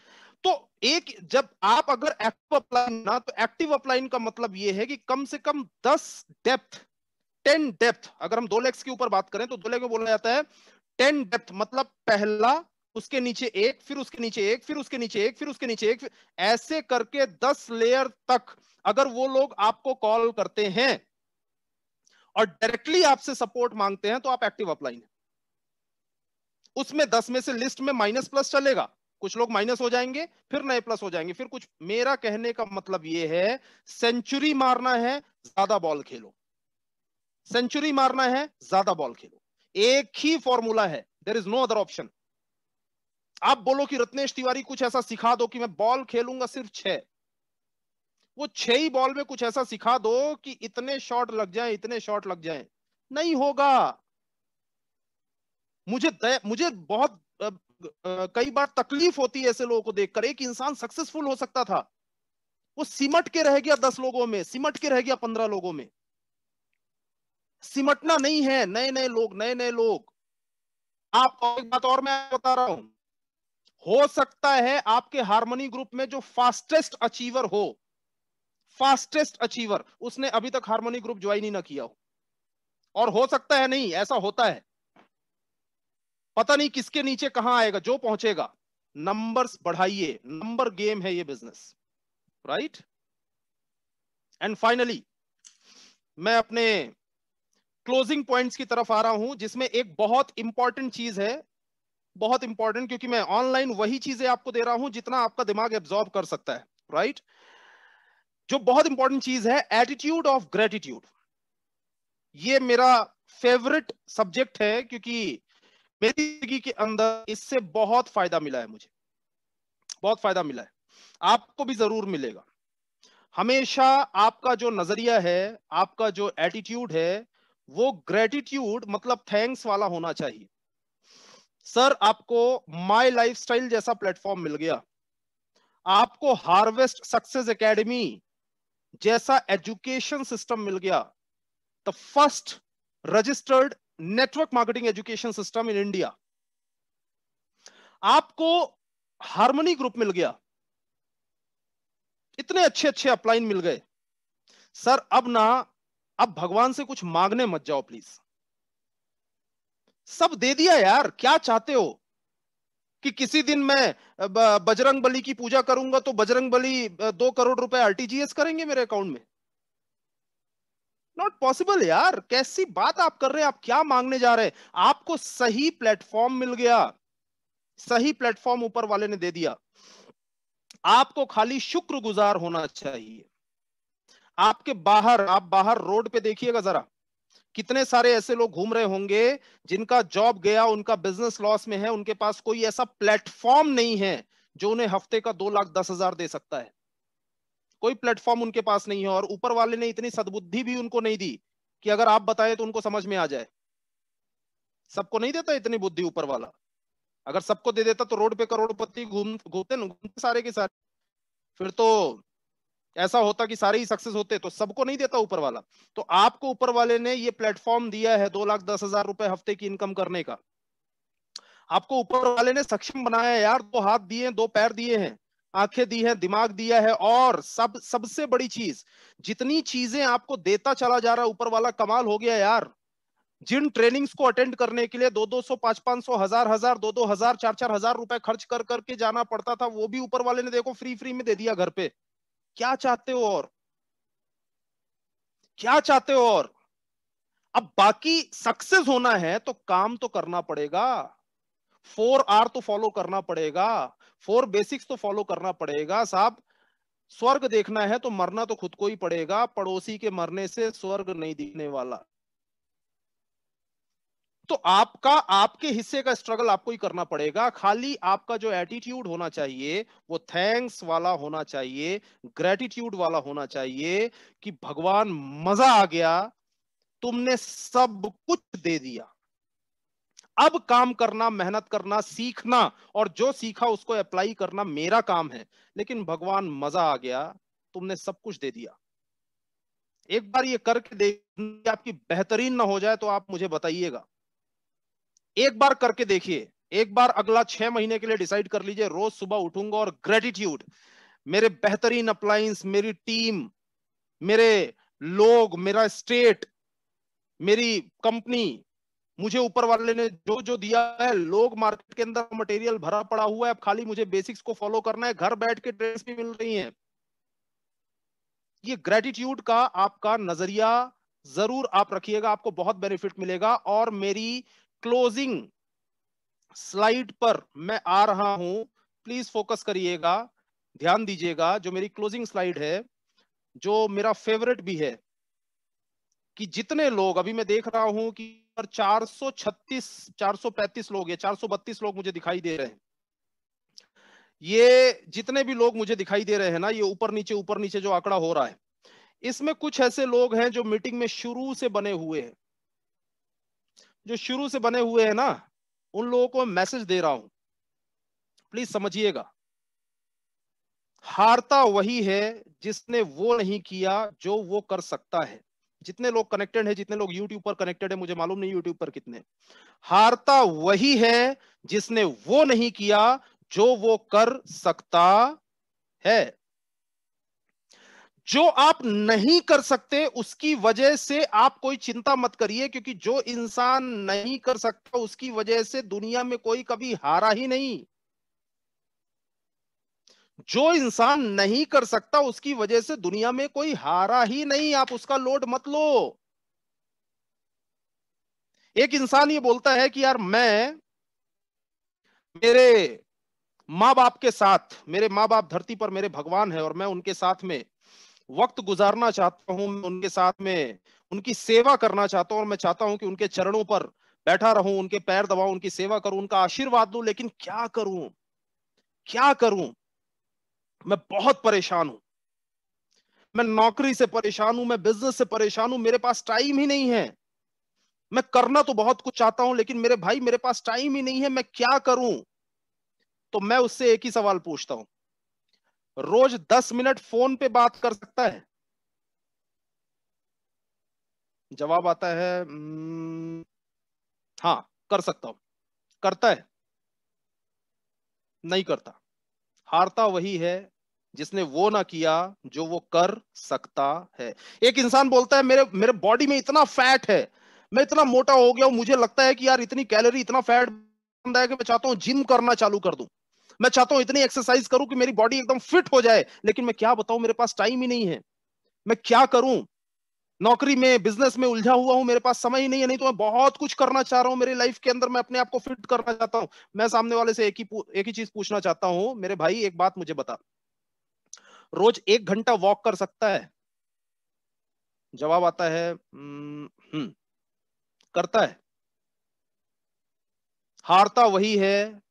तो एक, जब आप अगर एक्टिव अपलाइन ना, तो एक्टिव अपलाइन का मतलब यह है कि कम से कम 10 डेप्थ, 10 डेप्थ, अगर हम 2 लेग्स के ऊपर बात करें तो 2 लेग में बोला जाता है 10 डेप्थ, मतलब पहला, उसके नीचे एक, फिर उसके नीचे एक, फिर उसके नीचे एक, फिर उसके नीचे एक, ऐसे करके 10 लेयर तक अगर वो लोग आपको कॉल करते हैं और डायरेक्टली आपसे सपोर्ट मांगते हैं, तो आप एक्टिव अपलाइन है। उसमें 10 में से लिस्ट में माइनस प्लस चलेगा, कुछ लोग माइनस हो जाएंगे, फिर नए प्लस हो जाएंगे, फिर कुछ। मेरा कहने का मतलब यह है, सेंचुरी मारना है, ज्यादा बॉल खेलो। सेंचुरी मारना है, ज्यादा बॉल खेलो। एक ही फॉर्मूला है, there is no other option. आप बोलो कि रत्नेश तिवारी कुछ ऐसा सिखा दो कि मैं बॉल खेलूंगा सिर्फ 6, वो 6 ही बॉल में कुछ ऐसा सिखा दो कि इतने शॉट लग जाए, इतने शॉट लग जाए, नहीं होगा। मुझे बहुत कई बार तकलीफ होती है ऐसे लोगों को देखकर। एक इंसान सक्सेसफुल हो सकता था, वो सिमट के रह गया 10 लोगों में, सिमट के रह गया 15 लोगों में। सिमटना नहीं है, नए नए लोग, नए नए लोग। आपको एक बात और मैं बता रहा हूं, हो सकता है आपके हार्मनी ग्रुप में जो फास्टेस्ट अचीवर हो, फास्टेस्ट अचीवर, उसने अभी तक हार्मनी ग्रुप ज्वाइन ही ना किया हो। और हो सकता है नहीं, ऐसा होता है, पता नहीं किसके नीचे कहां आएगा, जो पहुंचेगा। नंबर्स बढ़ाइए, नंबर गेम है ये बिजनेस, राइट। एंड फाइनली मैं अपने क्लोजिंग पॉइंट्स की तरफ आ रहा हूं, जिसमें एक बहुत इंपॉर्टेंट चीज है, बहुत इंपॉर्टेंट, क्योंकि मैं ऑनलाइन वही चीजें आपको दे रहा हूं जितना आपका दिमाग एब्जॉर्ब कर सकता है, राइट। जो बहुत इंपॉर्टेंट चीज है, एटीट्यूड ऑफ ग्रेटिट्यूड। ये मेरा फेवरेट सब्जेक्ट है, क्योंकि मेरी जिंदगी के अंदर इससे बहुत फायदा मिला है, मुझे बहुत फायदा मिला है, आपको भी जरूर मिलेगा। हमेशा आपका जो नजरिया है, आपका जो एटीट्यूड है, वो ग्रेटिट्यूड मतलब थैंक्स वाला होना चाहिए। सर आपको माई लाइफस्टाइल जैसा प्लेटफॉर्म मिल गया, आपको हार्वेस्ट सक्सेस एकेडमी जैसा एजुकेशन सिस्टम मिल गया, the first registered network marketing education system in India. आपको हार्मनी ग्रुप मिल गया, इतने अच्छे अच्छे अपलाइन मिल गए। सर अब भगवान से कुछ मांगने मत जाओ प्लीज, सब दे दिया यार। क्या चाहते हो कि किसी दिन मैं बजरंग बली की पूजा करूंगा तो बजरंग बली 2 करोड़ रुपए आरटीजीएस करेंगे मेरे अकाउंट में? नॉट पॉसिबल यार, कैसी बात आप कर रहे हैं? आप क्या मांगने जा रहे हैं? आपको सही प्लेटफॉर्म मिल गया, सही प्लेटफॉर्म ऊपर वाले ने दे दिया, आपको खाली शुक्रगुजार होना चाहिए। आप बाहर रोड पे देखिएगा जरा, कितने सारे ऐसे लोग घूम रहे होंगे जिनका जॉब गया, उनका बिजनेस लॉस में है, उनके पास कोई ऐसा प्लेटफॉर्म नहीं है जो उन्हें हफ्ते का 2,10,000 दे सकता है। कोई प्लेटफॉर्म उनके पास नहीं है, और ऊपर वाले ने इतनी सद्बुद्धि भी उनको नहीं दी कि अगर आप बताएं तो उनको समझ में आ जाए। सबको नहीं देता इतनी बुद्धि ऊपर वाला। अगर सबको दे देता तो रोड पे करोड़पति घूमते सारे के सारे, फिर तो ऐसा होता कि सारे ही सक्सेस होते। तो सबको नहीं देता ऊपर वाला। तो आपको ऊपर वाले ने ये प्लेटफॉर्म दिया है 2,10,000 रुपए हफ्ते की इनकम करने का। आपको ऊपर वाले ने सक्षम बनाया है यार, 2 हाथ दिए, 2 पैर दिए हैं, आंखें दी हैं, दिमाग दिया है, और सबसे बड़ी चीज, जितनी चीजें आपको देता चला जा रहा है ऊपर वाला, कमाल हो गया यार। जिन ट्रेनिंग्स को अटेंड करने के लिए 200, 500, 500, 1000, 2,000, 4,000 रुपए खर्च कर करके जाना पड़ता था, वो भी ऊपर वाले ने देखो फ्री फ्री में दे दिया घर पे। क्या चाहते हो और? क्या चाहते हो और? अब बाकी सक्सेस होना है तो काम तो करना पड़ेगा, 4R तो फॉलो करना पड़ेगा, 4 बेसिक्स तो फॉलो करना पड़ेगा साहब। स्वर्ग देखना है तो मरना तो खुद को ही पड़ेगा, पड़ोसी के मरने से स्वर्ग नहीं दिखने वाला। तो आपके हिस्से का स्ट्रगल आपको ही करना पड़ेगा। खाली आपका जो एटीट्यूड होना चाहिए वो थैंक्स वाला होना चाहिए, ग्रेटिट्यूड वाला होना चाहिए कि भगवान मजा आ गया, तुमने सब कुछ दे दिया, अब काम करना, मेहनत करना, सीखना, और जो सीखा उसको अप्लाई करना मेरा काम है। लेकिन भगवान मजा आ गया, तुमने सब कुछ दे दिया। एक बार ये करके देखिए, आपकी बेहतरीन ना हो जाए तो आप मुझे बताइएगा। एक बार करके देखिए, एक बार अगला 6 महीने के लिए डिसाइड कर लीजिए, रोज सुबह उठूंगा और ग्रेटिट्यूड, मेरे बेहतरीन अप्लायंस, मेरी टीम, मेरे लोग, मेरा स्टेट, मेरी कंपनी, मुझे ऊपर वाले ने जो जो दिया है, लोग, मार्केट के अंदर मटेरियल भरा पड़ा हुआ है, अब खाली मुझे बेसिक्स को फॉलो करना है, घर बैठ के ट्रेड्स भी मिल रही हैं। ये ग्रेटिट्यूड का आपका नजरिया जरूर आप रखिएगा, आपको बहुत बेनिफिट मिलेगा। और मेरी क्लोजिंग स्लाइड पर मैं आ रहा हूं, प्लीज फोकस करिएगा, ध्यान दीजिएगा। जो मेरी क्लोजिंग स्लाइड है, जो मेरा फेवरेट भी है, कि जितने लोग अभी मैं देख रहा हूं कि 436, 435 लोग या 432 लोग मुझे दिखाई दे रहे हैं। ये जितने भी लोग मुझे दिखाई दे रहे हैं ना, ये ऊपर नीचे जो आंकड़ा हो रहा है, इसमें कुछ ऐसे लोग हैं जो मीटिंग में शुरू से बने हुए हैं। जो शुरू से बने हुए हैं ना, उन लोगों को मैसेज दे रहा हूं, प्लीज समझिएगा। हारता वही है जिसने वो नहीं किया जो वो कर सकता है। जितने लोग कनेक्टेड है, जितने लोग यूट्यूब पर कनेक्टेड है, मुझे मालूम नहीं यूट्यूब पर कितने, हारता वही है जिसने वो नहीं किया जो वो कर सकता है। जो आप नहीं कर सकते उसकी वजह से आप कोई चिंता मत करिए, क्योंकि जो इंसान नहीं कर सकता उसकी वजह से दुनिया में कोई कभी हारा ही नहीं। जो इंसान नहीं कर सकता उसकी वजह से दुनिया में कोई हारा ही नहीं, आप उसका लोड मत लो। एक इंसान ये बोलता है कि यार मैं मेरे माँ बाप के साथ, मेरे माँ बाप धरती पर मेरे भगवान है और मैं उनके साथ में वक्त गुजारना चाहता हूं, मैं उनके साथ में उनकी सेवा करना चाहता हूं, और मैं चाहता हूं कि उनके चरणों पर बैठा रहूं, उनके पैर दबाऊं, उनकी सेवा करूं, उनका आशीर्वाद लूं। लेकिन क्या करूं, क्या करूं? मैं बहुत परेशान हूं, मैं नौकरी से परेशान हूं, मैं बिजनेस से परेशान हूं, मेरे पास टाइम ही नहीं है। मैं करना तो बहुत कुछ चाहता हूं, लेकिन मेरे भाई मेरे पास टाइम ही नहीं है, मैं क्या करूं? तो मैं उससे एक ही सवाल पूछता हूं, रोज 10 मिनट फोन पे बात कर सकता है? जवाब आता है हाँ कर सकता हूं। करता है? नहीं करता। हारता वही है जिसने वो ना किया जो वो कर सकता है। एक इंसान बोलता है मेरे मेरे बॉडी में इतना फैट है, मैं इतना मोटा हो गया हूं, मुझे लगता है कि यार इतनी कैलोरी इतना फैट बन है कि मैं चाहता हूं जिम करना चालू कर दूं, मैं चाहता हूं इतनी एक्सरसाइज करूं कि मेरी बॉडी एकदम फिट हो जाए, लेकिन मैं क्या बताऊं, मेरे पास टाइम ही नहीं है। मैं क्या करूं? नौकरी में बिजनेस में उलझा हुआ हूं, मेरे पास समय ही नहीं है। नहीं तो मैं बहुत कुछ करना चाह रहा हूं मेरी लाइफ के अंदर, मैं अपने आप को फिट करना चाहता हूं। मैं सामने वाले से एक ही चीज पूछना चाहता हूं, मेरे भाई एक बात मुझे बता, रोज 1 घंटा वॉक कर सकता है? जवाब आता है करता है। हारता वही है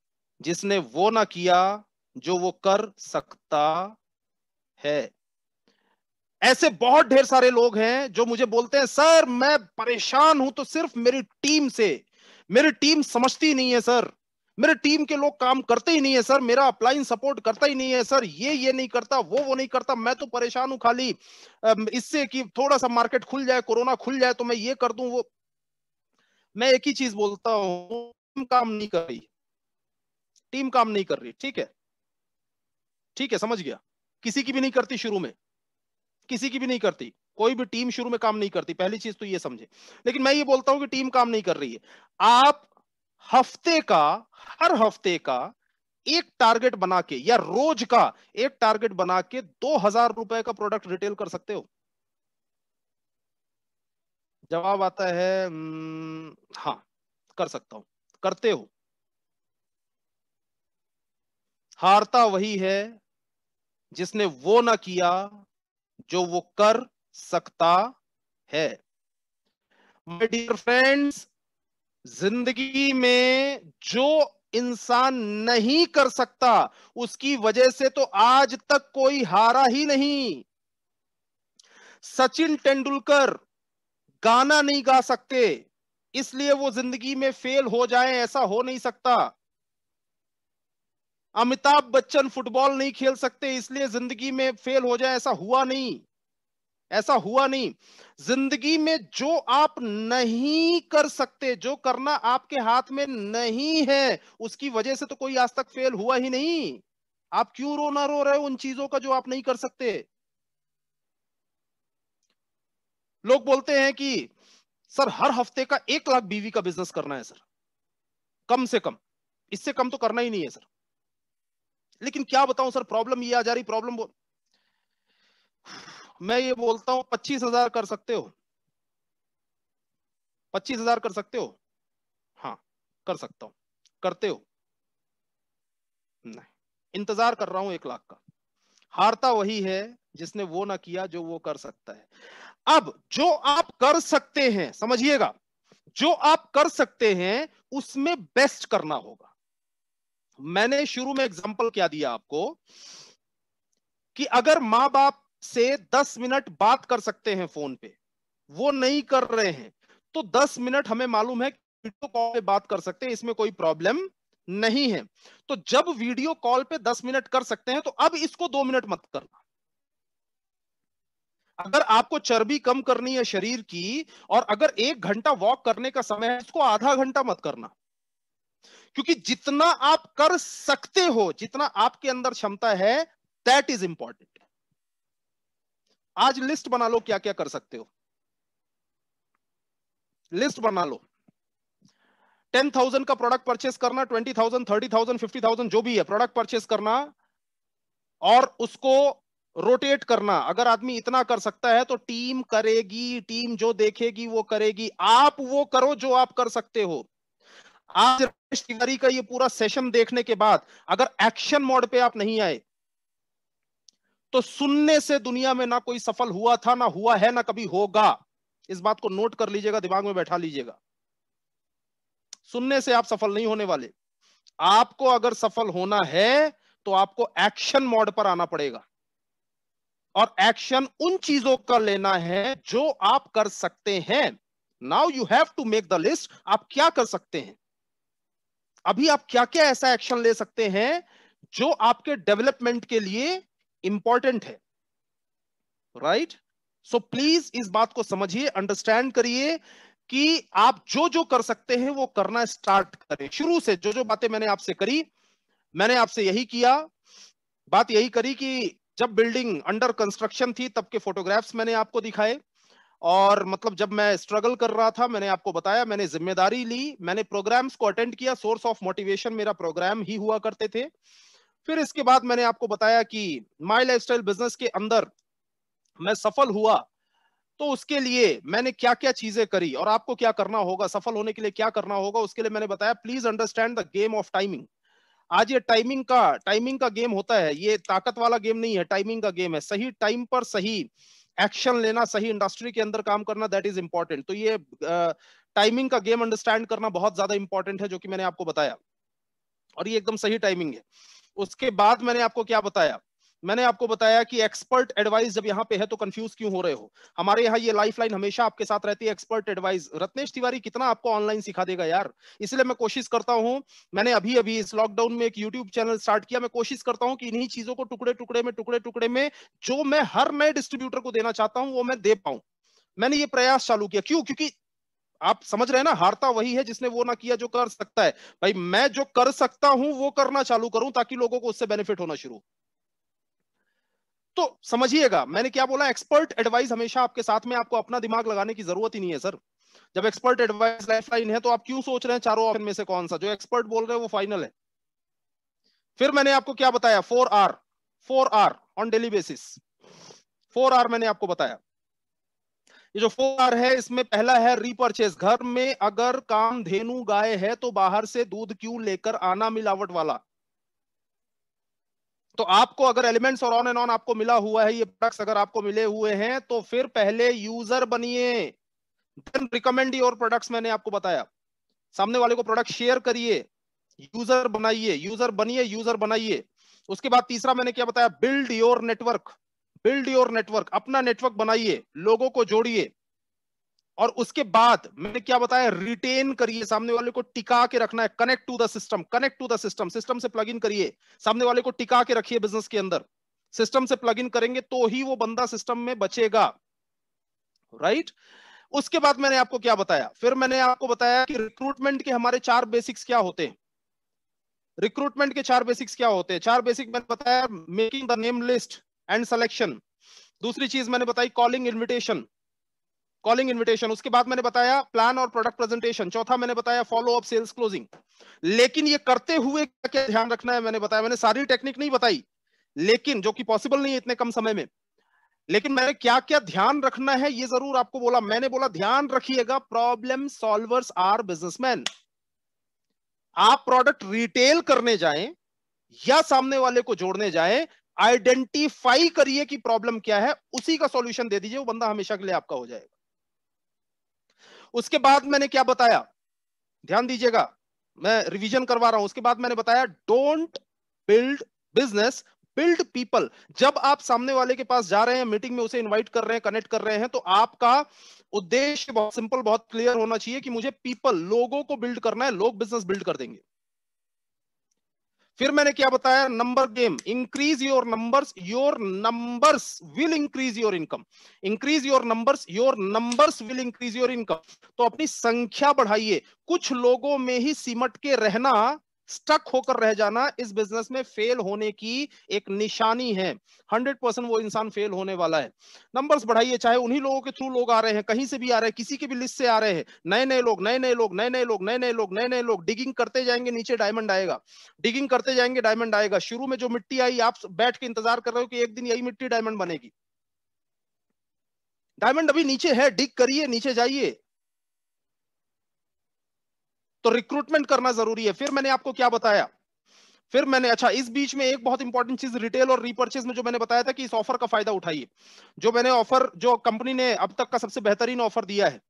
जिसने वो ना किया जो वो कर सकता है। ऐसे बहुत ढेर सारे लोग हैं जो मुझे बोलते हैं सर मैं परेशान हूं तो सिर्फ मेरी टीम से, मेरी टीम समझती नहीं है सर, मेरे टीम के लोग काम करते ही नहीं है सर, मेरा अपलाइन सपोर्ट करता ही नहीं है सर, ये नहीं करता, वो नहीं करता, मैं तो परेशान हूं खाली इससे कि थोड़ा सा मार्केट खुल जाए, कोरोना खुल जाए तो मैं ये कर दूं वो। मैं एक ही चीज बोलता हूं, टीम काम नहीं कर रही, टीम काम नहीं कर रही, ठीक है, ठीक है, समझ गया। किसी की भी नहीं करती शुरू में, किसी की भी नहीं करती, कोई भी टीम शुरू में काम नहीं करती, पहली चीज तो ये समझे। लेकिन मैं ये बोलता हूं कि टीम काम नहीं कर रही है। आप हफ्ते का, हर हफ्ते का एक टारगेट बना के या रोज का एक टारगेट बना के 2,000 रुपए का प्रोडक्ट रिटेल कर सकते हो? जवाब आता है हाँ कर सकता हूं। करते हो? हारता वही है जिसने वो ना किया जो वो कर सकता है। माय डियर फ्रेंड्स, जिंदगी में जो इंसान नहीं कर सकता उसकी वजह से तो आज तक कोई हारा ही नहीं। सचिन तेंदुलकर गाना नहीं गा सकते इसलिए वो जिंदगी में फेल हो जाए, ऐसा हो नहीं सकता। अमिताभ बच्चन फुटबॉल नहीं खेल सकते इसलिए जिंदगी में फेल हो जाए, ऐसा हुआ नहीं, ऐसा हुआ नहीं। जिंदगी में जो आप नहीं कर सकते, जो करना आपके हाथ में नहीं है, उसकी वजह से तो कोई आज तक फेल हुआ ही नहीं। आप क्यों रोना रो रहे हो उन चीजों का जो आप नहीं कर सकते? लोग बोलते हैं कि सर हर हफ्ते का 1 लाख बीवी का बिजनेस करना है सर, कम से कम, इससे कम तो करना ही नहीं है सर। लेकिन क्या बताऊं सर, प्रॉब्लम ये आ जा रही, मैं ये बोलता हूं 25,000 कर सकते हो? 25,000 कर सकते हो? हाँ कर सकता हूं। करते हो? नहीं। इंतजार कर रहा हूं 1 लाख का। हारता वही है जिसने वो ना किया जो वो कर सकता है। अब जो आप कर सकते हैं, समझिएगा, जो आप कर सकते हैं उसमें बेस्ट करना होगा। मैंने शुरू में एग्जांपल क्या दिया आपको कि अगर मां बाप से 10 मिनट बात कर सकते हैं फोन पे, वो नहीं कर रहे हैं, तो 10 मिनट हमें मालूम है वीडियो कॉल पे बात कर सकते हैं, इसमें कोई प्रॉब्लम नहीं है। तो जब वीडियो कॉल पे 10 मिनट कर सकते हैं तो अब इसको 2 मिनट मत करना। अगर आपको चर्बी कम करनी है शरीर की और अगर 1 घंटा वॉक करने का समय है, इसको आधा घंटा मत करना। क्योंकि जितना आप कर सकते हो, जितना आपके अंदर क्षमता है, दैट इज इंपॉर्टेंट। आज लिस्ट बना लो क्या क्या कर सकते हो, लिस्ट बना लो। 10,000 का प्रोडक्ट परचेस करना, 20,000, 30,000, 50,000 जो भी है प्रोडक्ट परचेस करना और उसको रोटेट करना। अगर आदमी इतना कर सकता है तो टीम करेगी, टीम जो देखेगी वो करेगी। आप वो करो जो आप कर सकते हो। आज रमेश तिवारी का ये पूरा सेशन देखने के बाद अगर एक्शन मोड पे आप नहीं आए तो सुनने से दुनिया में ना कोई सफल हुआ था, ना हुआ है, ना कभी होगा। इस बात को नोट कर लीजिएगा, दिमाग में बैठा लीजिएगा। सुनने से आप सफल नहीं होने वाले। आपको अगर सफल होना है तो आपको एक्शन मोड पर आना पड़ेगा और एक्शन उन चीजों का लेना है जो आप कर सकते हैं। Now you have to make the list. आप क्या कर सकते हैं अभी, आप क्या क्या ऐसा एक्शन ले सकते हैं जो आपके डेवलपमेंट के लिए इंपॉर्टेंट है, राइट? सो प्लीज इस बात को समझिए, अंडरस्टैंड करिए कि आप जो जो कर सकते हैं वो करना स्टार्ट करें। शुरू से जो जो बातें मैंने आपसे करी, मैंने आपसे यही किया, बात यही करी कि जब बिल्डिंग अंडर कंस्ट्रक्शन थी तब के फोटोग्राफ्स मैंने आपको दिखाए, और मतलब जब मैं स्ट्रगल कर रहा था मैंने आपको बताया, मैंने जिम्मेदारी ली, मैंने प्रोग्राम्स को अटेंड किया, सोर्स ऑफ मोटिवेशन मेरा प्रोग्राम ही हुआ करते थे। फिर इसके बाद मैंने आपको बताया कि माय लाइफस्टाइल बिजनेस के अंदर मैं सफल हुआ, तो उसके लिए मैंने क्या क्या चीजें करी और आपको क्या करना होगा, सफल होने के लिए क्या करना होगा, उसके लिए मैंने बताया please understand the game of timing. आज ये टाइमिंग का गेम होता है, ये ताकत वाला गेम नहीं है, टाइमिंग का गेम है। सही टाइम पर सही एक्शन लेना, सही इंडस्ट्री के अंदर काम करना, दैट इज इंपॉर्टेंट। तो ये टाइमिंग का गेम अंडरस्टैंड करना बहुत ज्यादा इंपॉर्टेंट है, जो कि मैंने आपको बताया, और ये एकदम सही टाइमिंग है। उसके बाद मैंने आपको क्या बताया, मैंने आपको बताया कि एक्सपर्ट एडवाइस जब यहां पे है तो कंफ्यूज क्यों हो रहे हो। हमारे यहाँ ये लाइफलाइन हमेशा आपके साथ रहती है, एक्सपर्ट एडवाइस। रत्नेश तिवारी कितना आपको ऑनलाइन सिखा देगा यार, इसलिए मैं कोशिश करता हूं, मैंने अभी अभी इस लॉकडाउन में एक यूट्यूब चैनल स्टार्ट किया, मैं कोशिश करता हूं कि इन्हीं चीजों को टुकड़े टुकड़े में जो मैं हर नए डिस्ट्रीब्यूटर को देना चाहता हूं वो मैं दे पाऊं। मैंने ये प्रयास चालू किया, क्यों? क्योंकि आप समझ रहे हैं ना, हारता वही है जिसने वो ना किया जो कर सकता है। भाई मैं जो कर सकता हूं वो करना चालू करूं ताकि लोगों को उससे बेनिफिट होना शुरू। तो समझिएगा मैंने क्या बोला, एक्सपर्ट एडवाइस हमेशा आपके साथ में, आपको अपना दिमाग लगाने की जरूरत ही नहीं है सर। जब एक्सपर्ट एडवाइस लाइफलाइन है तो आप क्यों सोच रहे हैं चारों ऑप्शन में से कौन सा, जो एक्सपर्ट बोल रहे हैं वो फाइनल है। फिर मैंने आपको क्या बताया, 4R on daily basis, 4R मैंने आपको बताया। ये जो 4R है इसमें पहला है रीपर्चेज। घर में अगर कामधेनु गाय है तो बाहर से दूध क्यों लेकर आना मिलावट वाला। तो आपको अगर एलिमेंट्स और ऑन एंड ऑन आपको मिला हुआ है, ये प्रोडक्ट्स अगर आपको मिले हुए हैं तो फिर पहले यूजर बनिए, देन रिकमेंड योर प्रोडक्ट्स। मैंने आपको बताया सामने वाले को प्रोडक्ट शेयर करिए, यूजर बनाइए, यूजर बनिए, यूजर बनाइए। उसके बाद तीसरा मैंने क्या बताया, build your network, build your network, अपना नेटवर्क बनाइए, लोगों को जोड़िए। और उसके बाद मैंने क्या बताया, रिटेन करिए, सामने वाले को टिका के रखना है, connect to the system, connect to the system, system से प्लग इन करिए, सामने वाले को टिका के रखिए बिजनेस के अंदर। सिस्टम से प्लग इन करेंगे तो ही वो बंदा सिस्टम में बचेगा, राइट? उसके बाद मैंने आपको क्या बताया, फिर मैंने आपको बताया कि रिक्रूटमेंट के हमारे 4 बेसिक्स क्या होते हैं। रिक्रूटमेंट के 4 बेसिक्स क्या होते हैं? 4 बेसिक मैंने बताया, making the name list and selection. दूसरी चीज मैंने बताई कॉलिंग इन्विटेशन, कॉलिंग इन्विटेशन। उसके बाद मैंने बताया प्लान और प्रोडक्ट प्रेजेंटेशन। चौथा मैंने बताया फॉलो अप, सेल्स क्लोजिंग। लेकिन ये करते हुए क्या क्या ध्यान रखना है मैंने बताया, मैंने सारी टेक्निक नहीं बताई, लेकिन जो कि पॉसिबल नहीं है इतने कम समय में, लेकिन मैंने क्या क्या ध्यान रखना है ये जरूर आपको बोला। मैंने बोला ध्यान रखिएगा, प्रॉब्लम सॉल्वर्स आर बिजनेसमैन। आप प्रोडक्ट रिटेल करने जाएं या सामने वाले को जोड़ने जाएं, आइडेंटिफाई करिए कि प्रॉब्लम क्या है, उसी का सॉल्यूशन दे दीजिए, वो बंदा हमेशा के लिए आपका हो जाएगा। उसके बाद मैंने क्या बताया, ध्यान दीजिएगा, मैं रिवीजन करवा रहा हूं। उसके बाद मैंने बताया don't build business, build people. जब आप सामने वाले के पास जा रहे हैं, मीटिंग में उसे इनवाइट कर रहे हैं, कनेक्ट कर रहे हैं, तो आपका उद्देश्य बहुत सिंपल, बहुत क्लियर होना चाहिए कि मुझे पीपल, लोगों को बिल्ड करना है, लोग बिजनेस बिल्ड कर देंगे। फिर मैंने क्या बताया, number game, increase your numbers will increase your income, increase your numbers will increase your income. तो अपनी संख्या बढ़ाइए। कुछ लोगों में ही सिमट के रहना, स्टक होकर रह जाना इस बिजनेस में फेल होने की एक निशानी है। 100% वो इंसान फेल होने वाला है। नंबर्स बढ़ाइए, चाहे उन्हीं लोगों के थ्रू लोग आ रहे हैं, कहीं से भी आ रहे हैं, किसी की भी लिस्ट से आ रहे हैं, नए नए लोग, नए नए लोग, नए नए लोग, नए नए लोग, नए नए लोग। डिगिंग करते जाएंगे, नीचे डायमंड आएगा, डिगिंग करते जाएंगे, डायमंड आएगा। शुरू में जो मिट्टी आई, आप बैठ के इंतजार कर रहे हो कि एक दिन यही मिट्टी डायमंड बनेगी। डायमंड अभी नीचे है, डिग करिए, नीचे जाइए। तो रिक्रूटमेंट करना जरूरी है। फिर मैंने आपको क्या बताया, फिर मैंने, अच्छा इस बीच में एक बहुत इंपॉर्टेंट चीज, रिटेल और रीपर्चेज में जो मैंने बताया था कि इस ऑफर का फायदा उठाइए। जो मैंने ऑफर, जो कंपनी ने अब तक का सबसे बेहतरीन ऑफर दिया है,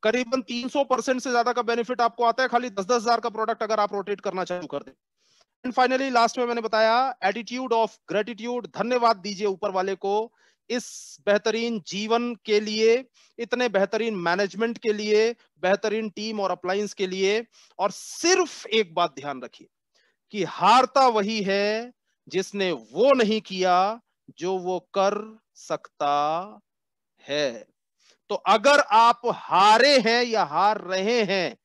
करीबन 300% से ज्यादा का बेनिफिट आपको आता है खाली 10-10 हजार का प्रोडक्ट अगर आप रोटेट करना चालू कर दें। एंड फाइनली लास्ट में मैंने बताया एटीट्यूड ऑफ ग्रेटिट्यूड, धन्यवाद दीजिए ऊपर वाले को इस बेहतरीन जीवन के लिए, इतने बेहतरीन मैनेजमेंट के लिए, बेहतरीन टीम और अप्लायंस के लिए। और सिर्फ एक बात ध्यान रखिए कि हारता वही है जिसने वो नहीं किया जो वो कर सकता है। तो अगर आप हारे हैं या हार रहे हैं,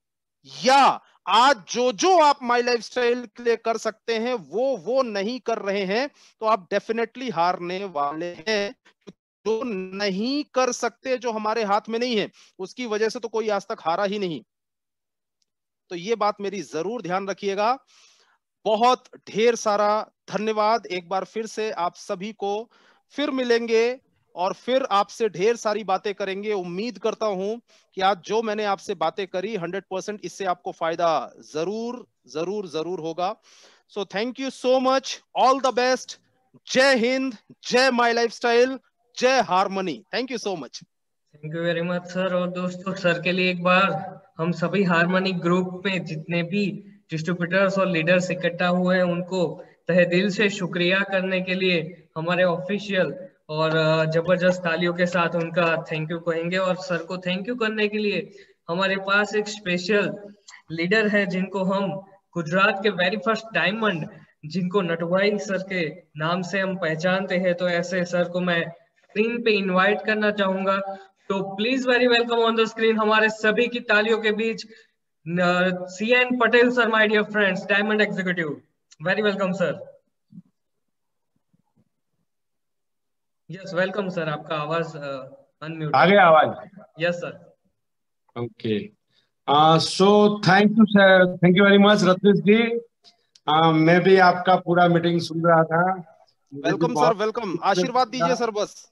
या आज जो जो आप माई लाइफस्टाइल के लिए कर सकते हैं वो नहीं कर रहे हैं, तो आप डेफिनेटली हारने वाले हैं। जो नहीं कर सकते, जो हमारे हाथ में नहीं है, उसकी वजह से तो कोई आज तक हारा ही नहीं। तो ये बात मेरी जरूर ध्यान रखिएगा। बहुत ढेर सारा धन्यवाद एक बार फिर से आप सभी को। फिर मिलेंगे और फिर आपसे ढेर सारी बातें करेंगे। उम्मीद करता हूं कि आज जो मैंने आपसे बातें करी 100% इससे आपको फायदा जरूर जरूर जरूर होगा। सो thank you so much, all the best. जय हिंद, जय माई लाइफस्टाइल, जय harmony. Thank you so much. Thank you very much sir. और दोस्तों, सर के लिए एक बार हम सभी हार्मनी ग्रुप में जितने भी डिस्ट्रीब्यूटर्स और लीडर्स इकट्ठा हुए हैं उनको तहे दिल से शुक्रिया करने के लिए हमारे ऑफिशियल और जबरदस्त तालियों के साथ उनका थैंक यू कहेंगे। और सर को थैंक यू करने के लिए हमारे पास एक स्पेशल लीडर है जिनको हम गुजरात के वेरी फर्स्ट डायमंड, जिनको नटवाई सर के नाम से हम पहचानते हैं, तो ऐसे सर को मैं स्क्रीन पे इनवाइट करना चाहूंगा। तो please very welcome on the screen, हमारे सभी की तालियों के बीच, CN Patel sir, my dear friends, diamond executive. Very welcome sir. Yes welcome sir, आपका आवाज अनम्यूट आ है। गया आवाज? Yes sir. Okay, so thank you sir, thank you very much Ratnesh ji. मैं भी आपका पूरा मीटिंग सुन रहा था। मुझे भी वेलकम सर, बहुत वेलकम। आशीर्वाद दीजिए सर बस।